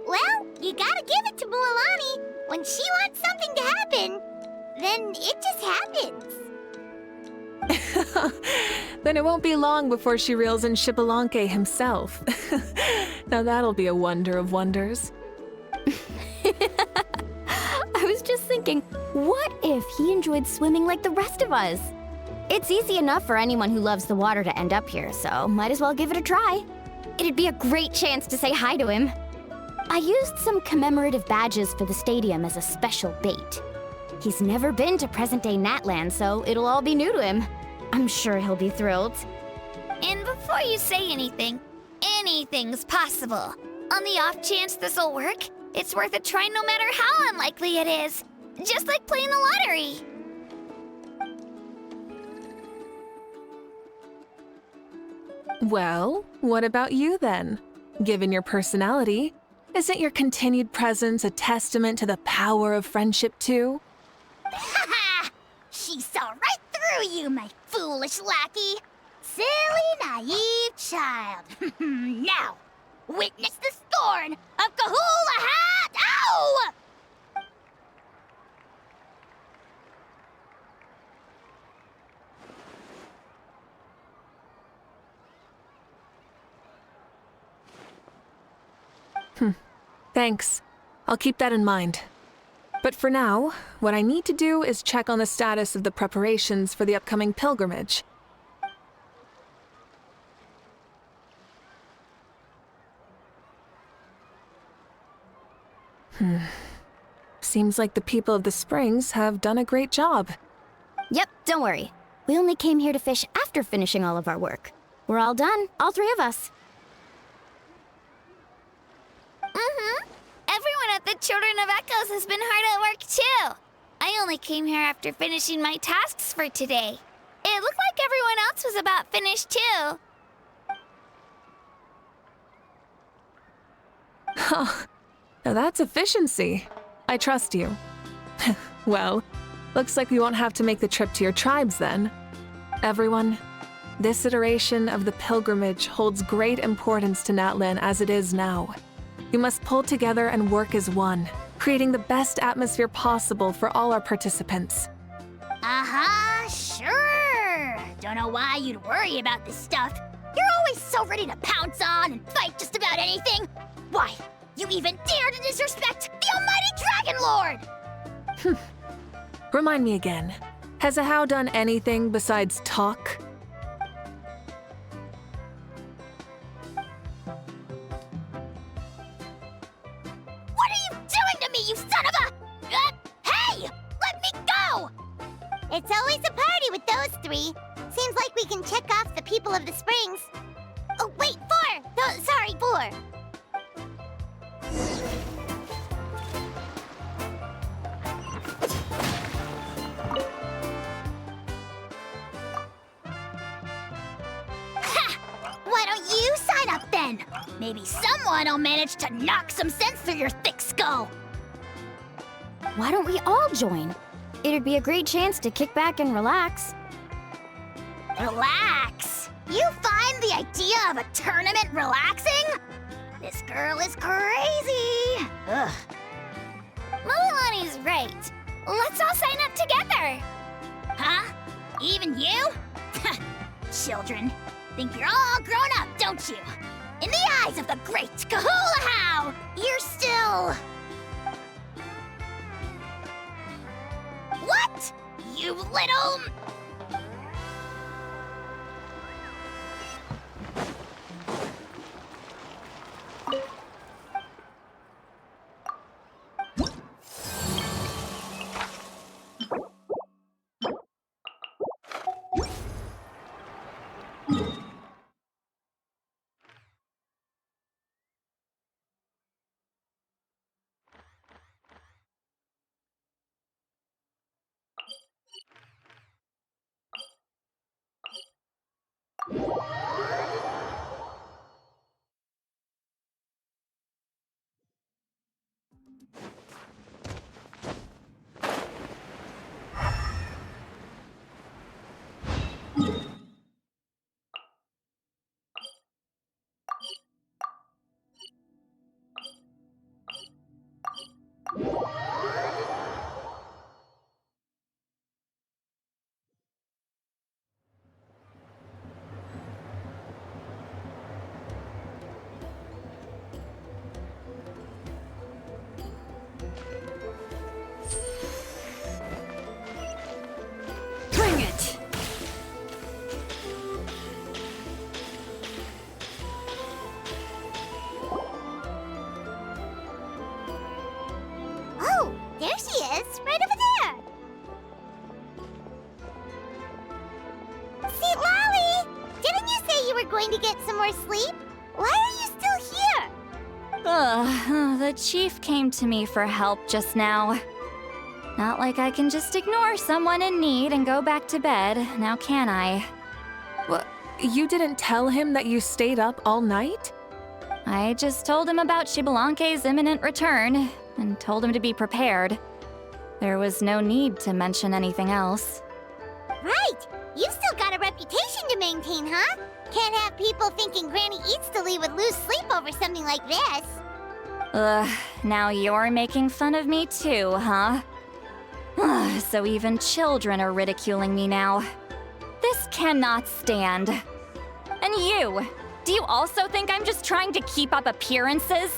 Well, you gotta give it to Mualani. When she wants something to happen, then it just happens. Then it won't be long before she reels in Xbalanque himself. Now that'll be a wonder of wonders. I was just thinking, what if he enjoyed swimming like the rest of us? It's easy enough for anyone who loves the water to end up here, so might as well give it a try. It'd be a great chance to say hi to him. I used some commemorative badges for the stadium as a special bait. He's never been to present-day Natland, so it'll all be new to him. I'm sure he'll be thrilled. And before you say anything, anything's possible. On the off chance this'll work, it's worth a try no matter how unlikely it is. Just like playing the lottery. Well, what about you then? Given your personality, isn't your continued presence a testament to the power of friendship too? Ha ha! She saw right through you, my foolish lackey. Silly, naive child. Now, witness the scorn of Kahula Hat! Ow! Thanks. I'll keep that in mind. But for now, what I need to do is check on the status of the preparations for the upcoming pilgrimage. Seems like the people of the Springs have done a great job. Yep, don't worry. We only came here to fish after finishing all of our work. We're all done, all three of us. Everyone at the Children of Echoes has been hard at work too. I only came here after finishing my tasks for today. It looked like everyone else was about finished too. Oh, now that's efficiency. I trust you. Well, looks like we won't have to make the trip to your tribes then. Everyone, this iteration of the pilgrimage holds great importance to Natlan as it is now. We must pull together and work as one, creating the best atmosphere possible for all our participants. Sure. Don't know why you'd worry about this stuff. You're always so ready to pounce on and fight just about anything. Why, you even dare to disrespect the almighty Dragon Lord! Remind me again, has Ahau done anything besides talk? What are you doing to me, you son of a... hey! Let me go! It's always a party with those three. Seems like we can check off the people of the Springs. Oh, wait, 4! No, sorry, 4. Why don't you sign up then? Maybe someone will manage to knock some sense through your thick skull. Why don't we all join? It'd be a great chance to kick back and relax. Relax? You find the idea of a tournament relaxing? This girl is crazy. Ugh. Mualani's right. let's all sign up together! Huh? Even you? Children, think you're all grown up, don't you? In the eyes of the great Kahula-How, you're still... What? You little... Bring it! Oh, there she is, right over there! See, Lolly! Didn't you say you were going to get some more sleep? Why are you still here? The chief came to me for help just now. Not like I can just ignore someone in need and go back to bed, now can I? You didn't tell him that you stayed up all night? I just told him about Shibalanke's imminent return, and told him to be prepared. There was no need to mention anything else. Right! You've still got a reputation to maintain, huh? Can't have people thinking Granny Eatsterly would lose sleep over something like this. Now you're making fun of me too, huh? So even children are ridiculing me now. This cannot stand. And you! Do you also think I'm just trying to keep up appearances?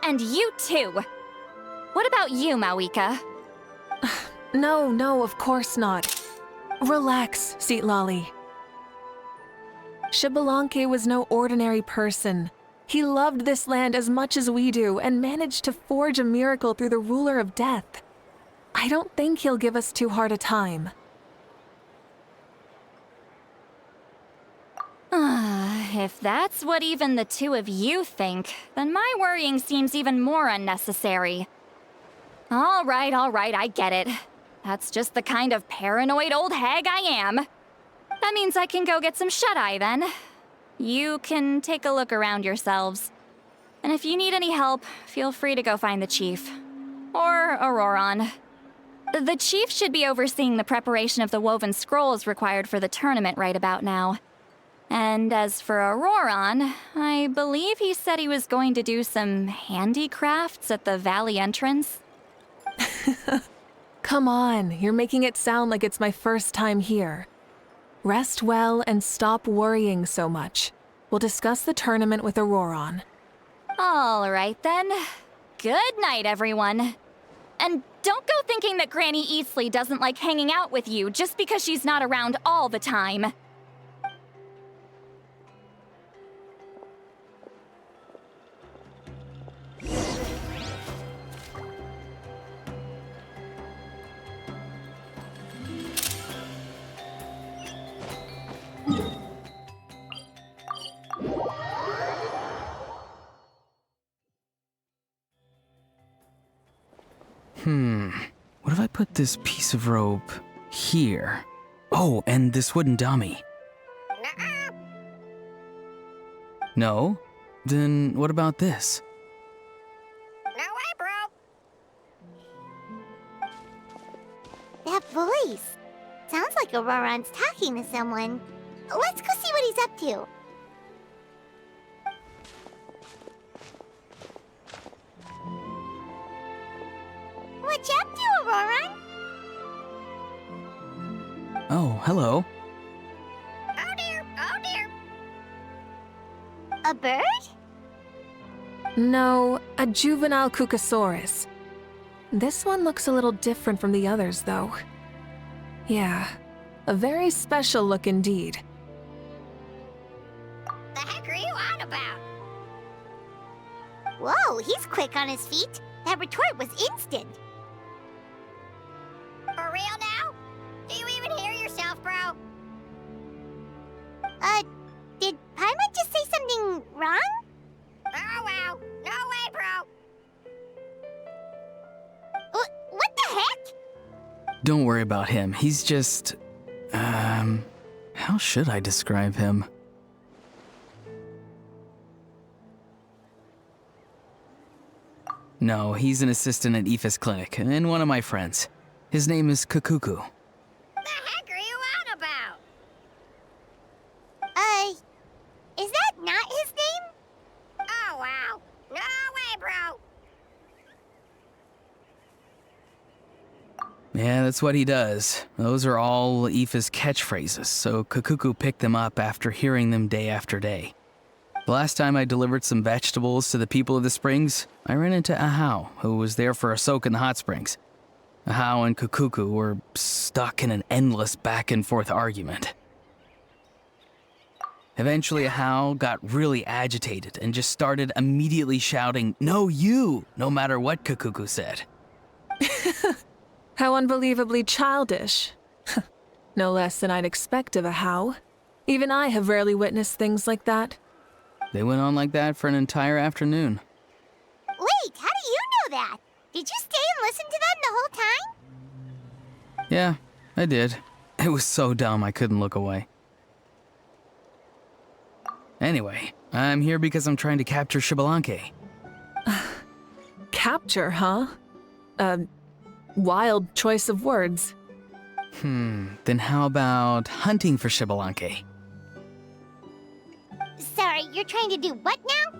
And you too! What about you, Mawika? No, of course not. Relax, Seatlali. Shibalanke was no ordinary person. He loved this land as much as we do and managed to forge a miracle through the ruler of death. I don't think he'll give us too hard a time. If that's what even the two of you think, then my worrying seems even more unnecessary. All right, I get it. That's just the kind of paranoid old hag I am. That means I can go get some shut-eye then. You can take a look around yourselves. And if you need any help, feel free to go find the chief. Or Auroron. The chief should be overseeing the preparation of the woven scrolls required for the tournament right about now. And as for Auroron, I believe he said he was going to do some handicrafts at the valley entrance. Come on, you're making it sound like it's my first time here. Rest well and stop worrying so much. We'll discuss the tournament with Auroron. All right then. Good night, everyone. And don't go thinking that Granny Eastleigh doesn't like hanging out with you just because she's not around all the time. What if I put this piece of rope here? Oh, and this wooden dummy. No? Then what about this? That voice. Sounds like Auroron's talking to someone. Let's go see what he's up to. What you up to, Aurora? Oh, hello. Oh dear, oh dear. A bird? No, a juvenile Cucosaurus. This one looks a little different from the others, though. Yeah, a very special look indeed. The heck are you on about? Whoa, he's quick on his feet. That retort was instant. For real now? Do you even hear yourself, bro? Did Paimon just say something wrong? Oh, wow. No way, bro. What the heck? Don't worry about him. He's just... how should I describe him? No, he's an assistant at Aoife's clinic, and one of my friends. His name is Kakuku. The heck are you on about? Is that not his name? Oh, wow. No way, bro. Yeah, that's what he does. Those are all Aoife's catchphrases, so Kakuku picked them up after hearing them day after day. The last time I delivered some vegetables to the people of the springs, I ran into Ahau, who was there for a soak in the hot springs. Ahau and Kakuku were stuck in an endless back-and-forth argument. Eventually, Ahau got really agitated and just started immediately shouting, "No, you!" no matter what Kakuku said. How unbelievably childish. No less than I'd expect of Ahau. Even I have rarely witnessed things like that. They went on like that for an entire afternoon. Wait, how do you know that? Did you stay and listen to them the whole time? Yeah, I did. It was so dumb I couldn't look away. Anyway, I'm here because I'm trying to capture Xbalanque. Capture, huh? Wild choice of words. Then how about hunting for Xbalanque? Sorry, you're trying to do what now?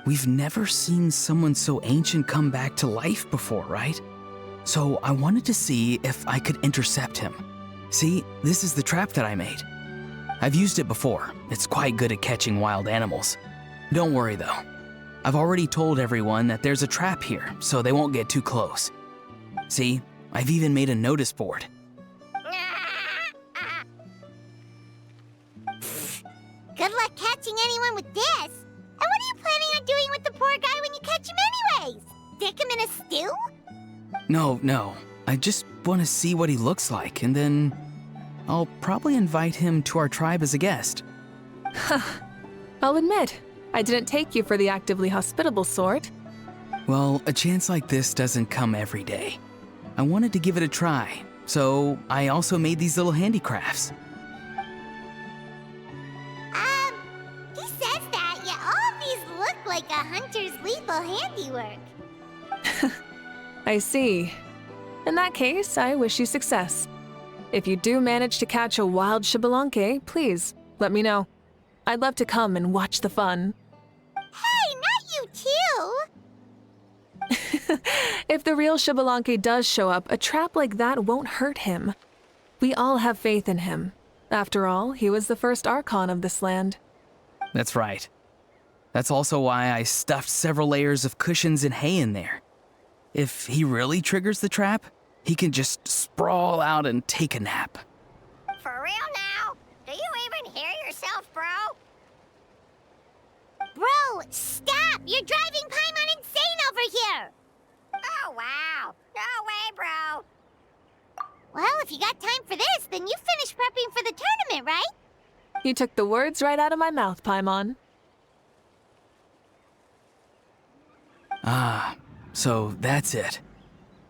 We've never seen someone so ancient come back to life before, right? So I wanted to see if I could intercept him. See, this is the trap that I made. I've used it before. It's quite good at catching wild animals. Don't worry though. I've already told everyone that there's a trap here, so they won't get too close. See, I've even made a notice board. Good luck catching anyone with this. And what are you planning on doing with the poor guy when you catch him anyways? Stick him in a stew? No. I just want to see what he looks like, and then I'll probably invite him to our tribe as a guest. I'll admit, I didn't take you for the actively hospitable sort. Well, a chance like this doesn't come every day. I wanted to give it a try, so I also made these little handicrafts. He says that, yet all of these look like a hunter's lethal handiwork. I see. In that case, I wish you success. If you do manage to catch a wild Xbalanque, please let me know. I'd love to come and watch the fun. Hey, not you too! If the real Xbalanque does show up, a trap like that won't hurt him. We all have faith in him. After all, he was the first Archon of this land. That's right. That's also why I stuffed several layers of cushions and hay in there. If he really triggers the trap, he can just sprawl out and take a nap. For real now? Do you even hear yourself, bro? Bro, stop! You're driving Paimon insane over here! Oh, wow. No way, bro. Well, if you got time for this, then you finished prepping for the tournament, right? You took the words right out of my mouth, Paimon. Ah, so that's it.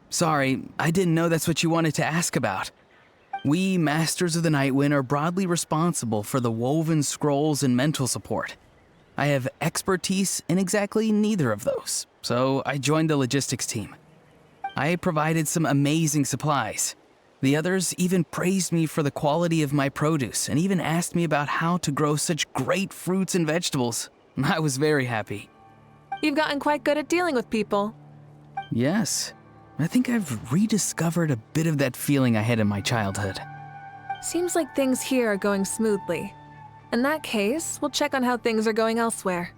Sorry, I didn't know that's what you wanted to ask about. We, Masters of the Nightwind, are broadly responsible for the woven scrolls and mental support. I have expertise in exactly neither of those, so I joined the logistics team. I provided some amazing supplies. The others even praised me for the quality of my produce and even asked me about how to grow such great fruits and vegetables. I was very happy. You've gotten quite good at dealing with people. Yes, I think I've rediscovered a bit of that feeling I had in my childhood. Seems like things here are going smoothly. In that case, we'll check on how things are going elsewhere.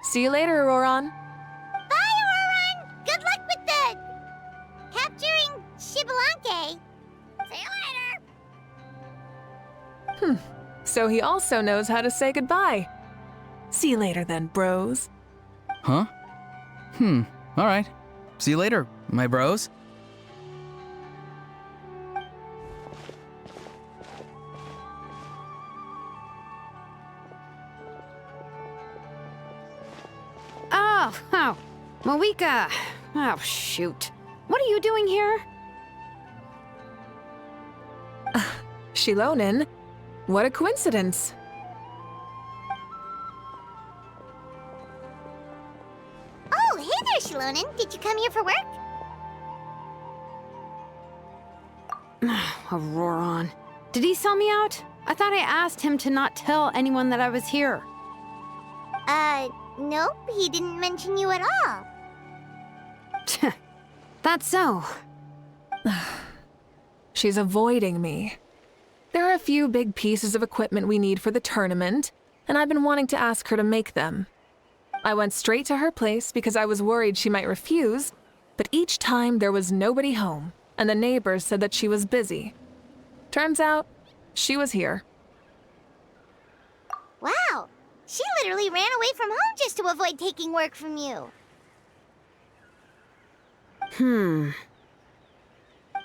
See you later, Auroron. Bye, Auroron! Good luck with the... capturing Xbalanque. See you later! So he also knows how to say goodbye. See you later then, bros. Huh? Alright. See you later, my bros. Oh, Moeka. Oh, shoot. What are you doing here? Shilonen, what a coincidence. Oh, hey there, Shilonen. Did you come here for work? Auroron. Did he sell me out? I thought I asked him to not tell anyone that I was here. Nope, he didn't mention you at all. That's so. She's avoiding me. There are a few big pieces of equipment we need for the tournament, and I've been wanting to ask her to make them. I went straight to her place because I was worried she might refuse, but each time there was nobody home, and the neighbors said that she was busy. Turns out, she was here. Wow, she literally ran away from home just to avoid taking work from you.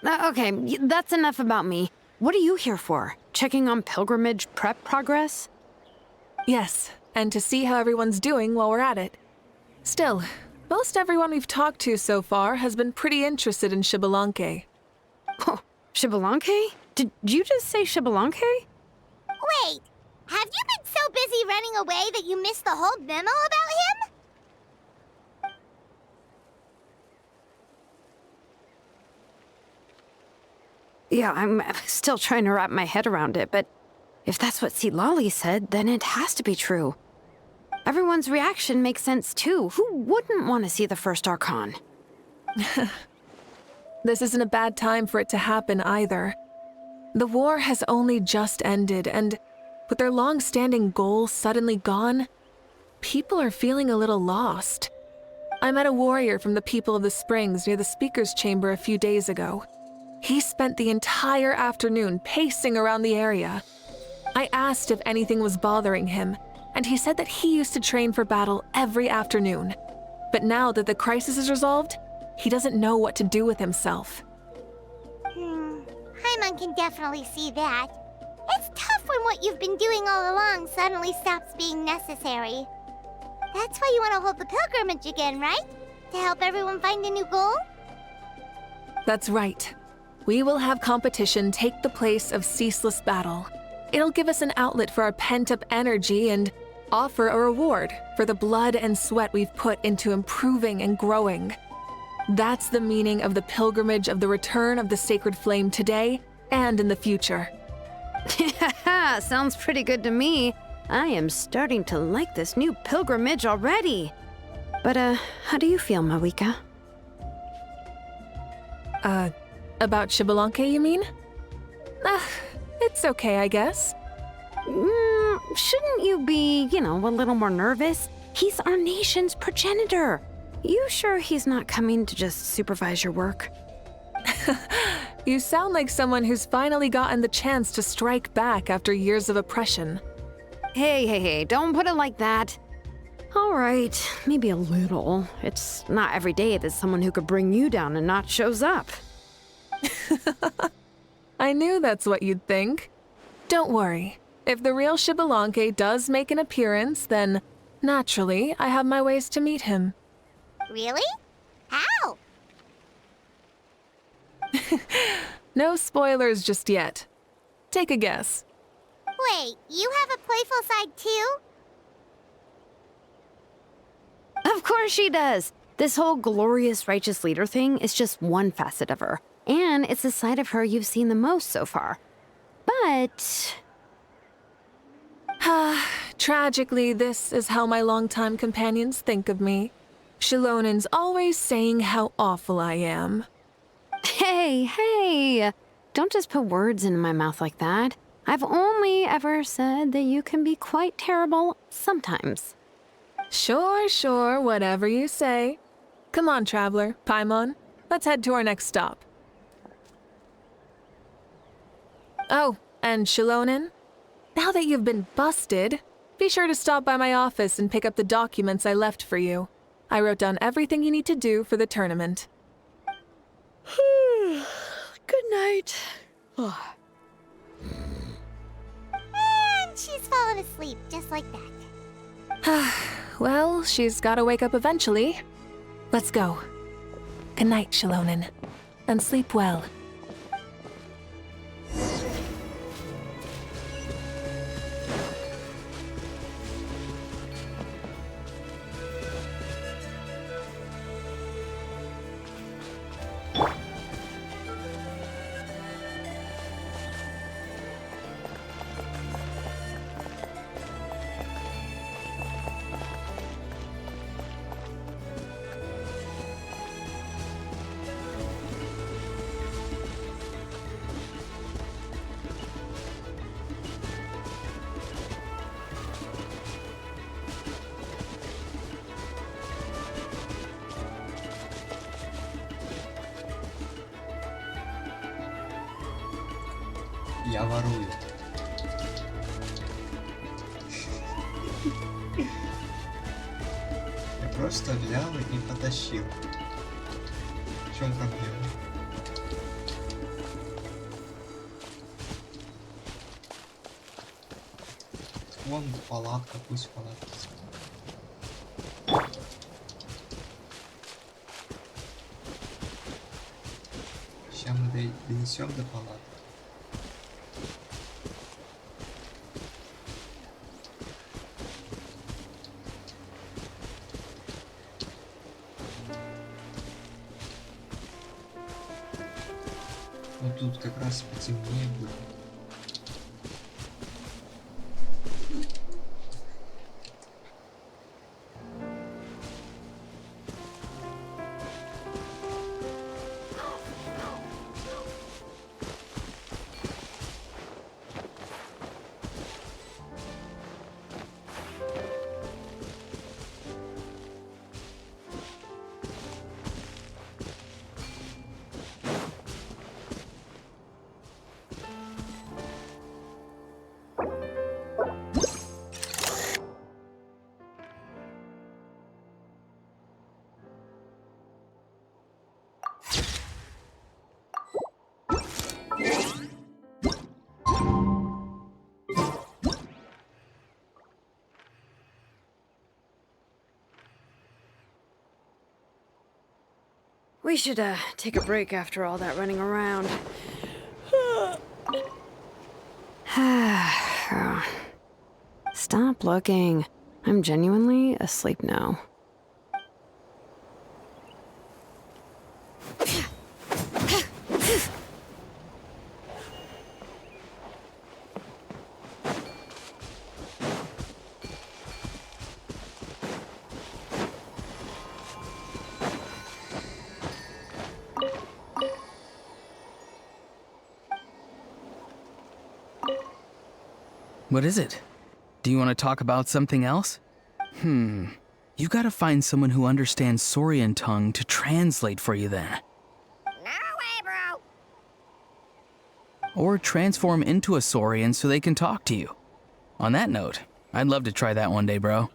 Okay, that's enough about me. What are you here for? Checking on pilgrimage prep progress? Yes, and to see how everyone's doing while we're at it. Still, most everyone we've talked to so far has been pretty interested in Xbalanque. Oh, Xbalanque? Did you just say Xbalanque? Wait, have you been so busy running away that you missed the whole memo about him? Yeah, I'm still trying to wrap my head around it, but if that's what Citlali said, then it has to be true. Everyone's reaction makes sense too. Who wouldn't want to see the first Archon? This isn't a bad time for it to happen either. The war has only just ended, and with their long-standing goal suddenly gone, people are feeling a little lost. I met a warrior from the People of the Springs near the Speaker's Chamber a few days ago. He spent the entire afternoon pacing around the area. I asked if anything was bothering him, and he said that he used to train for battle every afternoon. But now that the crisis is resolved, he doesn't know what to do with himself. Paimon can definitely see that. It's tough when what you've been doing all along suddenly stops being necessary. That's why you want to hold the pilgrimage again, right? To help everyone find a new goal? That's right. We will have competition take the place of ceaseless battle. It'll give us an outlet for our pent-up energy and offer a reward for the blood and sweat we've put into improving and growing. That's the meaning of the pilgrimage of the return of the sacred flame today and in the future. Sounds pretty good to me. I am starting to like this new pilgrimage already. But, how do you feel, Moeka? About Xbalanque, you mean? It's okay, I guess. Shouldn't you be, a little more nervous? He's our nation's progenitor. You sure he's not coming to just supervise your work? You sound like someone who's finally gotten the chance to strike back after years of oppression. Hey, don't put it like that. All right, maybe a little. It's not every day that someone who could bring you down and not shows up. I knew that's what you'd think. Don't worry. If the real Xbalanque does make an appearance, then naturally I have my ways to meet him. Really? How? No spoilers just yet. Take a guess. Wait, you have a playful side too? Of course she does. This whole glorious righteous leader thing is just one facet of her. And it's the side of her you've seen the most so far. But... Tragically, this is how my longtime companions think of me. Shilonen's always saying how awful I am. Hey! Don't just put words in my mouth like that. I've only ever said that you can be quite terrible sometimes. Sure, whatever you say. Come on, traveler, Paimon. Let's head to our next stop. Oh, and Shilonen, now that you've been busted, be sure to stop by my office and pick up the documents I left for you. I wrote down everything you need to do for the tournament. Good night. And she's fallen asleep just like that. Well, she's gotta wake up eventually. Let's go. Good night, Shilonen. And sleep well. Я ворую. Я просто взял и потащил. В чем проблема? Вон палатка, пусть палатка. Сейчас мы донесем до палатки. Вот тут как раз потемнее будет. We should, take a break after all that running around. Stop looking. I'm genuinely asleep now. What is it? Do you want to talk about something else? You gotta find someone who understands Saurian tongue to translate for you then. No way, bro! Or transform into a Saurian so they can talk to you. On that note, I'd love to try that one day, bro.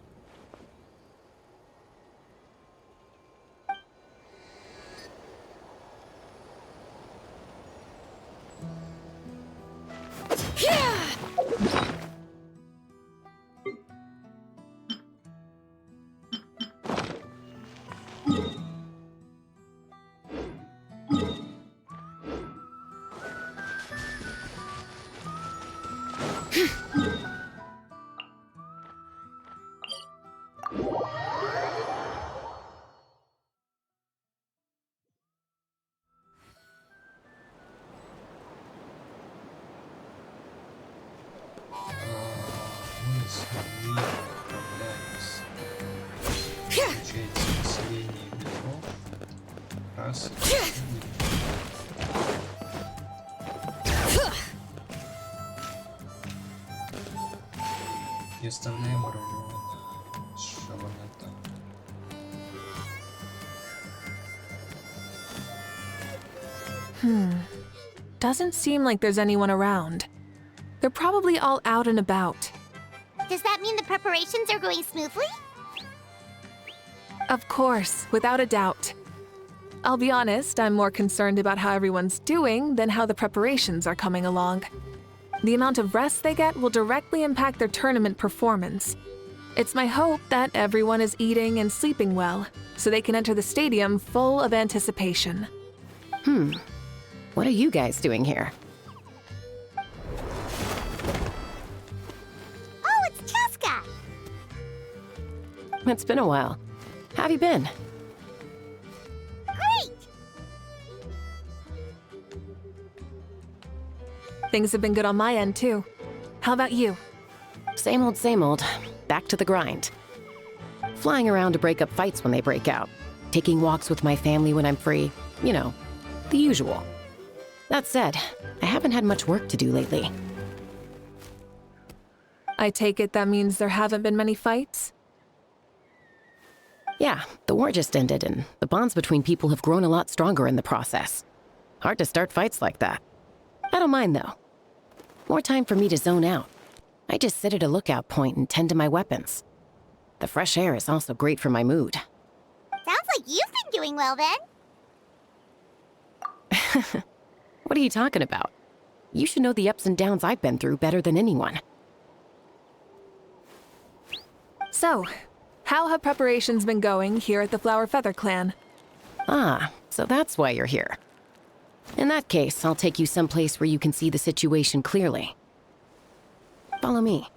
переставляем рулю на шабаната. Doesn't seem like there's anyone around. They're probably all out and about. Does that mean the preparations are going smoothly? Of course, without a doubt. I'll be honest, I'm more concerned about how everyone's doing than how the preparations are coming along. The amount of rest they get will directly impact their tournament performance. It's my hope that everyone is eating and sleeping well, so they can enter the stadium full of anticipation. What are you guys doing here? Oh, it's Cheska! It's been a while. How have you been? Great! Things have been good on my end, too. How about you? Same old, same old. Back to the grind. Flying around to break up fights when they break out. Taking walks with my family when I'm free. You know, the usual. That said, I haven't had much work to do lately. I take it that means there haven't been many fights? Yeah, the war just ended, and the bonds between people have grown a lot stronger in the process. Hard to start fights like that. I don't mind, though. More time for me to zone out. I just sit at a lookout point and tend to my weapons. The fresh air is also great for my mood. Sounds like you've been doing well, then. What are you talking about? You should know the ups and downs I've been through better than anyone. So, how have preparations been going here at the Flower Feather Clan? Ah, so that's why you're here. In that case, I'll take you someplace where you can see the situation clearly. Follow me.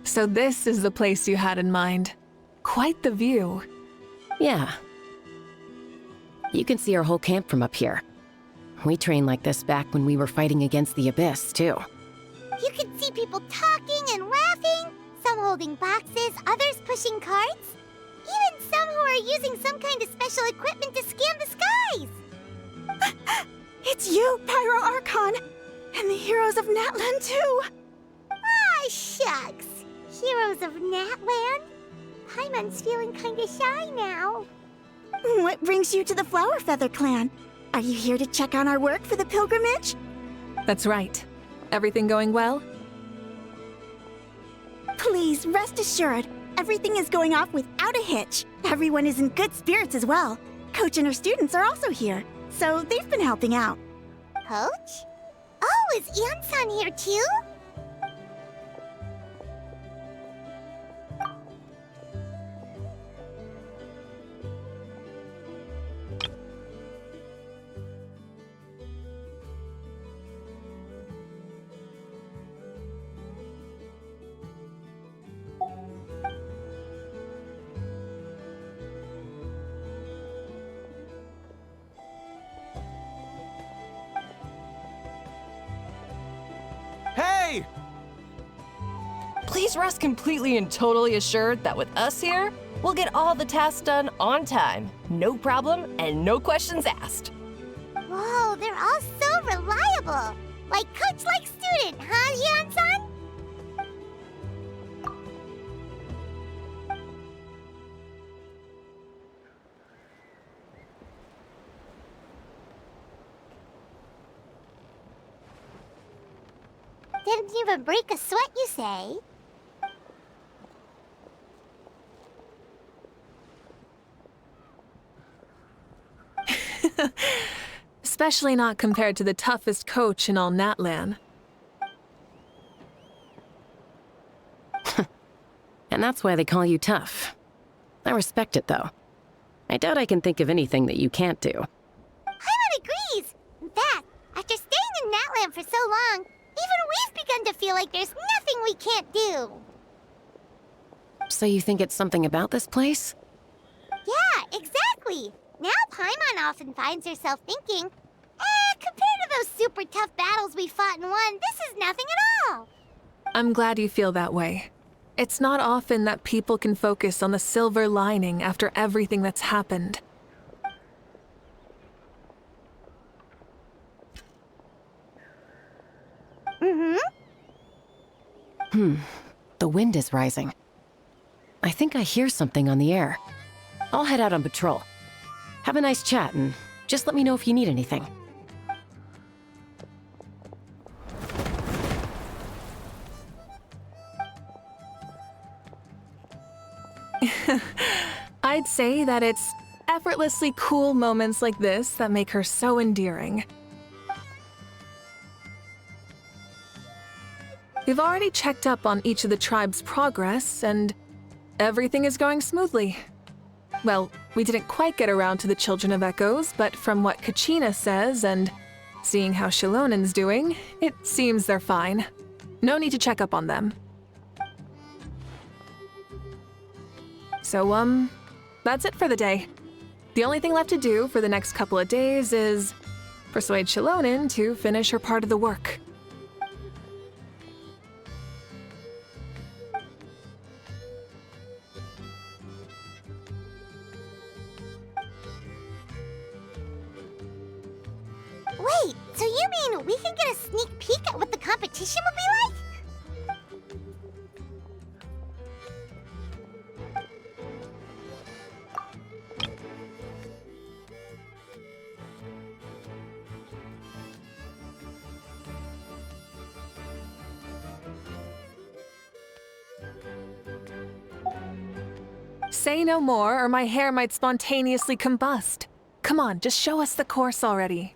So this is the place you had in mind. Quite the view. Yeah. You can see our whole camp from up here. We trained like this back when we were fighting against the Abyss, too. You can see people talking and laughing, some holding boxes, others pushing carts. Even some who are using some kind of special equipment to scan the skies. It's you, Pyro Archon! And the heroes of Natlan, too! Ah, shucks. Heroes of Natlan? Paimon's feeling kinda shy now. What brings you to the Flower Feather Clan? Are you here to check on our work for the pilgrimage? That's right. Everything going well? Please, rest assured, everything is going off without a hitch. Everyone is in good spirits as well. Coach and her students are also here, so they've been helping out. Coach? Oh, is Ansan here too? Hey! Please rest completely and totally assured that with us here, we'll get all the tasks done on time. No problem and no questions asked. Whoa, they're all so reliable. Like coach, like student, huh, Hyun-san? Didn't even break a sweat, you say? Especially not compared to the toughest coach in all Natlan. And that's why they call you tough. I respect it, though. I doubt I can think of anything that you can't do. Paimon agrees! In fact, after staying in Natlan for so long, even we've begun to feel like there's nothing we can't do. So you think it's something about this place? Yeah, exactly. Now Paimon often finds herself thinking, compared to those super tough battles we fought and won, this is nothing at all. I'm glad you feel that way. It's not often that people can focus on the silver lining after everything that's happened. The wind is rising. I think I hear something on the air. I'll head out on patrol. Have a nice chat, and just let me know if you need anything. I'd say that it's effortlessly cool moments like this that make her so endearing. We've already checked up on each of the tribe's progress, and everything is going smoothly. Well, we didn't quite get around to the Children of Echoes, but from what Kachina says and seeing how Shilonen's doing, it seems they're fine. No need to check up on them. So, that's it for the day. The only thing left to do for the next couple of days is persuade Shilonen to finish her part of the work. Wait, so you mean we can get a sneak peek at what the competition will be like? Say no more, or my hair might spontaneously combust. Come on, just show us the course already.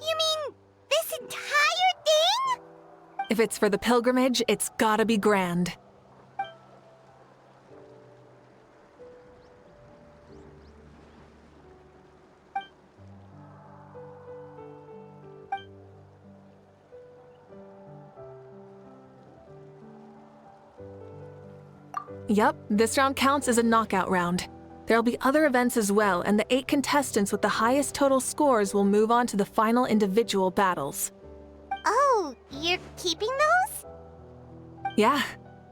You mean this entire thing? If it's for the pilgrimage, it's gotta be grand. Yup, this round counts as a knockout round. There'll be other events as well, and the 8 contestants with the highest total scores will move on to the final individual battles. Oh, you're keeping those? Yeah,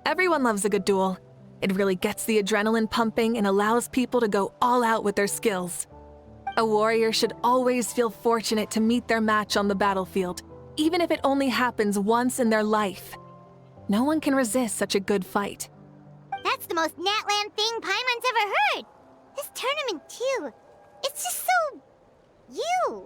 everyone loves a good duel. It really gets the adrenaline pumping and allows people to go all out with their skills. A warrior should always feel fortunate to meet their match on the battlefield, even if it only happens once in their life. No one can resist such a good fight. That's the most Natland thing Paimon's ever heard. This tournament, too. It's just so... you.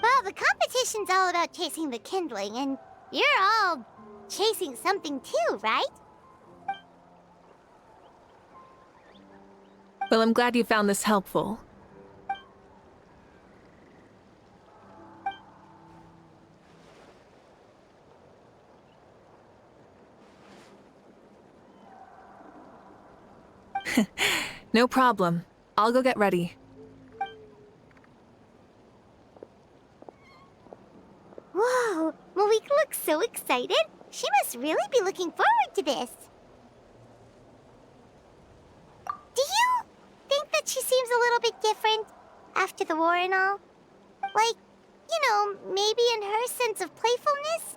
Well, the competition's all about chasing the kindling, and you're all chasing something too, right? Well, I'm glad you found this helpful. No problem. I'll go get ready. Whoa, Malika looks so excited. She must really be looking forward to this. Do you think that she seems a little bit different after the war and all? Like, you know, maybe in her sense of playfulness?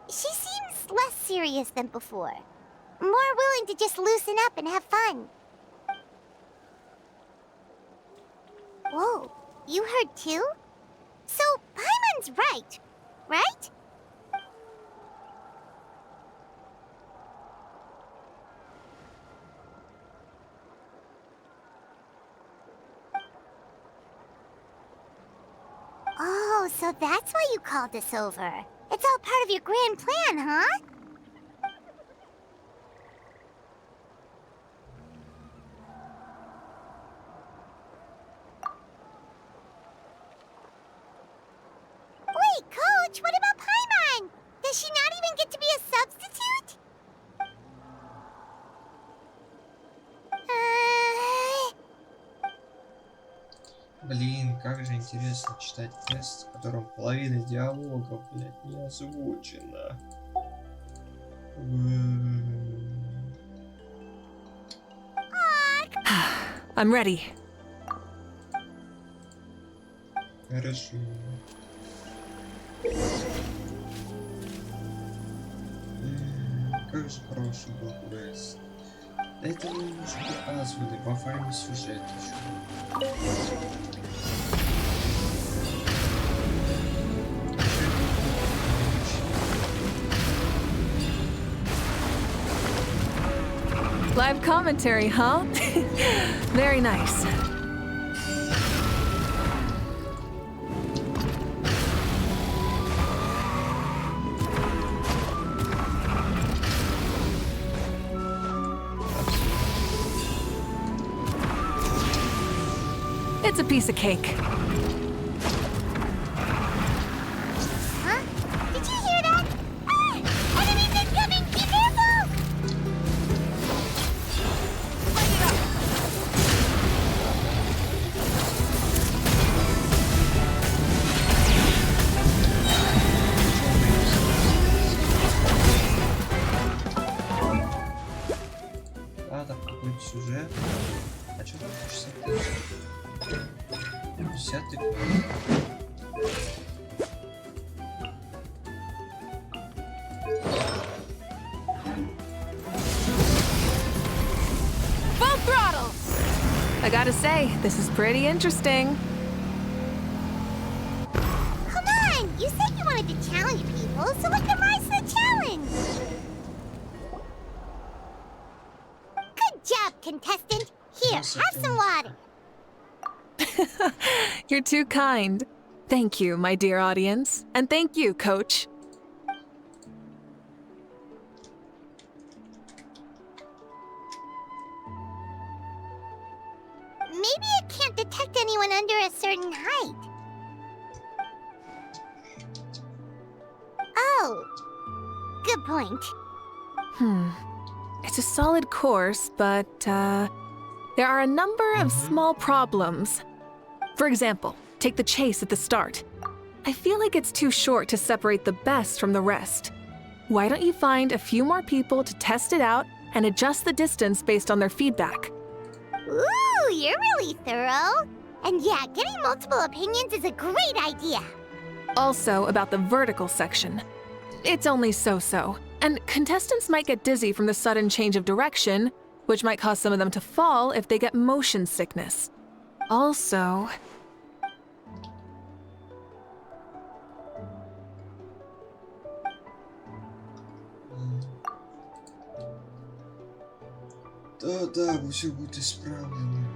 She seems less serious than before. more willing to just loosen up and have fun. Whoa, you heard too? So, Paimon's right, right? Oh, so that's why you called us over. It's all part of your grand plan, huh? Wait, Coach, what about Paimon? Does she not even get to be a substitute? Блин, как же интересно читать текст, в котором половина диалогов, блядь, не озвучена. I'm ready. Хорошо. Как же хороший был квест. Это вы уже показывали во время сюжета еще. Live commentary, huh? Very nice. It's a piece of cake. Huh? Did you hear that? Ah! Enemies incoming! Be careful! А, там какой-то сюжет. А что там 60 тысяч? 50 тысяч. Full throttle! I gotta say, this is pretty interesting. Come on! You said you wanted to challenge people, so let them rise to the challenge! Good job, contestant! Here, have some water! You're too kind. Thank you, my dear audience. And thank you, Coach. Maybe it can't detect anyone under a certain height. Oh, good point. It's a solid course, but, there are a number of small problems. For example, take the chase at the start. I feel like it's too short to separate the best from the rest. Why don't you find a few more people to test it out and adjust the distance based on their feedback? Ooh, you're really thorough. And yeah, getting multiple opinions is a great idea. Also, about the vertical section. It's only so-so, and contestants might get dizzy from the sudden change of direction, which might cause some of them to fall if they get motion sickness. Also... Да, все будет исправлено.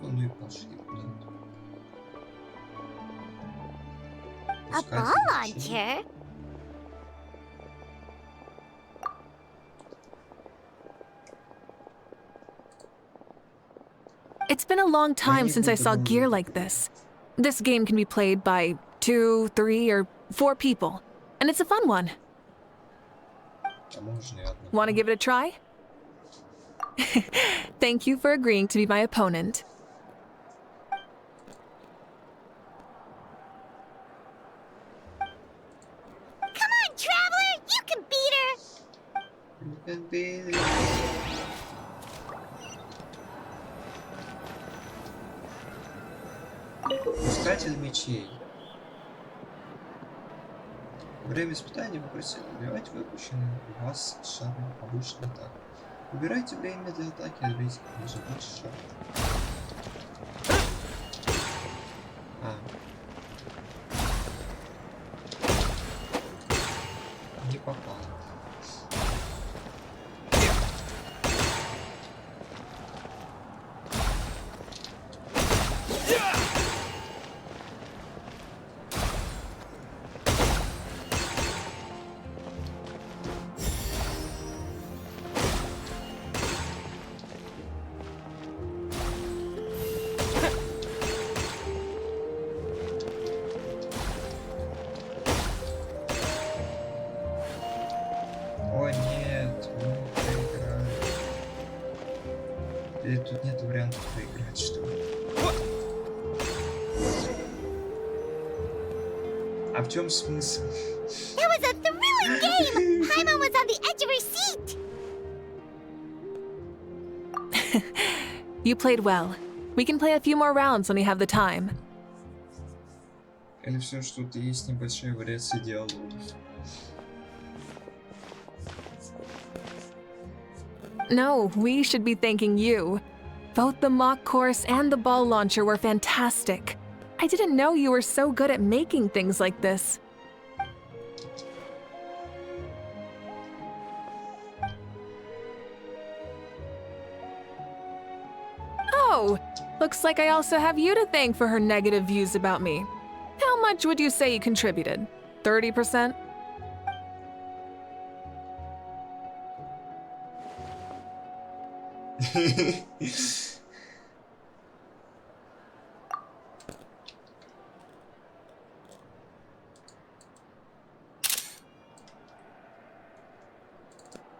Ну и пошли куда. A ball launcher? It's been a long time since I saw gear like this. This game can be played by 2, 3, or 4 people, and it's a fun one. Want to give it a try? Thank you for agreeing to be my opponent. Come on, Traveler! You can beat her! You can beat her. Искатель мечей. Во время испытания вы просили убивать выпущенный у вас шары. Обычно так. Убирайте время для атаки, а бейте как можно больше шаров. Не попал. О нет, мы проиграли. Или тут нет вариантов проиграть, что ли? А в чем смысл? That was a thrilling game! Paimon was on the edge of her seat! You played well. We can play a few more rounds when we have the time. Или все, что тут есть небольшая вариация диалогов. No, we should be thanking you. Both the mock course and the ball launcher were fantastic. I didn't know you were so good at making things like this. Oh, looks like I also have you to thank for her negative views about me. How much would you say you contributed? 30%?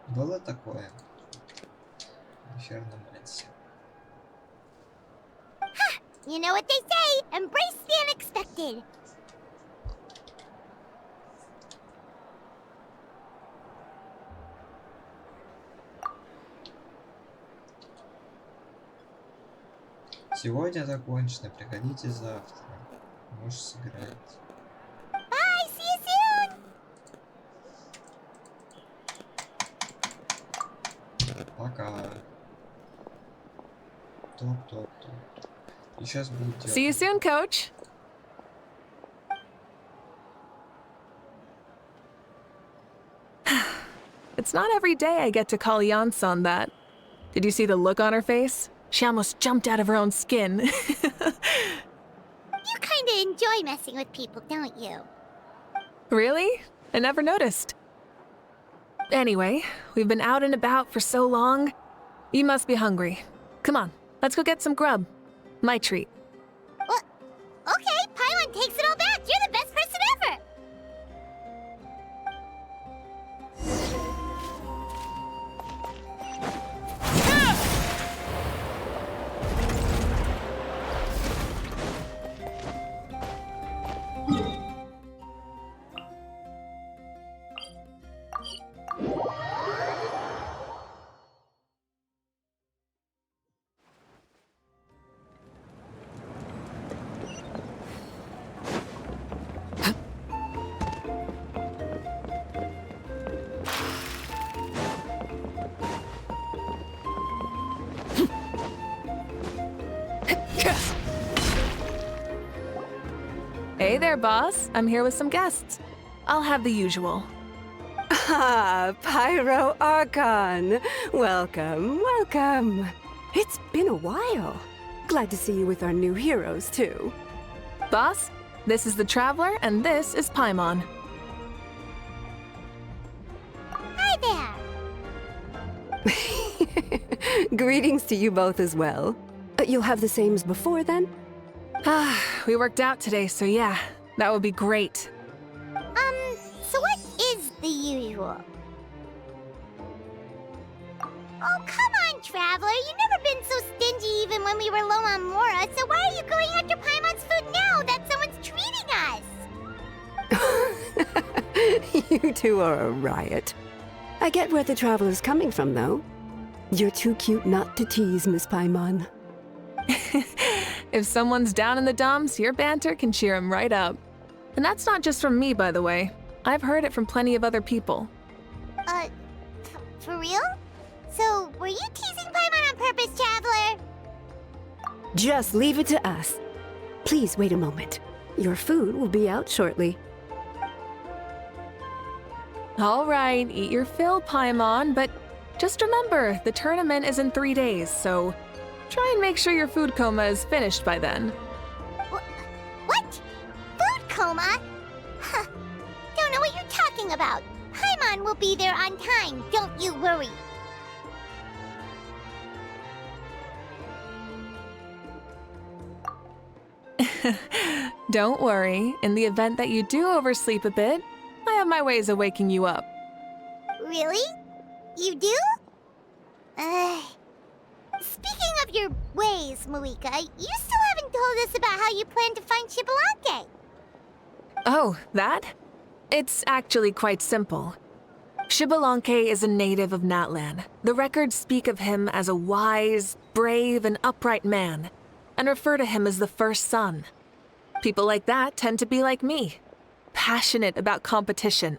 Было такое. Эфирном рельсе. You know what they say, embrace the unexpected. Сегодня закончено, приходите завтра. Можешь сыграть. Bye, see you soon! Пока. Топ. И сейчас будет делать. See you soon, coach. It's not every day I get to call Yansan that. Did you see the look on her face? She almost jumped out of her own skin. You kinda enjoy messing with people, don't you? Really? I never noticed. Anyway, we've been out and about for so long. You must be hungry. Come on, let's go get some grub. My treat. Well, okay, Paimon takes it all back. You're the best person ever! Hey there, boss. I'm here with some guests. I'll have the usual. Ah, Pyro Archon. Welcome. It's been a while. Glad to see you with our new heroes, too. Boss, this is the Traveler, and this is Paimon. Hi there. Greetings to you both as well. You'll have the same as before, then? We worked out today, so yeah, that would be great. So what is the usual? Oh, come on, Traveler. You've never been so stingy even when we were low on Mora, so why are you going after Paimon's food now that someone's treating us? You two are a riot. I get where the Traveler's coming from, though. You're too cute not to tease, Miss Paimon. If someone's down in the dumps, your banter can cheer him right up. And that's not just from me, by the way. I've heard it from plenty of other people. For real? So, were you teasing Paimon on purpose, Traveler? Just leave it to us. Please wait a moment. Your food will be out shortly. All right, eat your fill, Paimon, but just remember, the tournament is in 3 days, so try and make sure your food coma is finished by then. What? Food coma? Huh. Don't know what you're talking about. Paimon will be there on time, don't you worry. Don't worry, in the event that you do oversleep a bit, I have my ways of waking you up. Really? You do? Speaking of your ways, Moika, you still haven't told us about how you plan to find Xbalanque. Oh, that? It's actually quite simple. Xbalanque is a native of Natlan. The records speak of him as a wise, brave, and upright man, and refer to him as the first son. People like that tend to be like me, passionate about competition.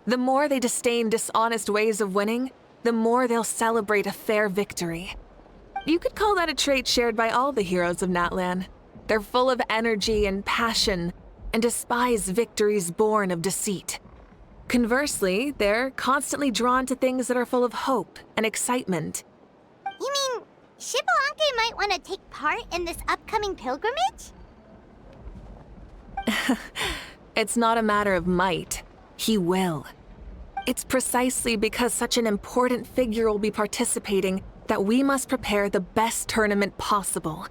The more they disdain dishonest ways of winning, the more they'll celebrate a fair victory. You could call that a trait shared by all the heroes of Natlan. They're full of energy and passion, and despise victories born of deceit. Conversely, they're constantly drawn to things that are full of hope and excitement. You mean Xbalanque might want to take part in this upcoming pilgrimage? It's not a matter of might. He will. It's precisely because such an important figure will be participating that we must prepare the best tournament possible.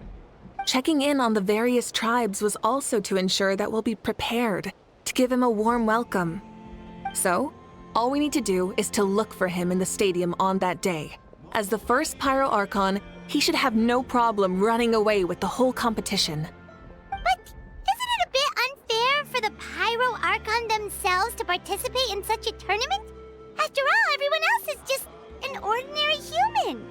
Checking in on the various tribes was also to ensure that we'll be prepared to give him a warm welcome. So, all we need to do is to look for him in the stadium on that day. As the first Pyro Archon, he should have no problem running away with the whole competition. But isn't it a bit unfair for the Pyro Archon themselves to participate in such a tournament? After all, everyone else is just an ordinary human.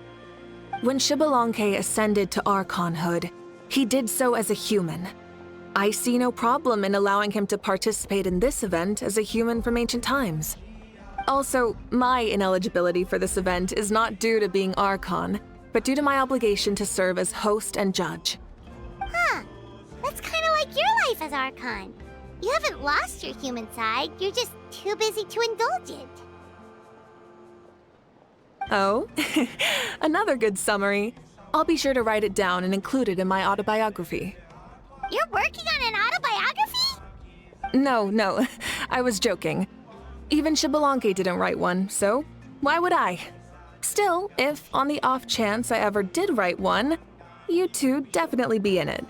When Xbalanque ascended to Archonhood, he did so as a human. I see no problem in allowing him to participate in this event as a human from ancient times. Also, my ineligibility for this event is not due to being Archon, but due to my obligation to serve as host and judge. Huh. That's kind of like your life as Archon. You haven't lost your human side, you're just too busy to indulge it. Oh, another good summary. I'll be sure to write it down and include it in my autobiography. You're working on an autobiography? No, I was joking. Even Xbalanque didn't write one, so why would I? Still, if on the off chance I ever did write one, you two definitely be in it.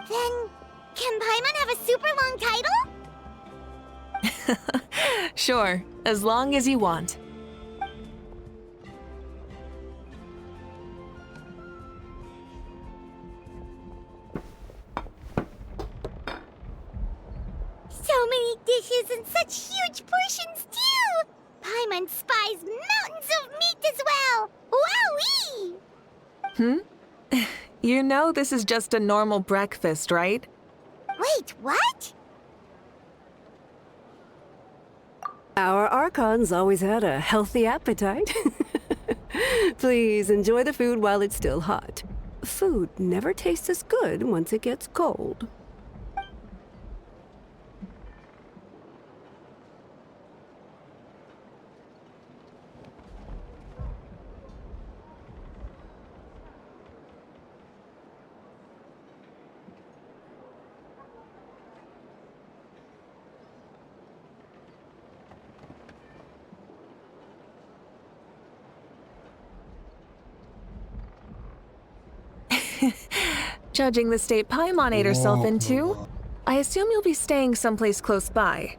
Then, can Paimon have a super long title? Sure, as long as you want. So many dishes and such huge portions, too! Paimon spies mountains of meat as well! Wowee! You know this is just a normal breakfast, right? Wait, what? Our Archons always had a healthy appetite. Please enjoy the food while it's still hot. Food never tastes as good once it gets cold. Judging the state Paimon ate herself into, I assume you'll be staying someplace close by.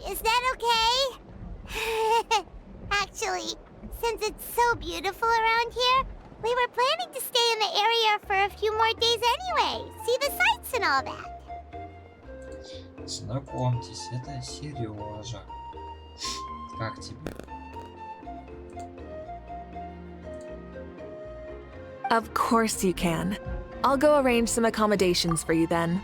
Is that okay? Actually, since it's so beautiful around here, we were planning to stay in the area for a few more days anyway. See the sights and all that. Знакомьтесь, это Сережа. Как тебе? Of course you can. I'll go arrange some accommodations for you then.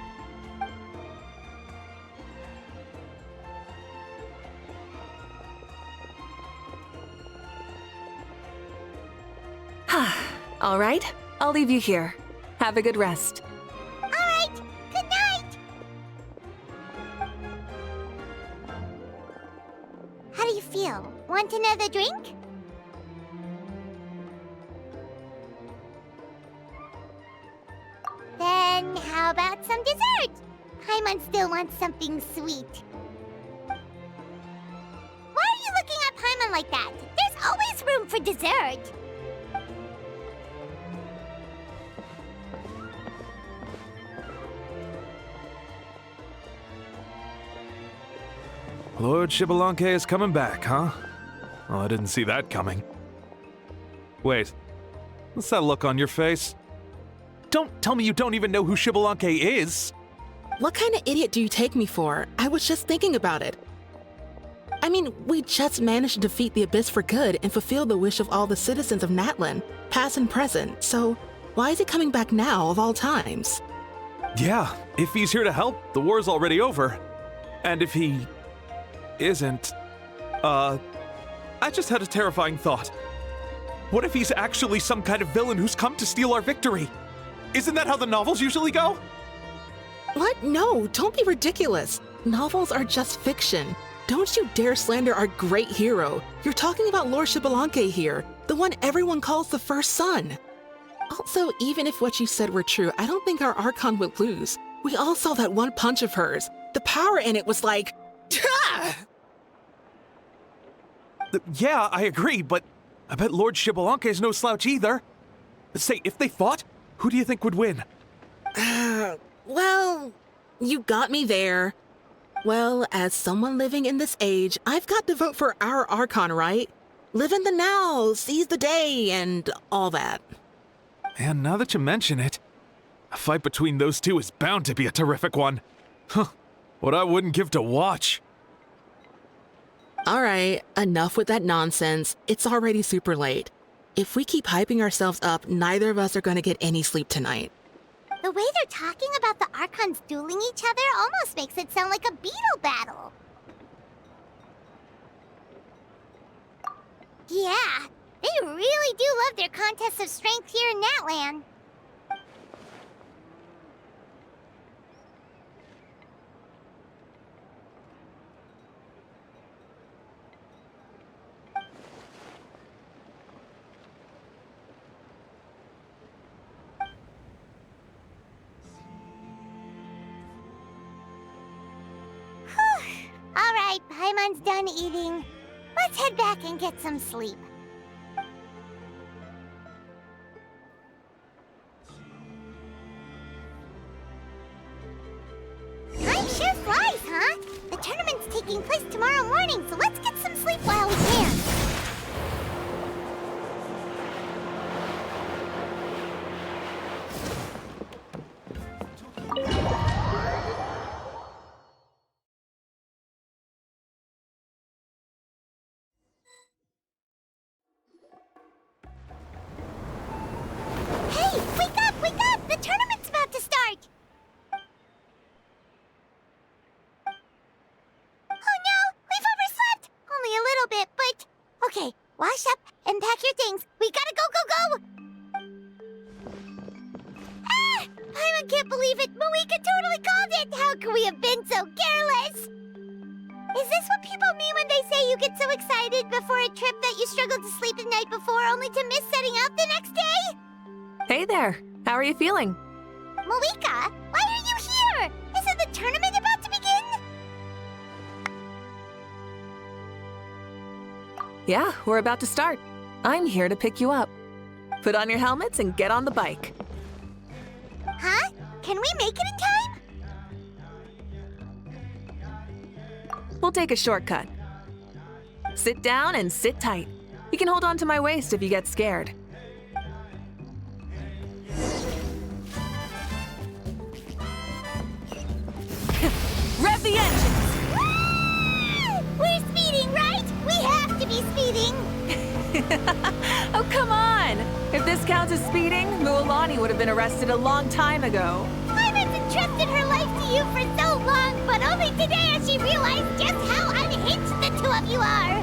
All right, I'll leave you here. Have a good rest. All right, good night. How do you feel? Want another drink? Then how about some dessert? Paimon still wants something sweet. Why are you looking at Paimon like that? There's always room for dessert. Lord Shibalanke is coming back, huh? Oh, I didn't see that coming. Wait, what's that look on your face? Don't tell me you don't even know who Shibalanke is! What kind of idiot do you take me for? I was just thinking about it. I mean, we just managed to defeat the Abyss for good and fulfill the wish of all the citizens of Natlan, past and present, so why is he coming back now of all times? Yeah, if he's here to help, the war's already over. And if he isn't, I just had a terrifying thought. What if he's actually some kind of villain who's come to steal our victory? Isn't that how the novels usually go? What? No, don't be ridiculous. Novels are just fiction. Don't you dare slander our great hero. You're talking about Lord Shibalanke here, the one everyone calls the first son. Also, even if what you said were true, I don't think our Archon would lose. We all saw that one punch of hers. The power in it was like... Yeah, I agree, but I bet Lord Shibalanke is no slouch either. Say, if they fought, who do you think would win? Well, you got me there. Well, as someone living in this age, I've got to vote for our Archon, right? Live in the now, seize the day, and all that. And now that you mention it, a fight between those two is bound to be a terrific one. Huh, what I wouldn't give to watch. All right, enough with that nonsense. It's already super late. If we keep hyping ourselves up, neither of us are going to get any sleep tonight. The way they're talking about the Archons dueling each other almost makes it sound like a beetle battle. Yeah, they really do love their contests of strength here in Natlan. All right, Paimon's done eating. Let's head back and get some sleep. Time sure flies, huh? The tournament's taking place tomorrow morning, so let's get some sleep while we can. Hey, wake up, wake up! The tournament's about to start! Oh no, we've overslept! Only a little bit, but... Okay, wash up and pack your things. We gotta go, go, go! Ah! I can't believe it! Moeka totally called it! How could we have been so careless? Is this what people mean when they say you get so excited before a trip that you struggled to sleep the night before only to miss setting out the next day? Hey there, how are you feeling? Moeka, why are you here? Isn't the tournament about to begin? Yeah, we're about to start. I'm here to pick you up. Put on your helmets and get on the bike. Huh? Can we make it in time? We'll take a shortcut. Sit down and sit tight. You can hold on to my waist if you get scared. Rev the engines! We're speeding, right? We have to be speeding! Oh, come on! If this counts as speeding, Mualani would have been arrested a long time ago. Paimon's entrusted her life to you for so long, but only today has she realized just how unhinged the two of you are!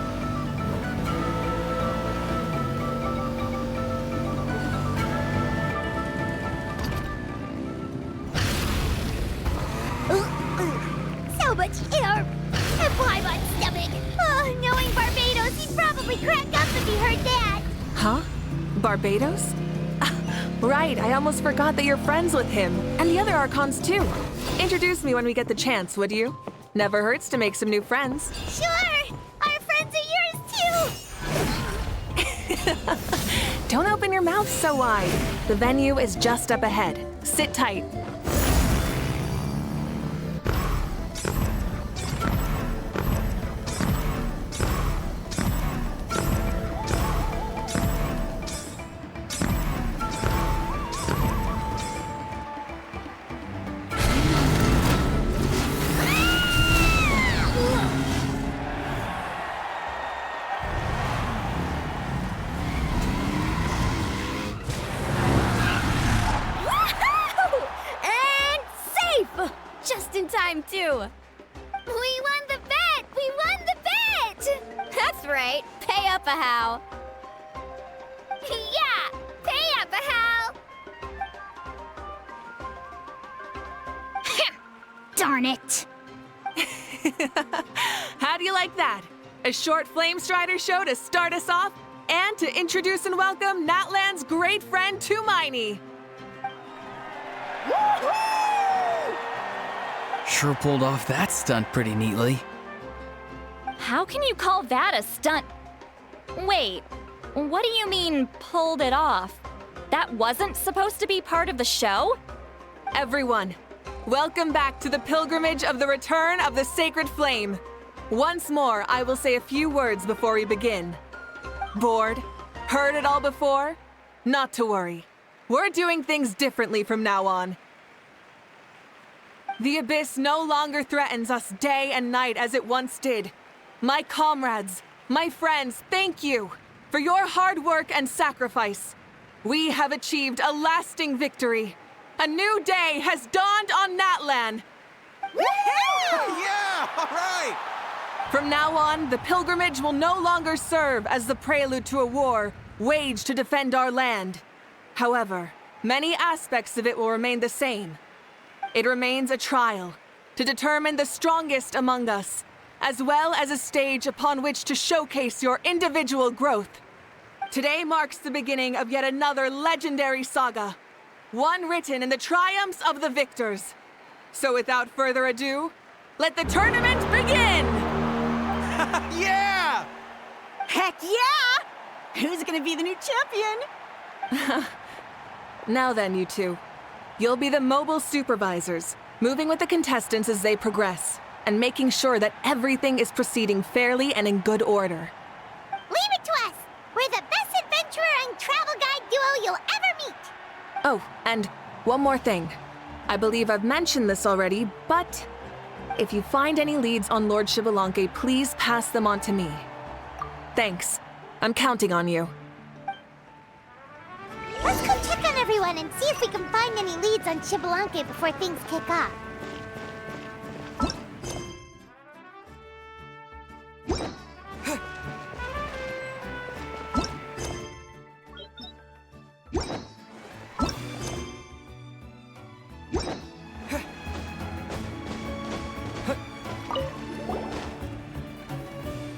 probably crack up if he heard that. Huh? Barbados? Right, I almost forgot that you're friends with him. And the other Archons, too. Introduce me when we get the chance, would you? Never hurts to make some new friends. Sure! Our friends are yours, too! Don't open your mouth so wide. The venue is just up ahead. Sit tight. Too. We won the bet! We won the bet! That's right. Pay up a how. Yeah! Pay up a how! Darn it! How do you like that? A short Flame Strider show to start us off, and to introduce and welcome Natlan's great friend, Tumaini. Sure pulled off that stunt pretty neatly. How can you call that a stunt? Wait, what do you mean, pulled it off? That wasn't supposed to be part of the show? Everyone, welcome back to the pilgrimage of the return of the sacred flame. Once more, I will say a few words before we begin. Bored? Heard it all before? Not to worry. We're doing things differently from now on. The abyss no longer threatens us day and night as it once did. My comrades, my friends, thank you for your hard work and sacrifice. We have achieved a lasting victory. A new day has dawned on Natlan. Yeah, all right! From now on, the pilgrimage will no longer serve as the prelude to a war waged to defend our land. However, many aspects of it will remain the same. It remains a trial to determine the strongest among us, as well as a stage upon which to showcase your individual growth. Today marks the beginning of yet another legendary saga, one written in the triumphs of the victors. So without further ado, let the tournament begin! Yeah! Heck yeah! Who's gonna be the new champion? Now then, you two. You'll be the mobile supervisors, moving with the contestants as they progress, and making sure that everything is proceeding fairly and in good order. Leave it to us! We're the best adventurer and travel guide duo you'll ever meet! Oh, and one more thing. I believe I've mentioned this already, but if you find any leads on Lord Xbalanque, please pass them on to me. Thanks. I'm counting on you. Let's go check on everyone and see if we can find any leads on Xbalanque before things kick off.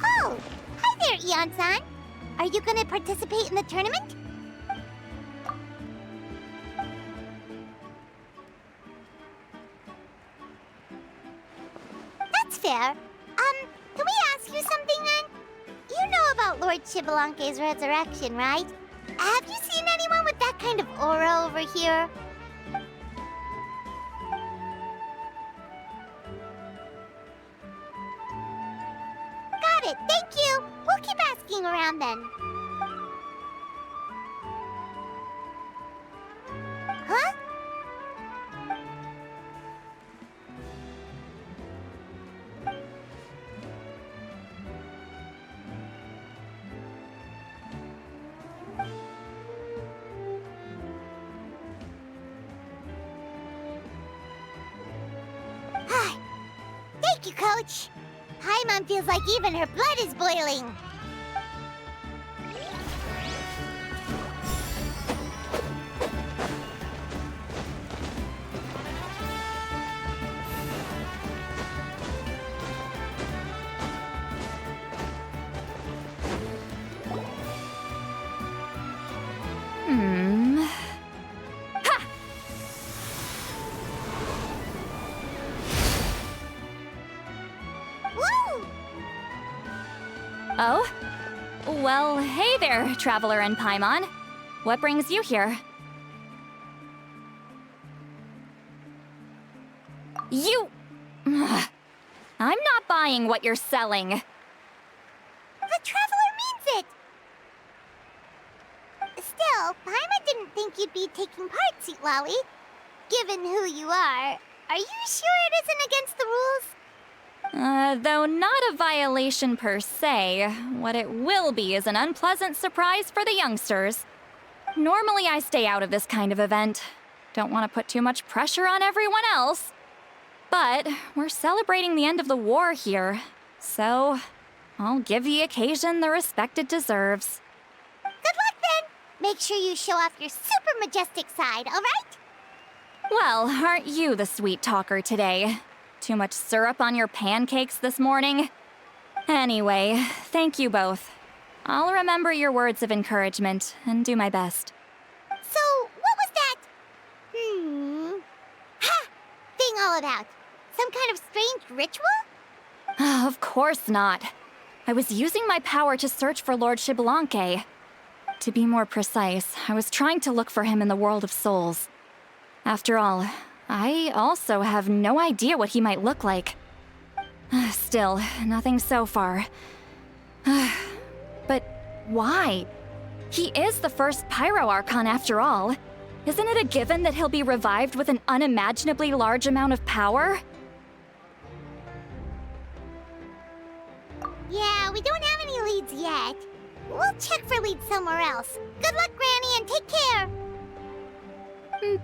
Oh! Hi there, Eon-san! Are you gonna participate in the tournament? That's fair. Can we ask you something then? You know about Lord Xbalanque's resurrection, right? Have you seen anyone with that kind of aura over here? Got it, thank you! We'll keep asking around then. Huh? Thank you, Coach. Paimon feels like even her blood is boiling. Oh? Well, hey there, Traveler and Paimon. What brings you here? You... I'm not buying what you're selling. The Traveler means it! Still, Paimon didn't think you'd be taking part, Sweet Lolly. Given who you are you sure it isn't against the rules? Though not a violation per se, what it will be is an unpleasant surprise for the youngsters. Normally I stay out of this kind of event. Don't want to put too much pressure on everyone else. But we're celebrating the end of the war here, so I'll give the occasion the respect it deserves. Good luck then! Make sure you show off your super majestic side, alright? Well, aren't you the sweet talker today? Too much syrup on your pancakes this morning? Anyway, thank you both. I'll remember your words of encouragement and do my best. So, what was that? Ha! Thing all about? Some kind of strange ritual? Of course not. I was using my power to search for Lord Xbalanque. To be more precise, I was trying to look for him in the world of souls. After all, I also have no idea what he might look like. Still, nothing so far. But why? He is the first Pyro Archon after all. Isn't it a given that he'll be revived with an unimaginably large amount of power? Yeah, we don't have any leads yet. We'll check for leads somewhere else. Good luck, Granny, and take care!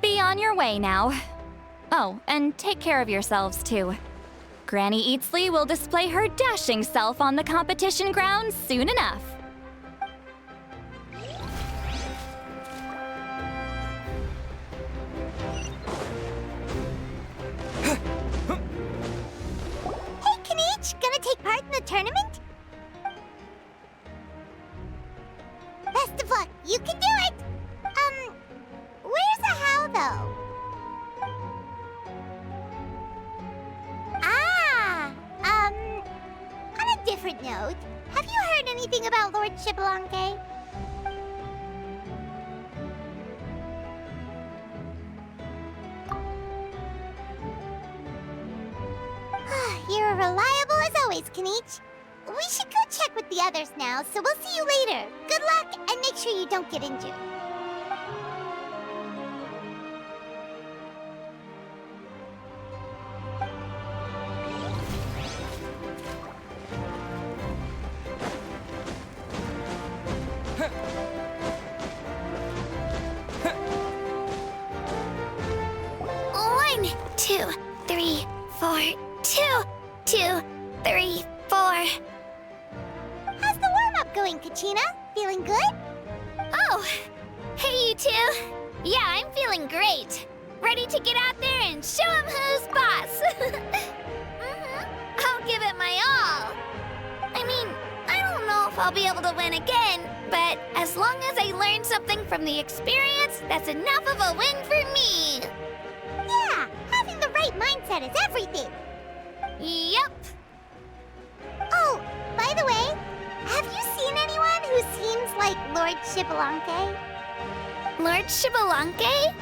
Be on your way now. Oh, and take care of yourselves too. Granny Eatsley will display her dashing self on the competition grounds soon enough. Hey, Kanich! Gonna take part in the tournament? Best of luck! You can do it! Where's the how, though? On a different note, have you heard anything about Lord Xbalanque? You're reliable as always, Kanich. We should go check with the others now, so we'll see you later. Good luck, and make sure you don't get injured. One, two, three, four. 2, 2, 3, 4. How's the warm-up going, Kachina? Feeling good? Oh, hey you two. Yeah, I'm feeling great. Ready to get out there and show 'em who's boss. I'll give it my all. I mean, I don't know if I'll be able to win again, but as long as I learn something from the experience, that's enough of a win for me. Yeah, having the right mindset is everything. Yep. Oh, by the way, have you seen anyone who seems like Lord Xbalanque? Lord Xbalanque?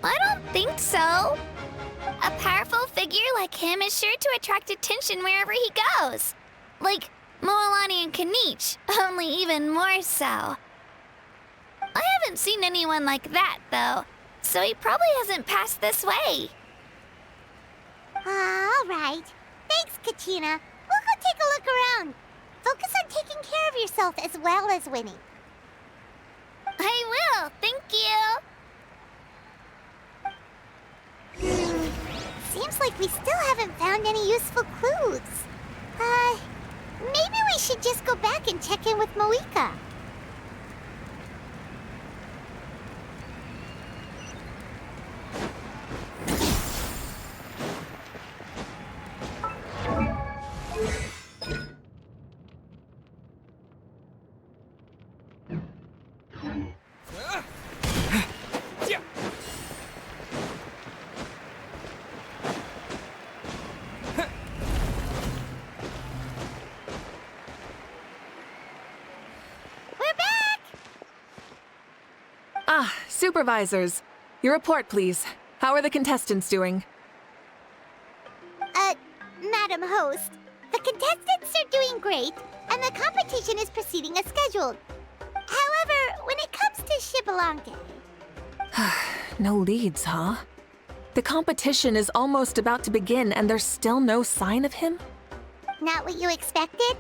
I don't think so. A powerful figure like him is sure to attract attention wherever he goes. Like Moalani and Kanich, only even more so. I haven't seen anyone like that, though, so he probably hasn't passed this way. All right. Thanks, Kachina. We'll go take a look around. Focus on taking care of yourself as well as winning. I will, thank you. Seems like we still haven't found any useful clues. Maybe we should just go back and check in with Moika. Supervisors. Your report, please. How are the contestants doing? Madam Host, the contestants are doing great, and the competition is proceeding as scheduled. However, when it comes to Shibalanke... No leads, huh? The competition is almost about to begin, and there's still no sign of him? Not what you expected?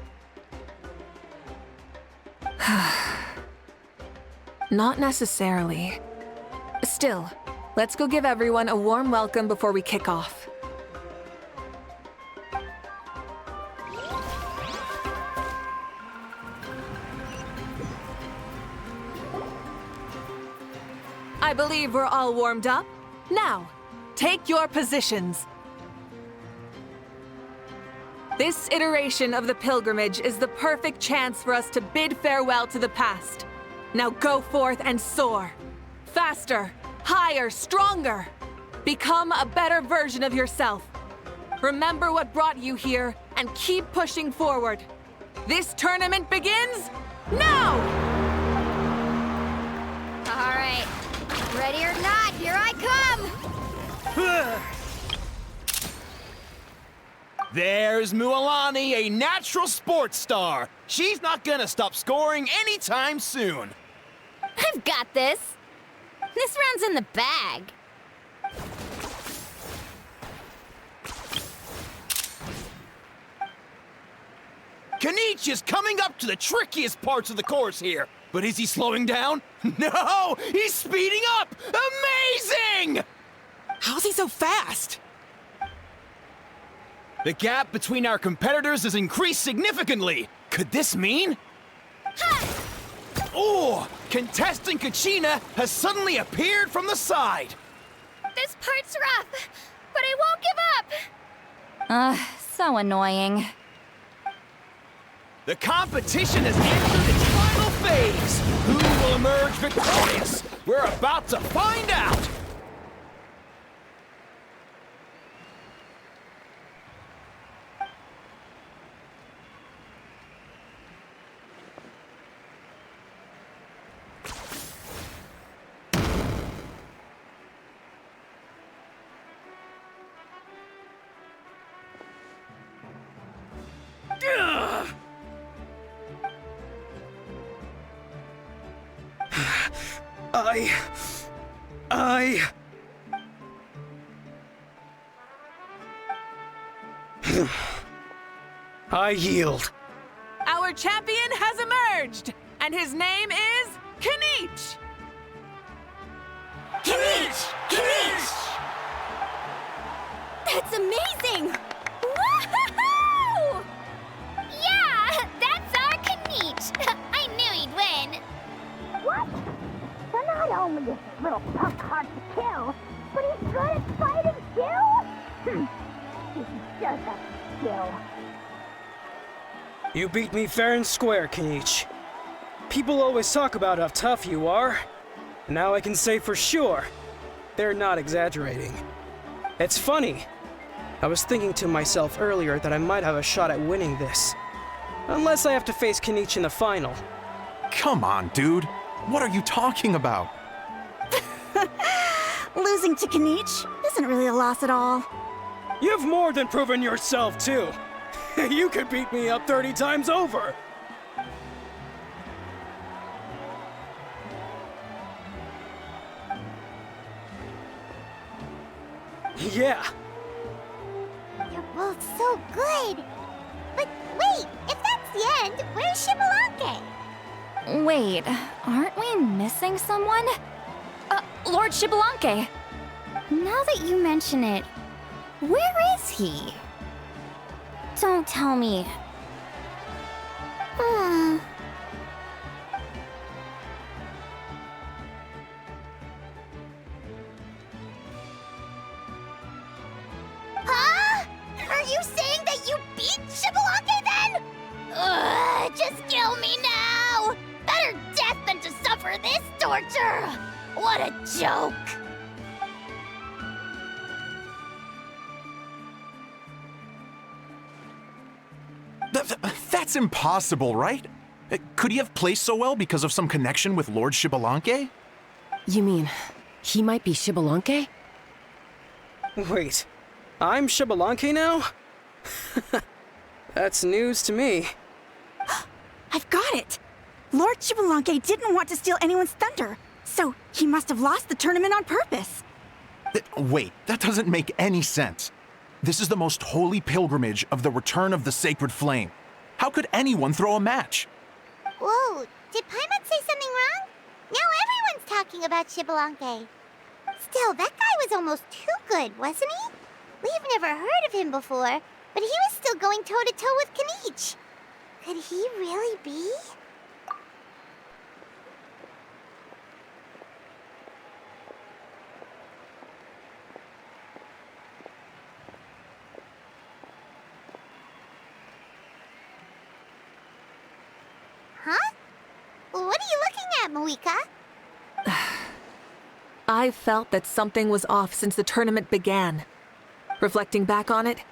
Not necessarily. Still, let's go give everyone a warm welcome before we kick off. I believe we're all warmed up. Now, take your positions. This iteration of the pilgrimage is the perfect chance for us to bid farewell to the past. Now go forth and soar. Faster, higher, stronger. Become a better version of yourself. Remember what brought you here and keep pushing forward. This tournament begins now! All right. Ready or not, here I come! There's Mualani, a natural sports star. She's not gonna stop scoring anytime soon. I've got this. This round's in the bag. Kanich is coming up to the trickiest parts of the course here. But is he slowing down? No! He's speeding up! Amazing! How's he so fast? The gap between our competitors has increased significantly. Could this mean? Oh! Contestant Kachina has suddenly appeared from the side. This part's rough, but I won't give up. So annoying. The competition has entered its final phase. Who will emerge victorious? We're about to find out. I yield. Our champion has emerged, and his name is Kanich! Kanich! Kanich! That's amazing! Woohoo! Yeah, that's our Kanich! I knew he'd win! What? So not only is this little punk hard to kill, but he's good at fighting too? This is just a skill. You beat me fair and square, Kanich. People always talk about how tough you are. Now I can say for sure, they're not exaggerating. It's funny. I was thinking to myself earlier that I might have a shot at winning this. Unless I have to face Kanich in the final. Come on, dude. What are you talking about? Losing to Kanich isn't really a loss at all. You've more than proven yourself, too. You could beat me up 30 times over. Yeah. You're both so good. But wait, if that's the end, where's Shibalanke? Wait, aren't we missing someone? Lord Shibalanke! Now that you mention it, where is he? Don't tell me. Huh? Are you saying that you beat Shibalanke then? Ugh, just kill me now! Better death than to suffer this torture! What a joke! That's impossible, right? Could he have placed so well because of some connection with Lord Shibalanke? You mean, he might be Shibalanke? Wait, I'm Shibalanke now? That's news to me. I've got it! Lord Shibalanke didn't want to steal anyone's thunder, so he must have lost the tournament on purpose. Wait, that doesn't make any sense. This is the most holy pilgrimage of the return of the sacred flame. How could anyone throw a match? Whoa, did Paimon say something wrong? Now everyone's talking about Shibalanke. Still, that guy was almost too good, wasn't he? We've never heard of him before, but he was still going toe-to-toe with Kanich. Could he really be? Huh? What are you looking at, Moika? I felt that something was off since the tournament began. Reflecting back on it,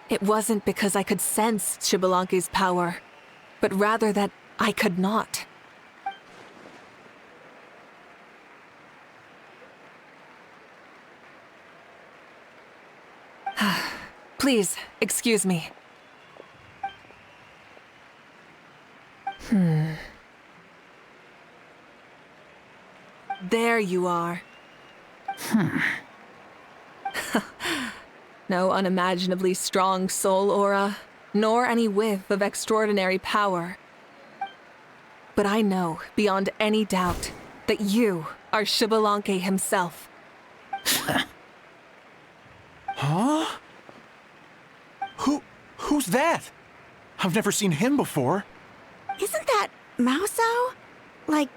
it wasn't because I could sense Shibalanke's power, but rather that I could not. Please, excuse me. There you are. No unimaginably strong soul aura, nor any whiff of extraordinary power. But I know, beyond any doubt, that you are Shibalanke himself. Huh? Who's that? I've never seen him before. Isn't that Maosao? Like,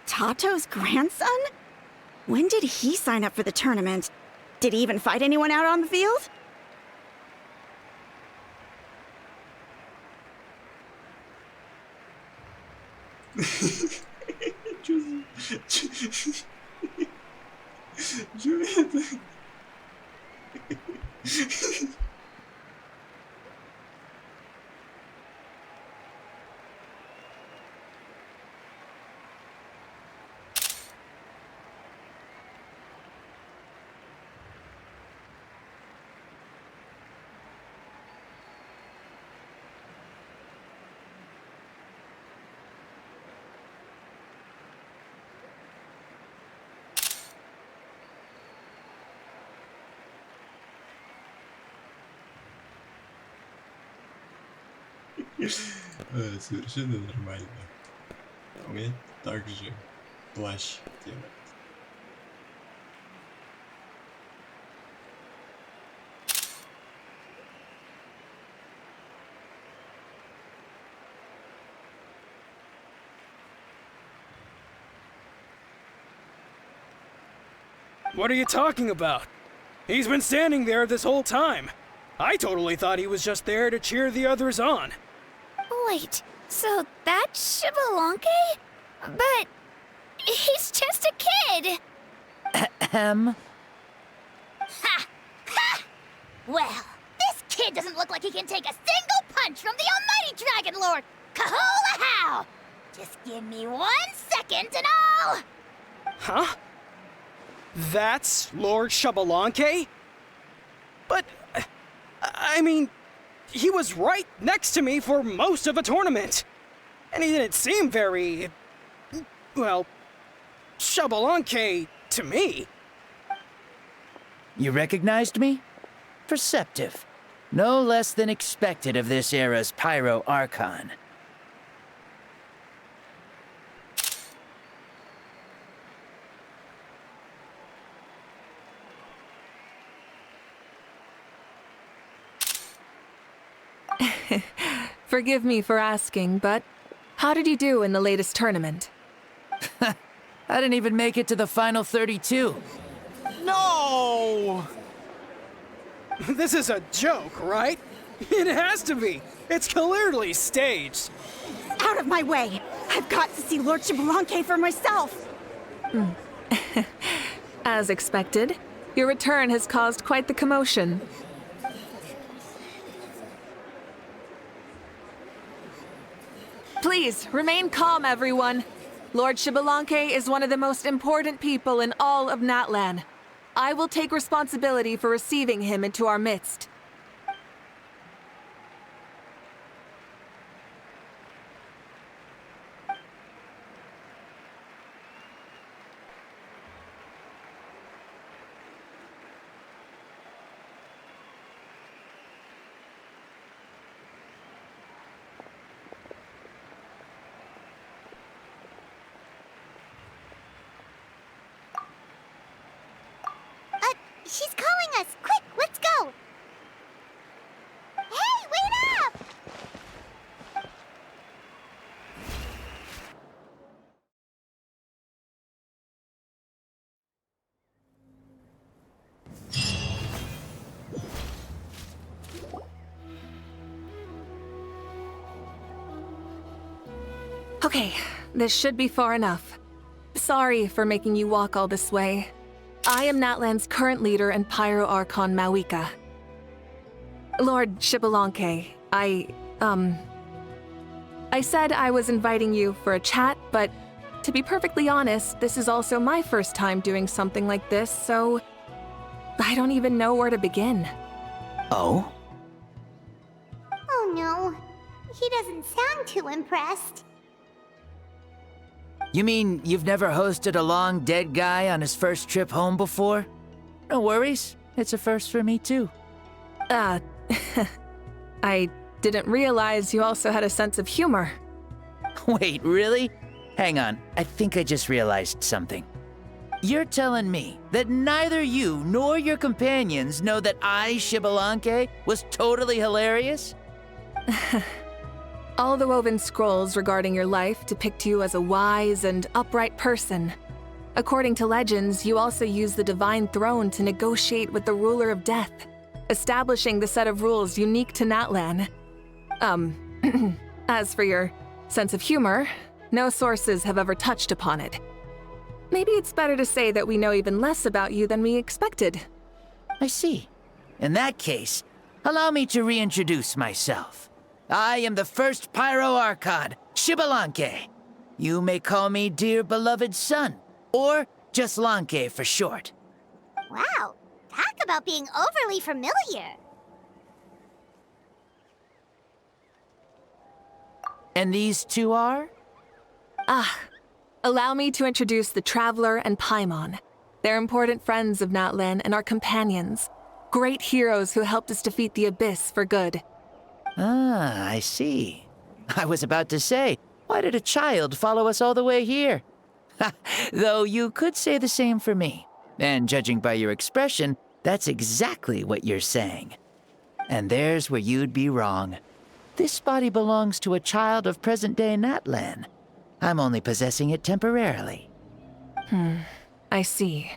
Tato's grandson? When did he sign up for the tournament? Did he even fight anyone out on the field? Совершенно нормально. Уметь также плащ делать. What are you talking about? He's been standing there this whole time. I totally thought he was just there to cheer the others on. Wait, so that's Shibalanke? But he's just a kid. Ahem. Ha! Ha! Well, this kid doesn't look like he can take a single punch from the almighty Dragon Lord. Kahola how! Just give me 1 second and I'll... Huh? That's Lord Shibalanke? But, I mean, he was right next to me for most of the tournament. And he didn't seem very, well, Shibalanke to me. You recognized me? Perceptive. No less than expected of this era's Pyro Archon. Forgive me for asking, but how did you do in the latest tournament? I didn't even make it to the final 32. No! This is a joke, right? It has to be. It's clearly staged. Out of my way! I've got to see Lord Shibalanke for myself! As expected, your return has caused quite the commotion. Please, remain calm, everyone. Lord Shibalanke is one of the most important people in all of Natlan. I will take responsibility for receiving him into our midst. She's calling us! Quick, let's go! Hey, wait up! Okay, this should be far enough. Sorry for making you walk all this way. I am Natlan's current leader and Pyro Archon Mawika. Lord Shibalanke, I said I was inviting you for a chat, but to be perfectly honest, this is also my first time doing something like this, so I don't even know where to begin. Oh? Oh no, he doesn't sound too impressed. You mean you've never hosted a long dead guy on his first trip home before? No worries, it's a first for me too. I didn't realize you also had a sense of humor. Wait, really? Hang on, I think I just realized something. You're telling me that neither you nor your companions know that I, Shibalanke, was totally hilarious? All the woven scrolls regarding your life depict you as a wise and upright person. According to legends, you also use the Divine Throne to negotiate with the Ruler of Death, establishing the set of rules unique to Natlan. As for your sense of humor, no sources have ever touched upon it. Maybe it's better to say that we know even less about you than we expected. I see. In that case, allow me to reintroduce myself. I am the first Pyro Archon, Shibalanke. You may call me dear beloved son, or just Lanke for short. Wow, talk about being overly familiar. And these two are? Allow me to introduce the Traveler and Paimon. They're important friends of Natlan and our companions. Great heroes who helped us defeat the Abyss for good. Ah, I see. I was about to say, why did a child follow us all the way here? Though you could say the same for me. And judging by your expression, that's exactly what you're saying. And there's where you'd be wrong. This body belongs to a child of present-day Natlan. I'm only possessing it temporarily. I see.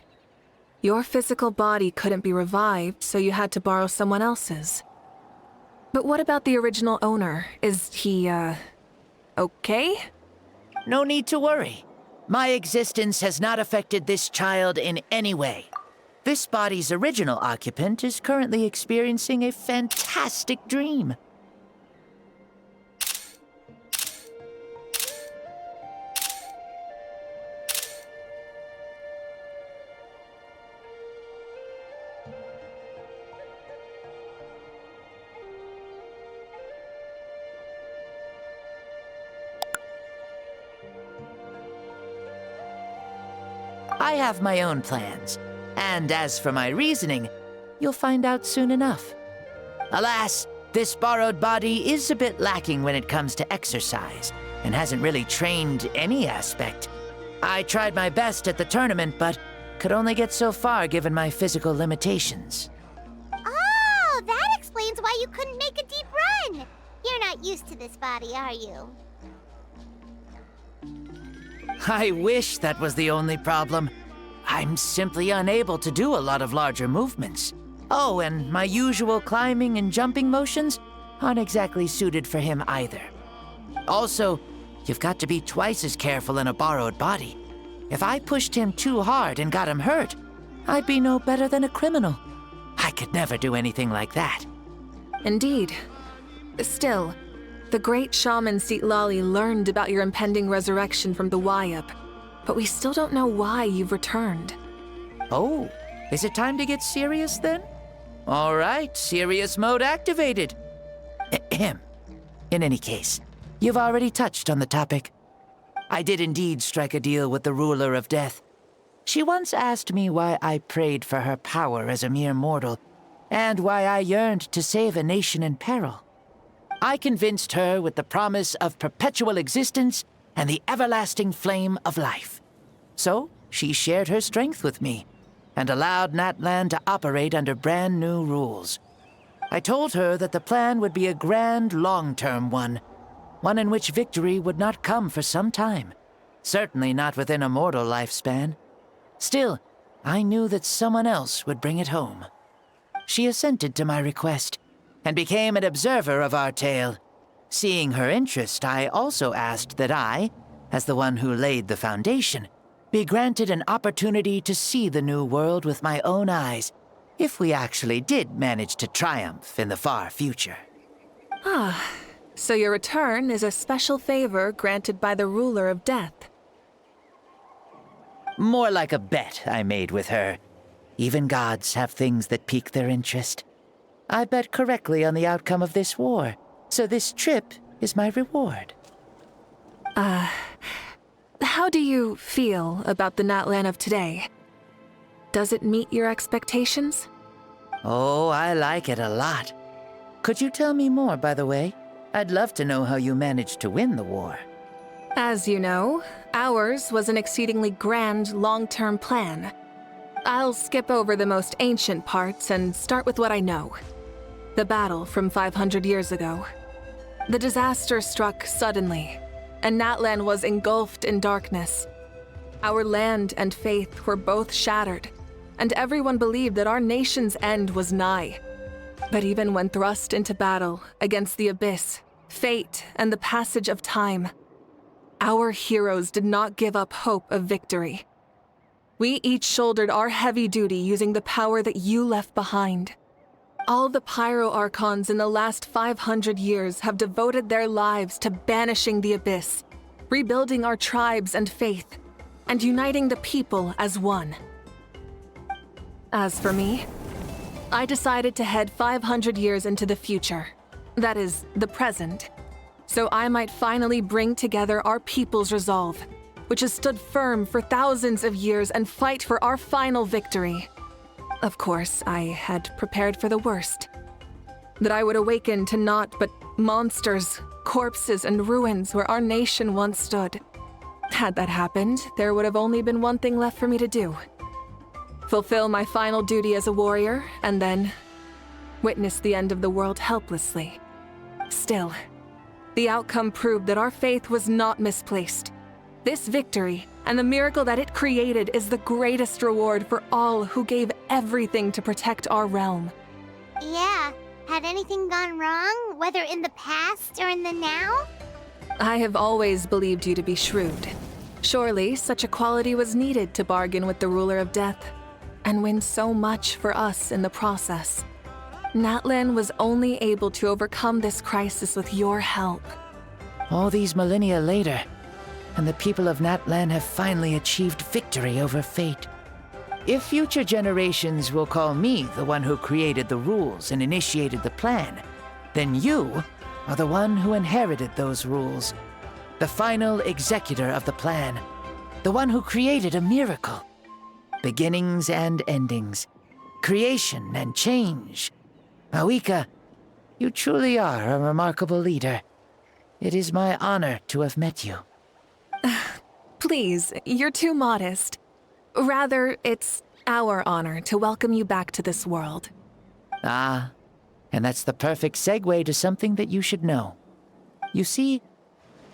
Your physical body couldn't be revived, so you had to borrow someone else's. But what about the original owner? Is he, okay? No need to worry. My existence has not affected this child in any way. This body's original occupant is currently experiencing a fantastic dream. I have my own plans, and as for my reasoning, you'll find out soon enough. Alas, this borrowed body is a bit lacking when it comes to exercise, and hasn't really trained any aspect. I tried my best at the tournament, but could only get so far given my physical limitations. Oh, that explains why you couldn't make a deep run. You're not used to this body, are you? I wish that was the only problem. I'm simply unable to do a lot of larger movements. Oh, and my usual climbing and jumping motions aren't exactly suited for him either. Also, you've got to be twice as careful in a borrowed body. If I pushed him too hard and got him hurt, I'd be no better than a criminal. I could never do anything like that. Indeed. Still, The great shaman Sitlali learned about your impending resurrection from the Wayup, but we still don't know why you've returned. Oh, is it time to get serious then? All right, serious mode activated. Ahem. In any case, you've already touched on the topic. I did indeed strike a deal with the ruler of death. She once asked me why I prayed for her power as a mere mortal, and why I yearned to save a nation in peril. I convinced her with the promise of perpetual existence and the everlasting flame of life. So, she shared her strength with me, and allowed Natlan to operate under brand new rules. I told her that the plan would be a grand, long-term one in which victory would not come for some time, certainly not within a mortal lifespan. Still, I knew that someone else would bring it home. She assented to my request, and became an observer of our tale. Seeing her interest, I also asked that I, as the one who laid the foundation, be granted an opportunity to see the new world with my own eyes, if we actually did manage to triumph in the far future. Ah, so your return is a special favor granted by the ruler of death. More like a bet I made with her. Even gods have things that pique their interest. I bet correctly on the outcome of this war, so this trip is my reward. How do you feel about the Natlan of today? Does it meet your expectations? Oh, I like it a lot. Could you tell me more, by the way? I'd love to know how you managed to win the war. As you know, ours was an exceedingly grand, long-term plan. I'll skip over the most ancient parts and start with what I know. The battle from 500 years ago. The disaster struck suddenly, and Natlan was engulfed in darkness. Our land and faith were both shattered, and everyone believed that our nation's end was nigh. But even when thrust into battle against the abyss, fate, and the passage of time, our heroes did not give up hope of victory. We each shouldered our heavy duty using the power that you left behind. All the Pyro Archons in the last 500 years have devoted their lives to banishing the abyss, rebuilding our tribes and faith, and uniting the people as one. As for me, I decided to head 500 years into the future, that is, the present, so I might finally bring together our people's resolve, which has stood firm for thousands of years, and fight for our final victory. Of course, I had prepared for the worst. That I would awaken to naught but monsters, corpses, and ruins where our nation once stood. Had that happened, there would have only been one thing left for me to do. Fulfill my final duty as a warrior, and then witness the end of the world helplessly. Still, the outcome proved that our faith was not misplaced. This victory, and the miracle that it created, is the greatest reward for all who gave everything to protect our realm. Yeah, had anything gone wrong, whether in the past or in the now? I have always believed you to be shrewd. Surely, such a quality was needed to bargain with the ruler of death, and win so much for us in the process. Natlan was only able to overcome this crisis with your help. All these millennia later, and the people of Natlan have finally achieved victory over fate. If future generations will call me the one who created the rules and initiated the plan, then you are the one who inherited those rules. The final executor of the plan. The one who created a miracle. Beginnings and endings. Creation and change. Awika, you truly are a remarkable leader. It is my honor to have met you. Please, you're too modest. Rather, it's our honor to welcome you back to this world. Ah, and that's the perfect segue to something that you should know. You see,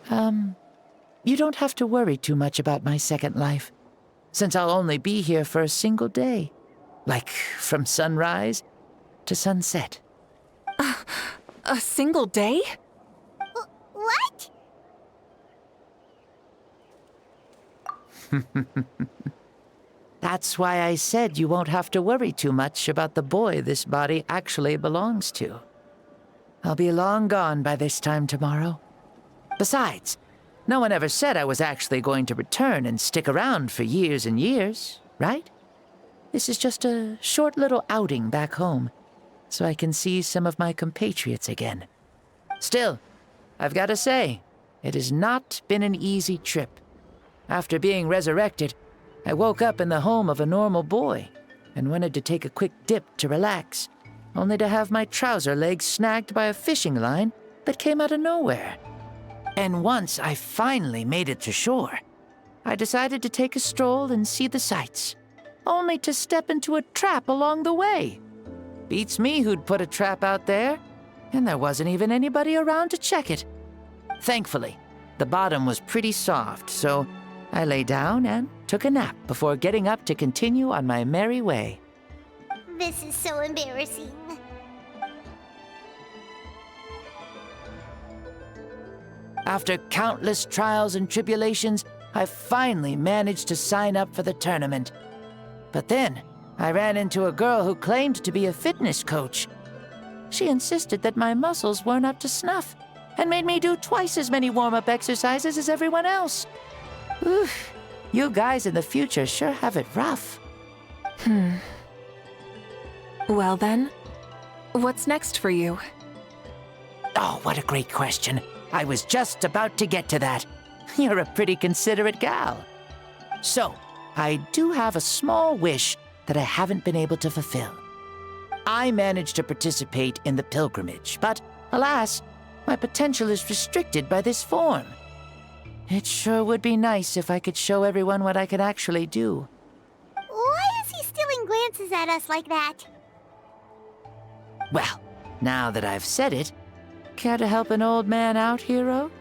you don't have to worry too much about my second life, since I'll only be here for a single day. Like, from sunrise to sunset. A single day? What? That's why I said you won't have to worry too much about the boy this body actually belongs to. I'll be long gone by this time tomorrow. Besides, no one ever said I was actually going to return and stick around for years and years, right? This is just a short little outing back home, so I can see some of my compatriots again. Still, I've got to say, it has not been an easy trip. After being resurrected, I woke up in the home of a normal boy and wanted to take a quick dip to relax, only to have my trouser legs snagged by a fishing line that came out of nowhere. And once I finally made it to shore, I decided to take a stroll and see the sights, only to step into a trap along the way. Beats me who'd put a trap out there, and there wasn't even anybody around to check it. Thankfully, the bottom was pretty soft, so I lay down and took a nap before getting up to continue on my merry way. This is so embarrassing. After countless trials and tribulations, I finally managed to sign up for the tournament. But then, I ran into a girl who claimed to be a fitness coach. She insisted that my muscles weren't up to snuff, and made me do twice as many warm-up exercises as everyone else. Oof, you guys in the future sure have it rough. Well then, what's next for you? Oh, what a great question. I was just about to get to that. You're a pretty considerate gal. So, I do have a small wish that I haven't been able to fulfill. I managed to participate in the pilgrimage, but alas, my potential is restricted by this form. It sure would be nice if I could show everyone what I could actually do. Why is he stealing glances at us like that? Well, now that I've said it, care to help an old man out, hero?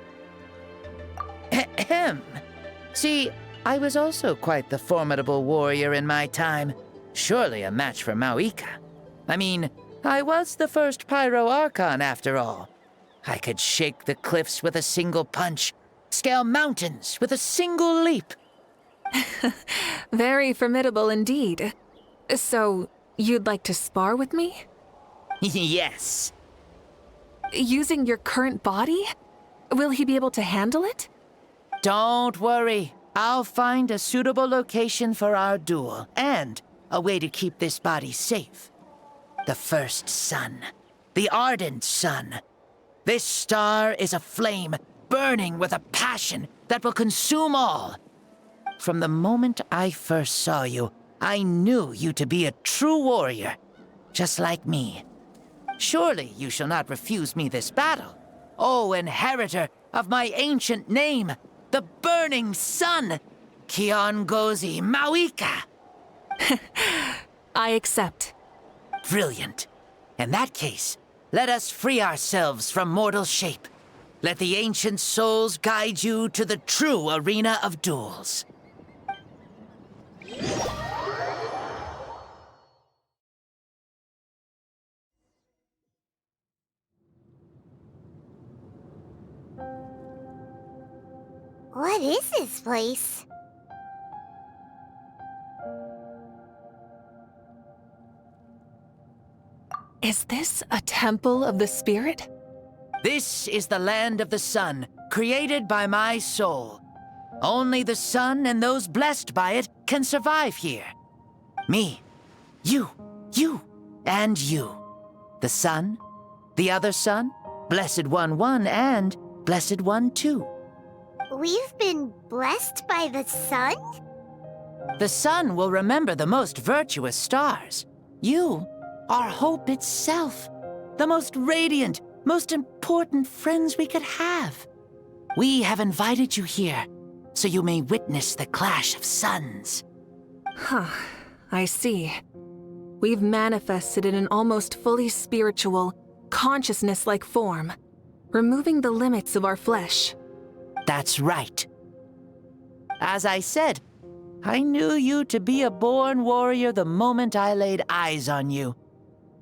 Ahem. See, I was also quite the formidable warrior in my time. Surely a match for Mauika. I mean, I was the first Pyro Archon after all. I could shake the cliffs with a single punch, scale mountains with a single leap. Very formidable indeed. So, you'd like to spar with me? Yes. Using your current body? Will he be able to handle it? Don't worry. I'll find a suitable location for our duel, and a way to keep this body safe. The first sun. The ardent sun. This star is a flame, burning with a passion that will consume all. From the moment I first saw you, I knew you to be a true warrior, just like me. Surely you shall not refuse me this battle, O inheritor of my ancient name, the burning sun, Kiongozi Mauika. I accept. Brilliant. In that case, let us free ourselves from mortal shape. Let the ancient souls guide you to the true arena of duels. What is this place? Is this a temple of the spirit? This is the land of the sun, created by my soul. Only the sun and those blessed by it can survive here. Me, you, and you. The sun, the other sun, Blessed One 1, and Blessed One 2. We've been blessed by the sun? The sun will remember the most virtuous stars. You are hope itself, the most radiant, most important friends we could have. We have invited you here, so you may witness the clash of suns. Huh, I see. We've manifested in an almost fully spiritual, consciousness-like form, removing the limits of our flesh. That's right. As I said, I knew you to be a born warrior the moment I laid eyes on you.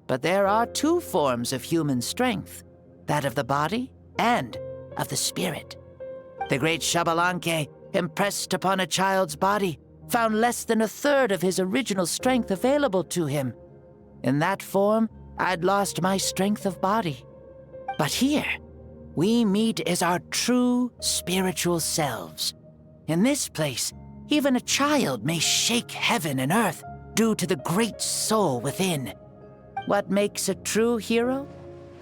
But there are two forms of human strength, that of the body and of the spirit. The great Xbalanque, impressed upon a child's body, found less than a third of his original strength available to him. In that form, I'd lost my strength of body. But here, we meet as our true spiritual selves. In this place, even a child may shake heaven and earth due to the great soul within. What makes a true hero?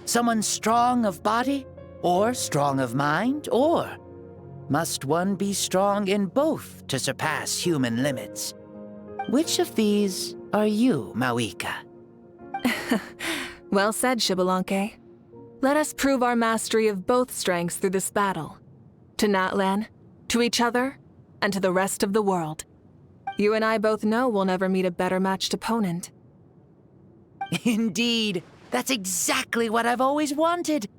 Someone strong of body, or strong of mind, or must one be strong in both to surpass human limits? Which of these are you, Mawika? Well said, Xbalanque. Let us prove our mastery of both strengths through this battle. To Natlan, to each other, and to the rest of the world. You and I both know we'll never meet a better matched opponent. Indeed, that's exactly what I've always wanted.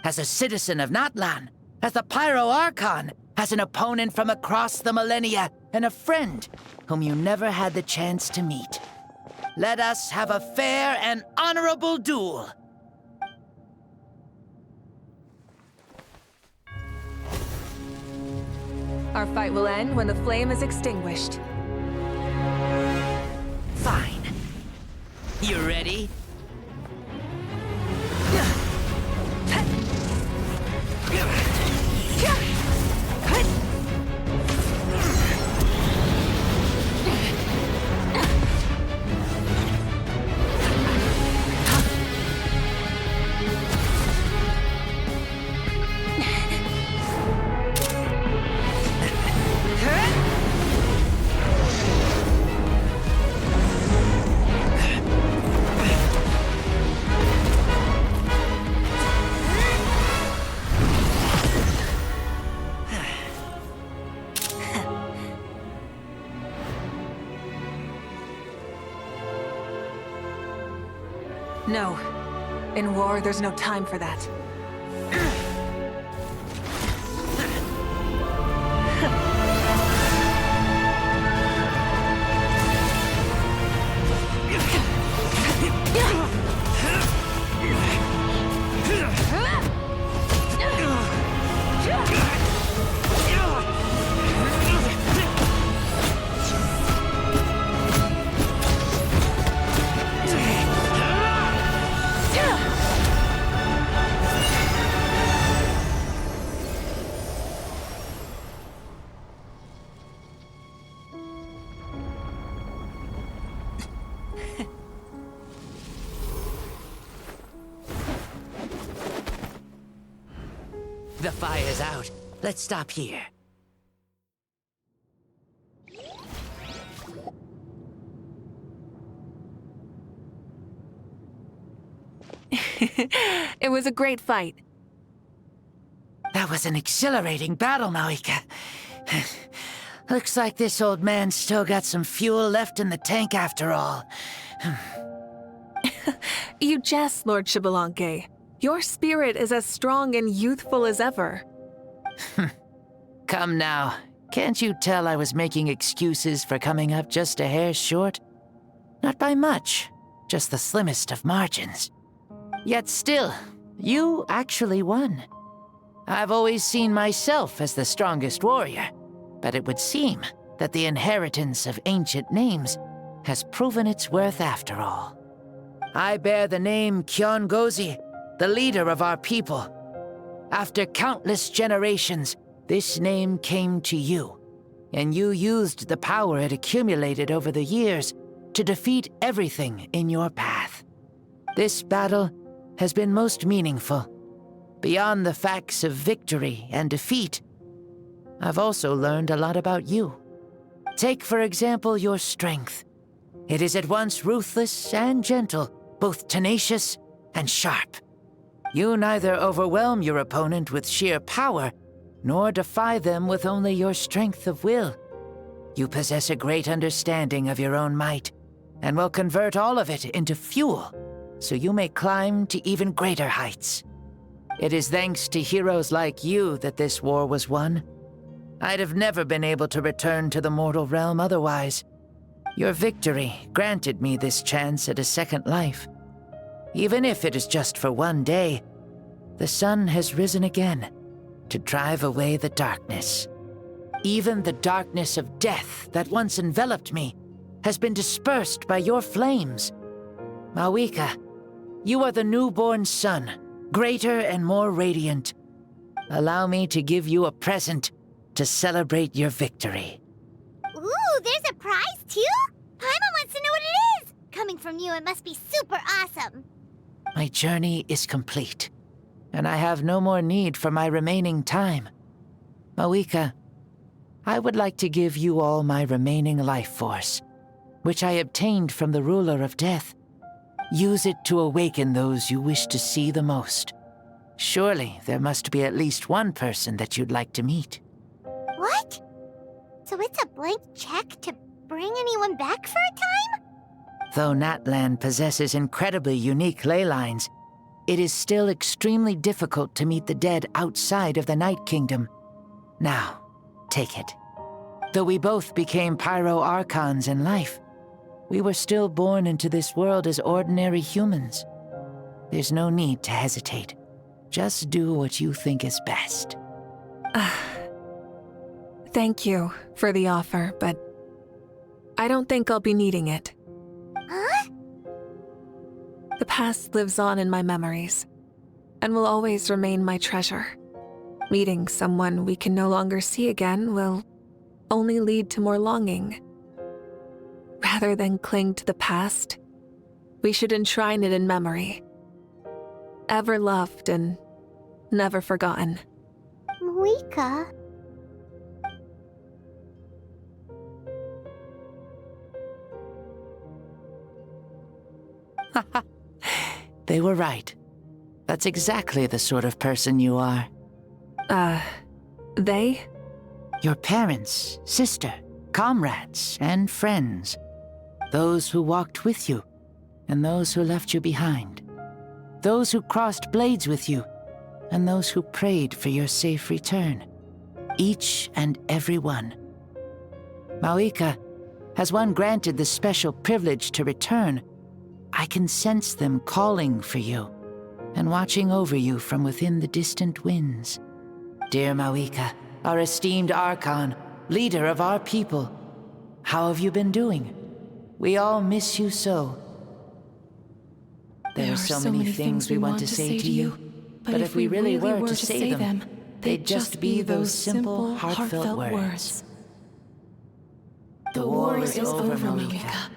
As a citizen of Natlan, as the Pyro Archon, as an opponent from across the millennia, and a friend whom you never had the chance to meet. Let us have a fair and honorable duel. Our fight will end when the flame is extinguished. Fine. You ready? No. In war, there's no time for that. The fire's out. Let's stop here. It was a great fight. That was an exhilarating battle, Mawika. Looks like this old man's still got some fuel left in the tank after all. You jest, Lord Xbalanque. Your spirit is as strong and youthful as ever. Come now. Can't you tell I was making excuses for coming up just a hair short? Not by much, just the slimmest of margins. Yet still, you actually won. I've always seen myself as the strongest warrior, but it would seem that the inheritance of ancient names has proven its worth after all. I bear the name Kiongozi, the leader of our people. After countless generations, this name came to you, and you used the power it accumulated over the years to defeat everything in your path. This battle has been most meaningful. Beyond the facts of victory and defeat, I've also learned a lot about you. Take, for example, your strength. It is at once ruthless and gentle, both tenacious and sharp. You neither overwhelm your opponent with sheer power, nor defy them with only your strength of will. You possess a great understanding of your own might, and will convert all of it into fuel, so you may climb to even greater heights. It is thanks to heroes like you that this war was won. I'd have never been able to return to the mortal realm otherwise. Your victory granted me this chance at a second life. Even if it is just for one day, the sun has risen again to drive away the darkness. Even the darkness of death that once enveloped me has been dispersed by your flames. Mawika, you are the newborn sun, greater and more radiant. Allow me to give you a present to celebrate your victory. Ooh, there's a prize too? Paimon wants to know what it is! Coming from you, it must be super awesome. My journey is complete, and I have no more need for my remaining time. Mawika, I would like to give you all my remaining life force, which I obtained from the ruler of death. Use it to awaken those you wish to see the most. Surely there must be at least one person that you'd like to meet. What? So it's a blank check to bring anyone back for a time? Though Natlan possesses incredibly unique ley lines, it is still extremely difficult to meet the dead outside of the Night Kingdom. Now, take it. Though we both became Pyro Archons in life, we were still born into this world as ordinary humans. There's no need to hesitate. Just do what you think is best. Thank you for the offer, but I don't think I'll be needing it. Huh? The past lives on in my memories, and will always remain my treasure. Meeting someone we can no longer see again will only lead to more longing. Rather than cling to the past, we should enshrine it in memory. Ever loved and never forgotten. Mawika. They were right. That's exactly the sort of person you are. They? Your parents, sister, comrades, and friends. Those who walked with you, and those who left you behind. Those who crossed blades with you, and those who prayed for your safe return. Each and every one. Mawika, has one granted the special privilege to return, I can sense them calling for you, and watching over you from within the distant winds. Dear Mawika, our esteemed Archon, leader of our people, how have you been doing? We all miss you so. There are so many things we want to say to you, but if we really were to say them, they'd just be those simple, heartfelt words. The war is over, Mawika.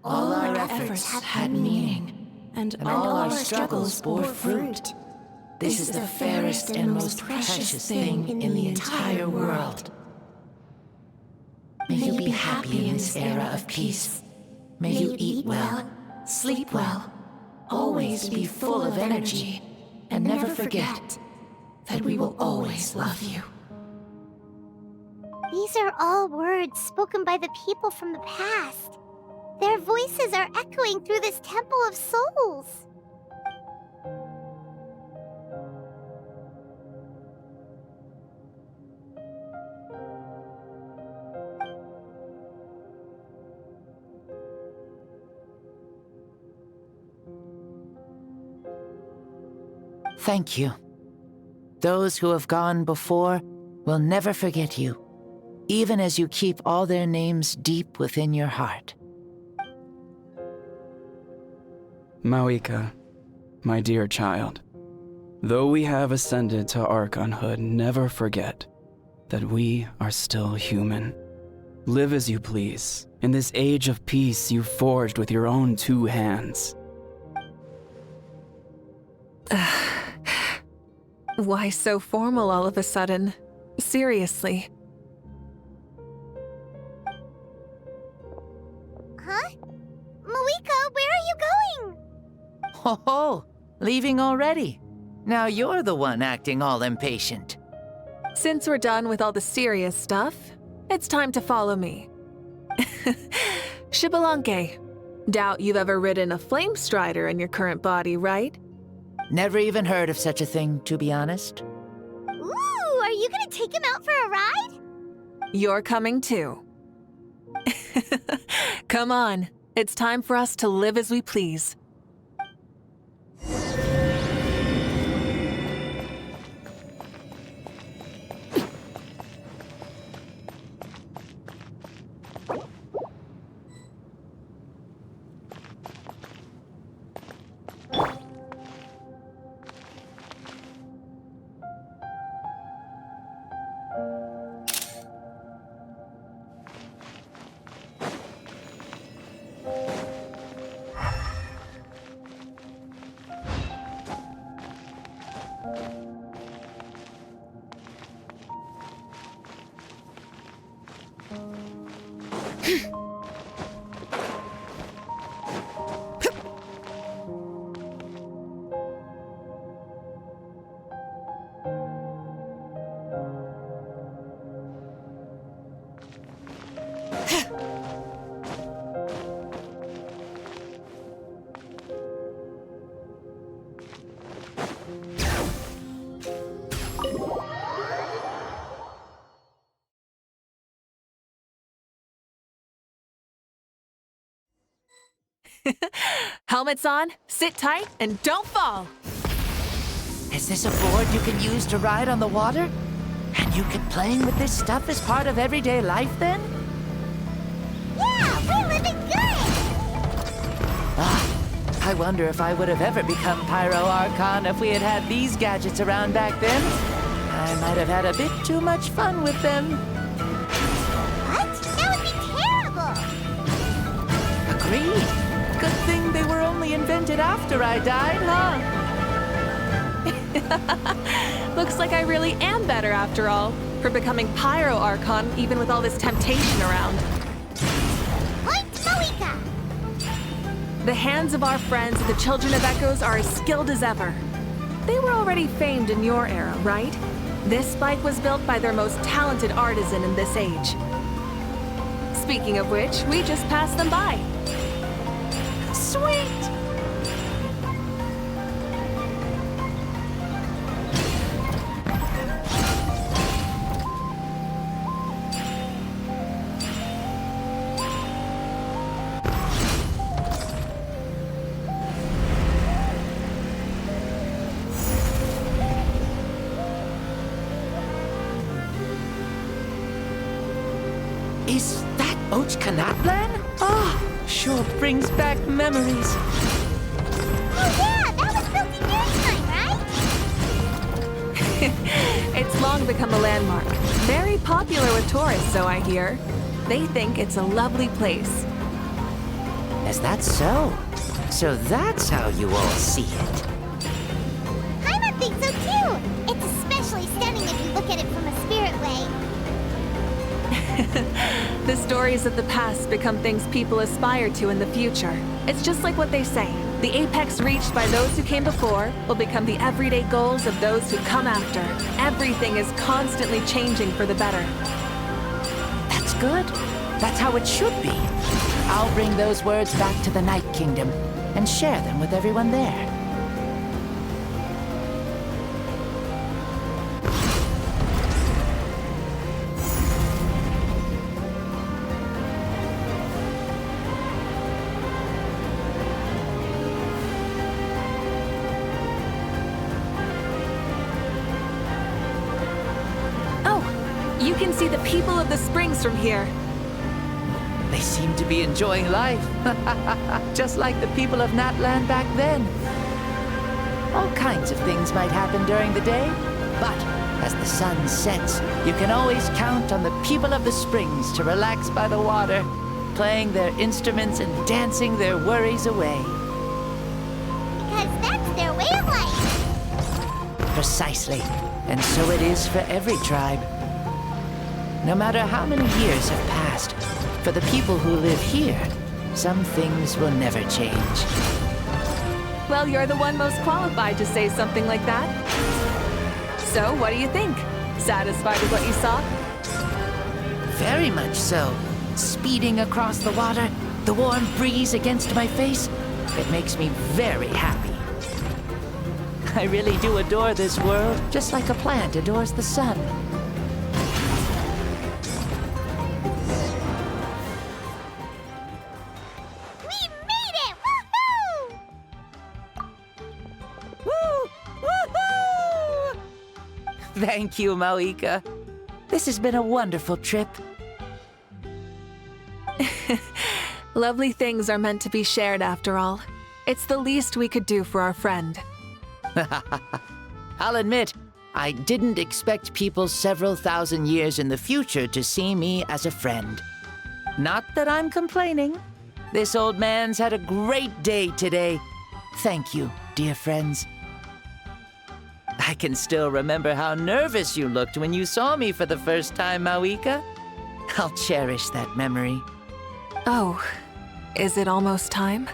All our efforts had meaning, and all our struggles bore fruit. This is the fairest and most precious thing in the entire world. May you be happy in this era of peace. May you eat well, sleep well, always be full of energy, and never forget that we will always love you. These are all words spoken by the people from the past. Their voices are echoing through this Temple of Souls. Thank you. Those who have gone before will never forget you, even as you keep all their names deep within your heart. Mawika, my dear child, though we have ascended to Archonhood, never forget that we are still human. Live as you please, in this age of peace you forged with your own 2 hands. Why so formal all of a sudden? Seriously. Huh? Mawika, where are you going? Ho ho! Leaving already? Now you're the one acting all impatient. Since we're done with all the serious stuff, it's time to follow me. Xbalanque, doubt you've ever ridden a flame strider in your current body, right? Never even heard of such a thing, to be honest. Ooh, are you gonna take him out for a ride? You're coming too. Come on, it's time for us to live as we please. Helmets on, sit tight, and don't fall. Is this a board you can use to ride on the water? And you can playing with this stuff as part of everyday life then? Yeah, we're living good! I wonder if I would have ever become Pyro Archon if we had had these gadgets around back then. I might have had a bit too much fun with them. What? That would be terrible! Agreed. Good thing they were only invented after I died, huh? Looks like I really am better after all, for becoming Pyro Archon even with all this temptation around. Point Moika! The hands of our friends, the Children of Echoes, are as skilled as ever. They were already famed in your era, right? This bike was built by their most talented artisan in this age. Speaking of which, we just passed them by. Sweet! Is that Ochkanatlan? Ah, sure brings back memories. Oh yeah, that was built in your time, right? It's long become a landmark. Very popular with tourists, so I hear. They think it's a lovely place. Is that so? So that's how you all see it. Paimon thinks so too! It's especially stunning if you look at it from a spirit way. The stories of the past become things people aspire to in the future. It's just like what they say. The apex reached by those who came before will become the everyday goals of those who come after. Everything is constantly changing for the better. That's good. That's how it should be. I'll bring those words back to the Night Kingdom and share them with everyone there. You can see the people of the springs from here. They seem to be enjoying life. Just like the people of Natlan back then. All kinds of things might happen during the day, but as the sun sets, you can always count on the people of the springs to relax by the water, playing their instruments and dancing their worries away. Because that's their way of life. Precisely. And so it is for every tribe. No matter how many years have passed, for the people who live here, some things will never change. Well, you're the one most qualified to say something like that. So, what do you think? Satisfied with what you saw? Very much so. Speeding across the water, the warm breeze against my face, it makes me very happy. I really do adore this world, just like a plant adores the sun. Thank you, Maoika. This has been a wonderful trip. Lovely things are meant to be shared after all. It's the least we could do for our friend. I'll admit, I didn't expect people several thousand years in the future to see me as a friend. Not that I'm complaining. This old man's had a great day today. Thank you, dear friends. I can still remember how nervous you looked when you saw me for the first time, Maoika. I'll cherish that memory. Oh, is it almost time?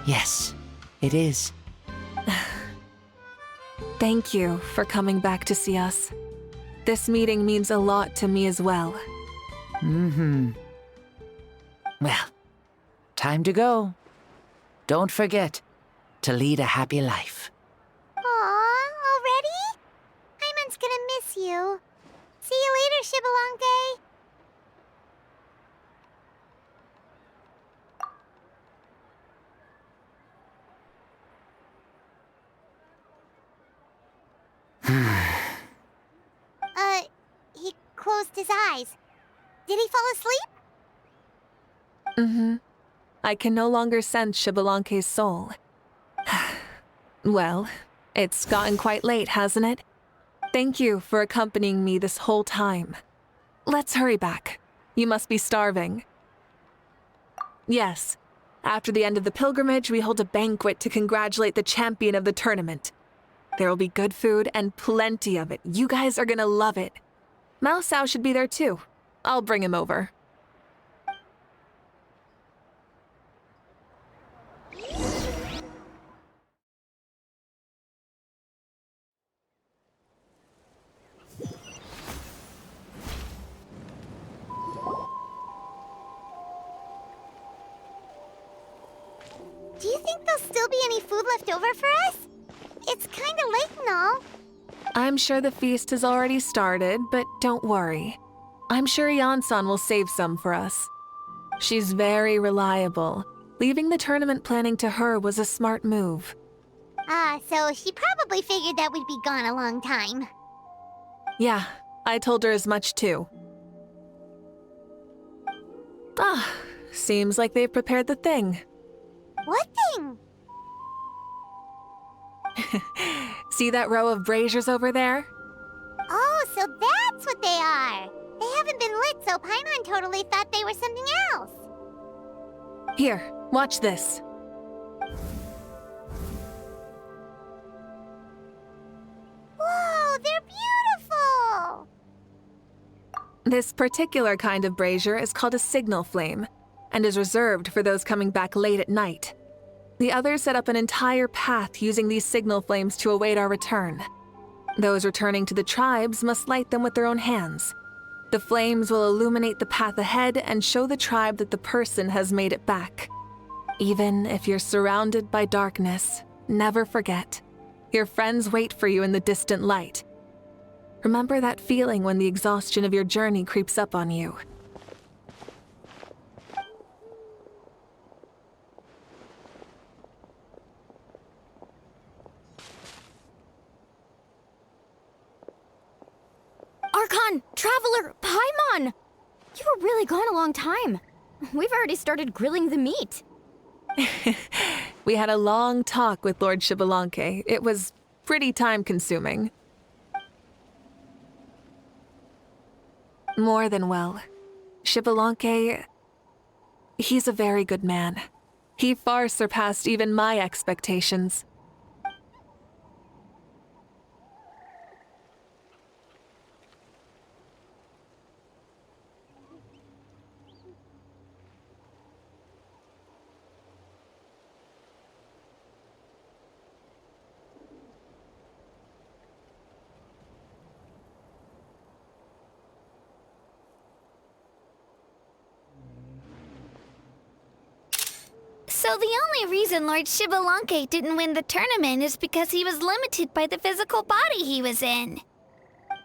Yes, it is. Thank you for coming back to see us. This meeting means a lot to me as well. Well, time to go. Don't forget to lead a happy life. Aw, already? Paimon's gonna miss you. See you later, Shibalonke. closed his eyes. Did he fall asleep? Mm-hmm. I can no longer sense Xbalanque's soul. Well, it's gotten quite late, hasn't it? Thank you for accompanying me this whole time. Let's hurry back. You must be starving. Yes. After the end of the pilgrimage, we hold a banquet to congratulate the champion of the tournament. There will be good food and plenty of it. You guys are gonna love it. Mao Sao should be there too. I'll bring him over. Do you think there'll still be any food left over for us? It's kinda late and all. I'm sure the feast has already started, but don't worry. I'm sure Yansan will save some for us. She's very reliable. Leaving the tournament planning to her was a smart move. So she probably figured that we'd be gone a long time. Yeah, I told her as much too. Seems like they've prepared the thing. What thing? See that row of braziers over there? Oh, so that's what they are. They haven't been lit, so Paimon totally thought they were something else. Here, watch this. Whoa, they're beautiful! This particular kind of brazier is called a signal flame, and is reserved for those coming back late at night. The others set up an entire path using these signal flames to await our return. Those returning to the tribes must light them with their own hands. The flames will illuminate the path ahead and show the tribe that the person has made it back. Even if you're surrounded by darkness, never forget. Your friends wait for you in the distant light. Remember that feeling when the exhaustion of your journey creeps up on you. Archon! Traveler! Paimon! You were really gone a long time. We've already started grilling the meat. We had a long talk with Lord Xbalanque. It was pretty time-consuming. More than well. Xbalanque, he's a very good man. He far surpassed even my expectations. So the only reason Lord Xbalanque didn't win the tournament is because he was limited by the physical body he was in.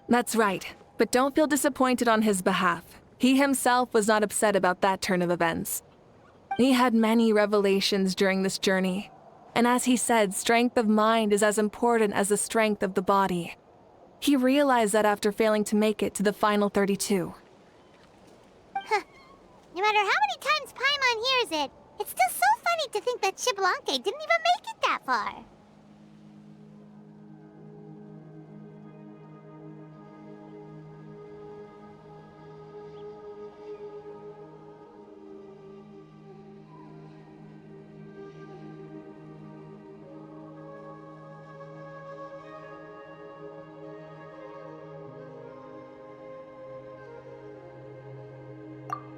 That's right, but don't feel disappointed on his behalf. He himself was not upset about that turn of events. He had many revelations during this journey, and as he said, strength of mind is as important as the strength of the body. He realized that after failing to make it to the final 32. No matter how many times Paimon hears it, it's still so funny to think that Xbalanque didn't even make it that far.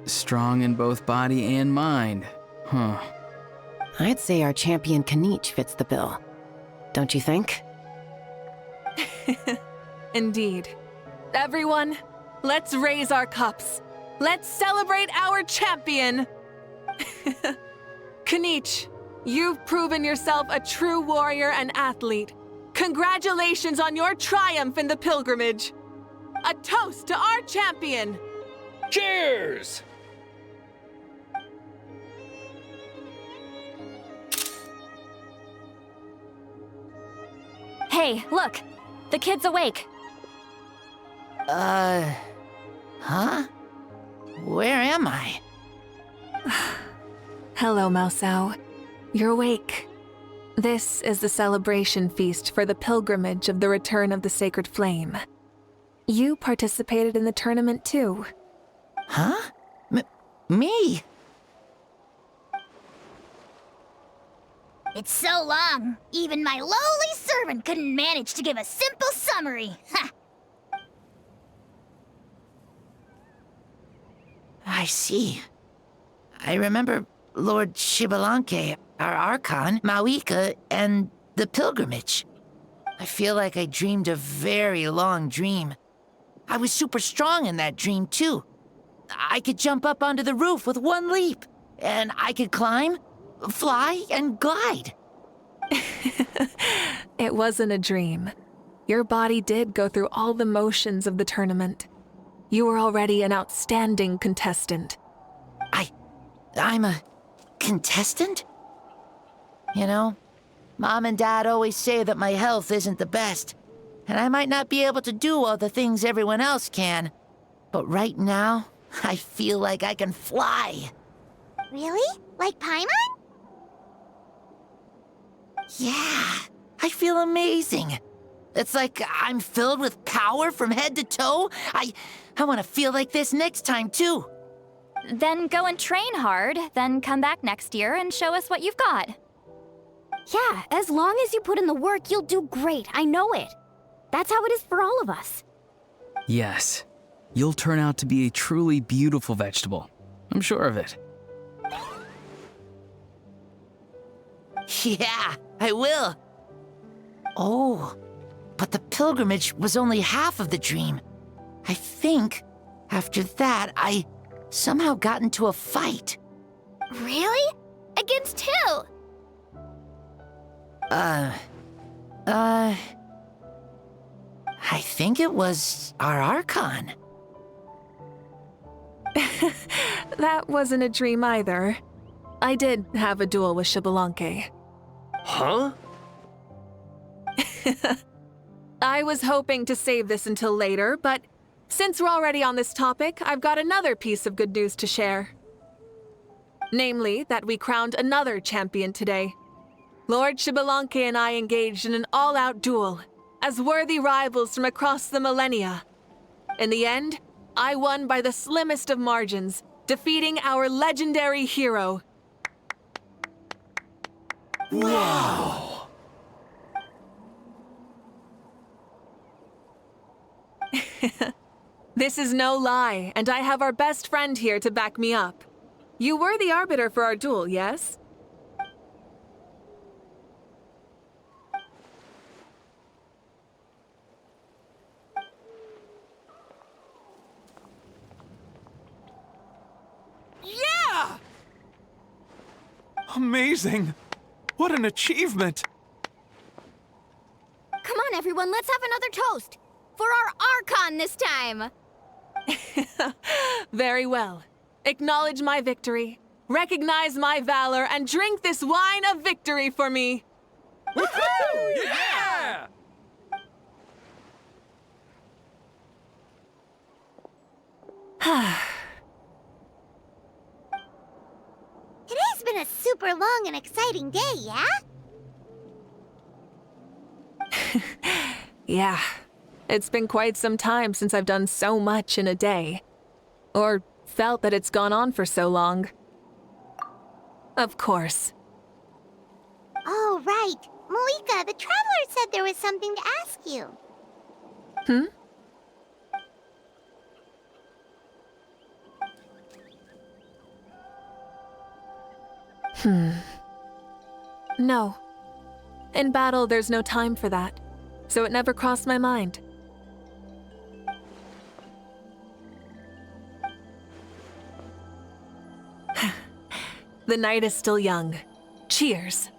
Strong in both body and mind. Huh. I'd say our champion Kanich fits the bill. Don't you think? Indeed. Everyone, let's raise our cups. Let's celebrate our champion! Kanich, you've proven yourself a true warrior and athlete. Congratulations on your triumph in the pilgrimage. A toast to our champion! Cheers! Hey, look! The kid's awake. Huh? Where am I? Hello, Maosao. You're awake. This is the celebration feast for the pilgrimage of the return of the sacred flame. You participated in the tournament too. Huh? Me? It's so long, even my lowly servant couldn't manage to give a simple summary. Ha! I see. I remember Lord Shibalanke, our Archon, Mawika, and the pilgrimage. I feel like I dreamed a very long dream. I was super strong in that dream, too. I could jump up onto the roof with one leap, and I could climb, fly, and glide. It wasn't a dream. Your body did go through all the motions of the tournament. You were already an outstanding contestant. I'm a contestant? You know, Mom and Dad always say that my health isn't the best, and I might not be able to do all the things everyone else can. But right now, I feel like I can fly. Really? Like Paimon? Yeah, I feel amazing. It's like I'm filled with power from head to toe. I want to feel like this next time, too. Then go and train hard, then come back next year and show us what you've got. Yeah, as long as you put in the work, you'll do great. I know it. That's how it is for all of us. Yes, you'll turn out to be a truly beautiful vegetable. I'm sure of it. Yeah, I will. Oh, but the pilgrimage was only half of the dream. I think after that, I somehow got into a fight. Really? Against who? I think it was our Archon. That wasn't a dream either. I did have a duel with Shibalanke. Huh? I was hoping to save this until later, but since we're already on this topic, I've got another piece of good news to share. Namely, that we crowned another champion today. Lord Shibalanke and I engaged in an all-out duel, as worthy rivals from across the millennia. In the end, I won by the slimmest of margins, defeating our legendary hero. Wow! This is no lie, and I have our best friend here to back me up. You were the arbiter for our duel, yes? Yeah! Amazing! What an achievement! Come on, everyone, let's have another toast. For our Archon this time! Very well. Acknowledge my victory, recognize my valor, and drink this wine of victory for me. Woohoo! Yeah! Today's been a super long and exciting day, yeah? Yeah, it's been quite some time since I've done so much in a day. Or felt that it's gone on for so long. Of course. Oh, right. Moika, the Traveler said there was something to ask you. No. In battle, there's no time for that, so it never crossed my mind. The night is still young. Cheers.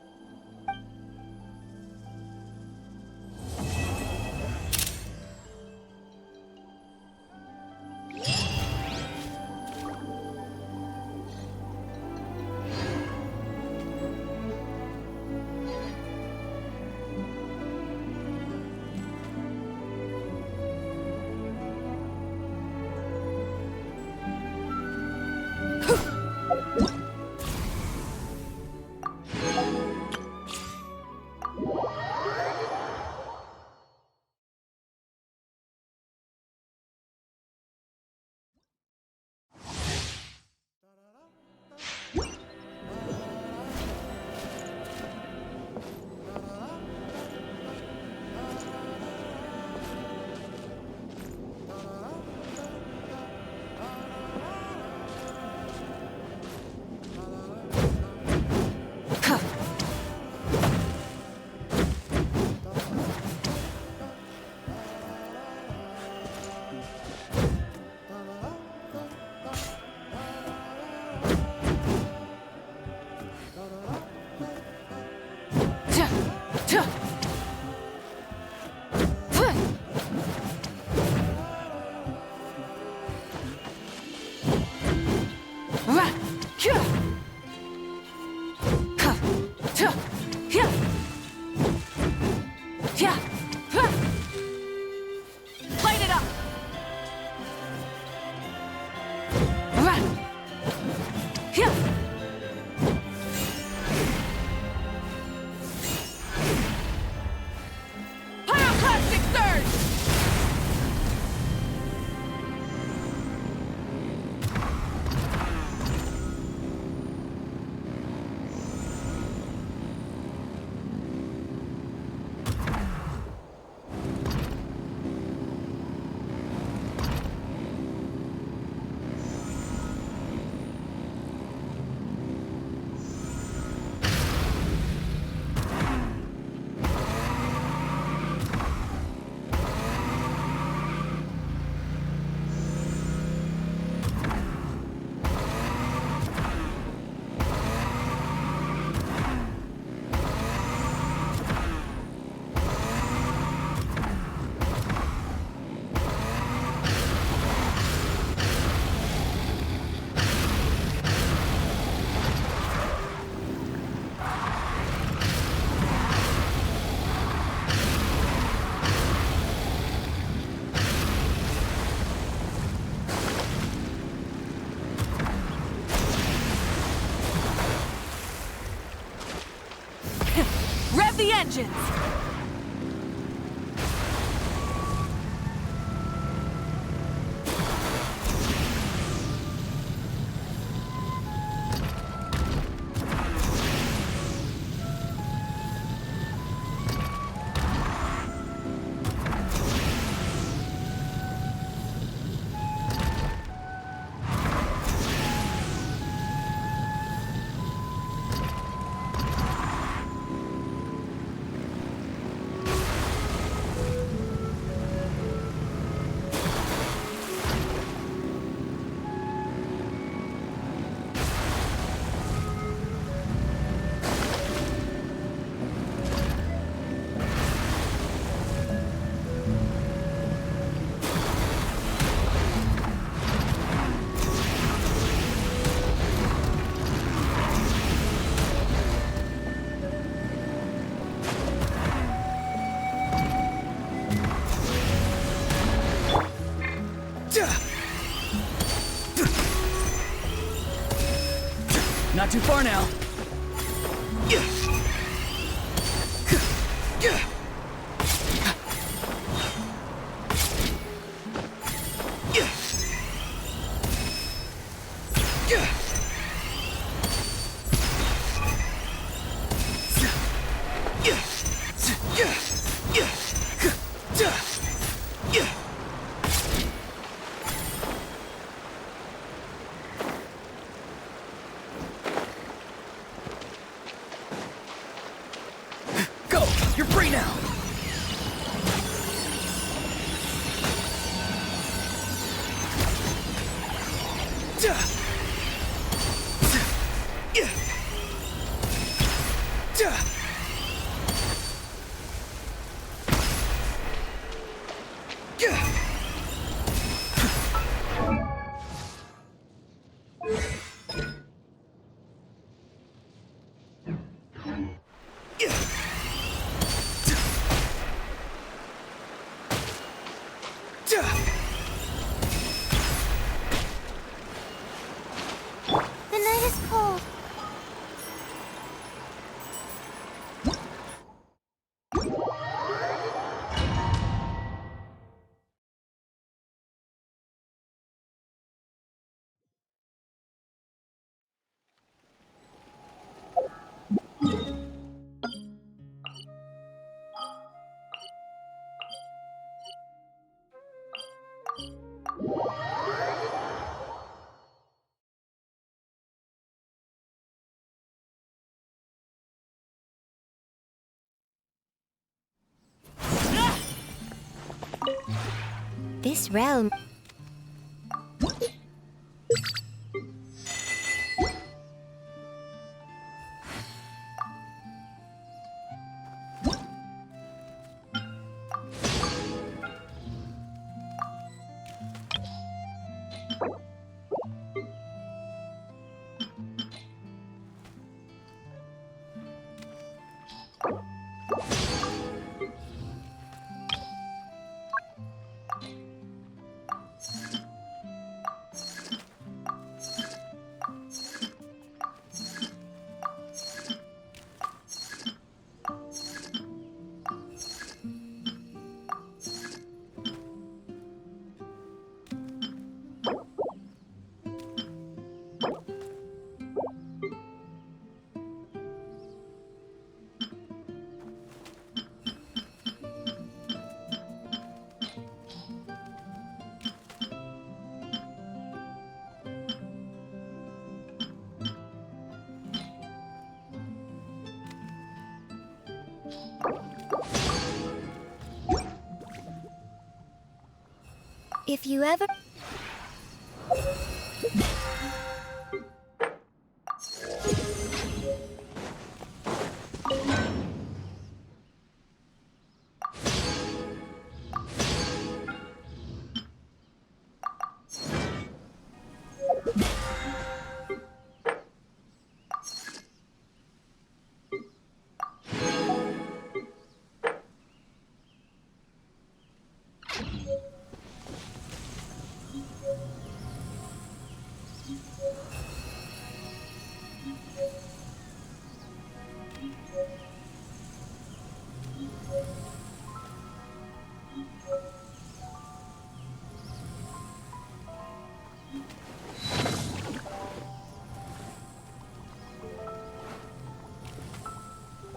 Light it up! Pyroclastic surge! Rev the engines! Not too far now. Go! You're free now! The night is cold. This realm... If you ever...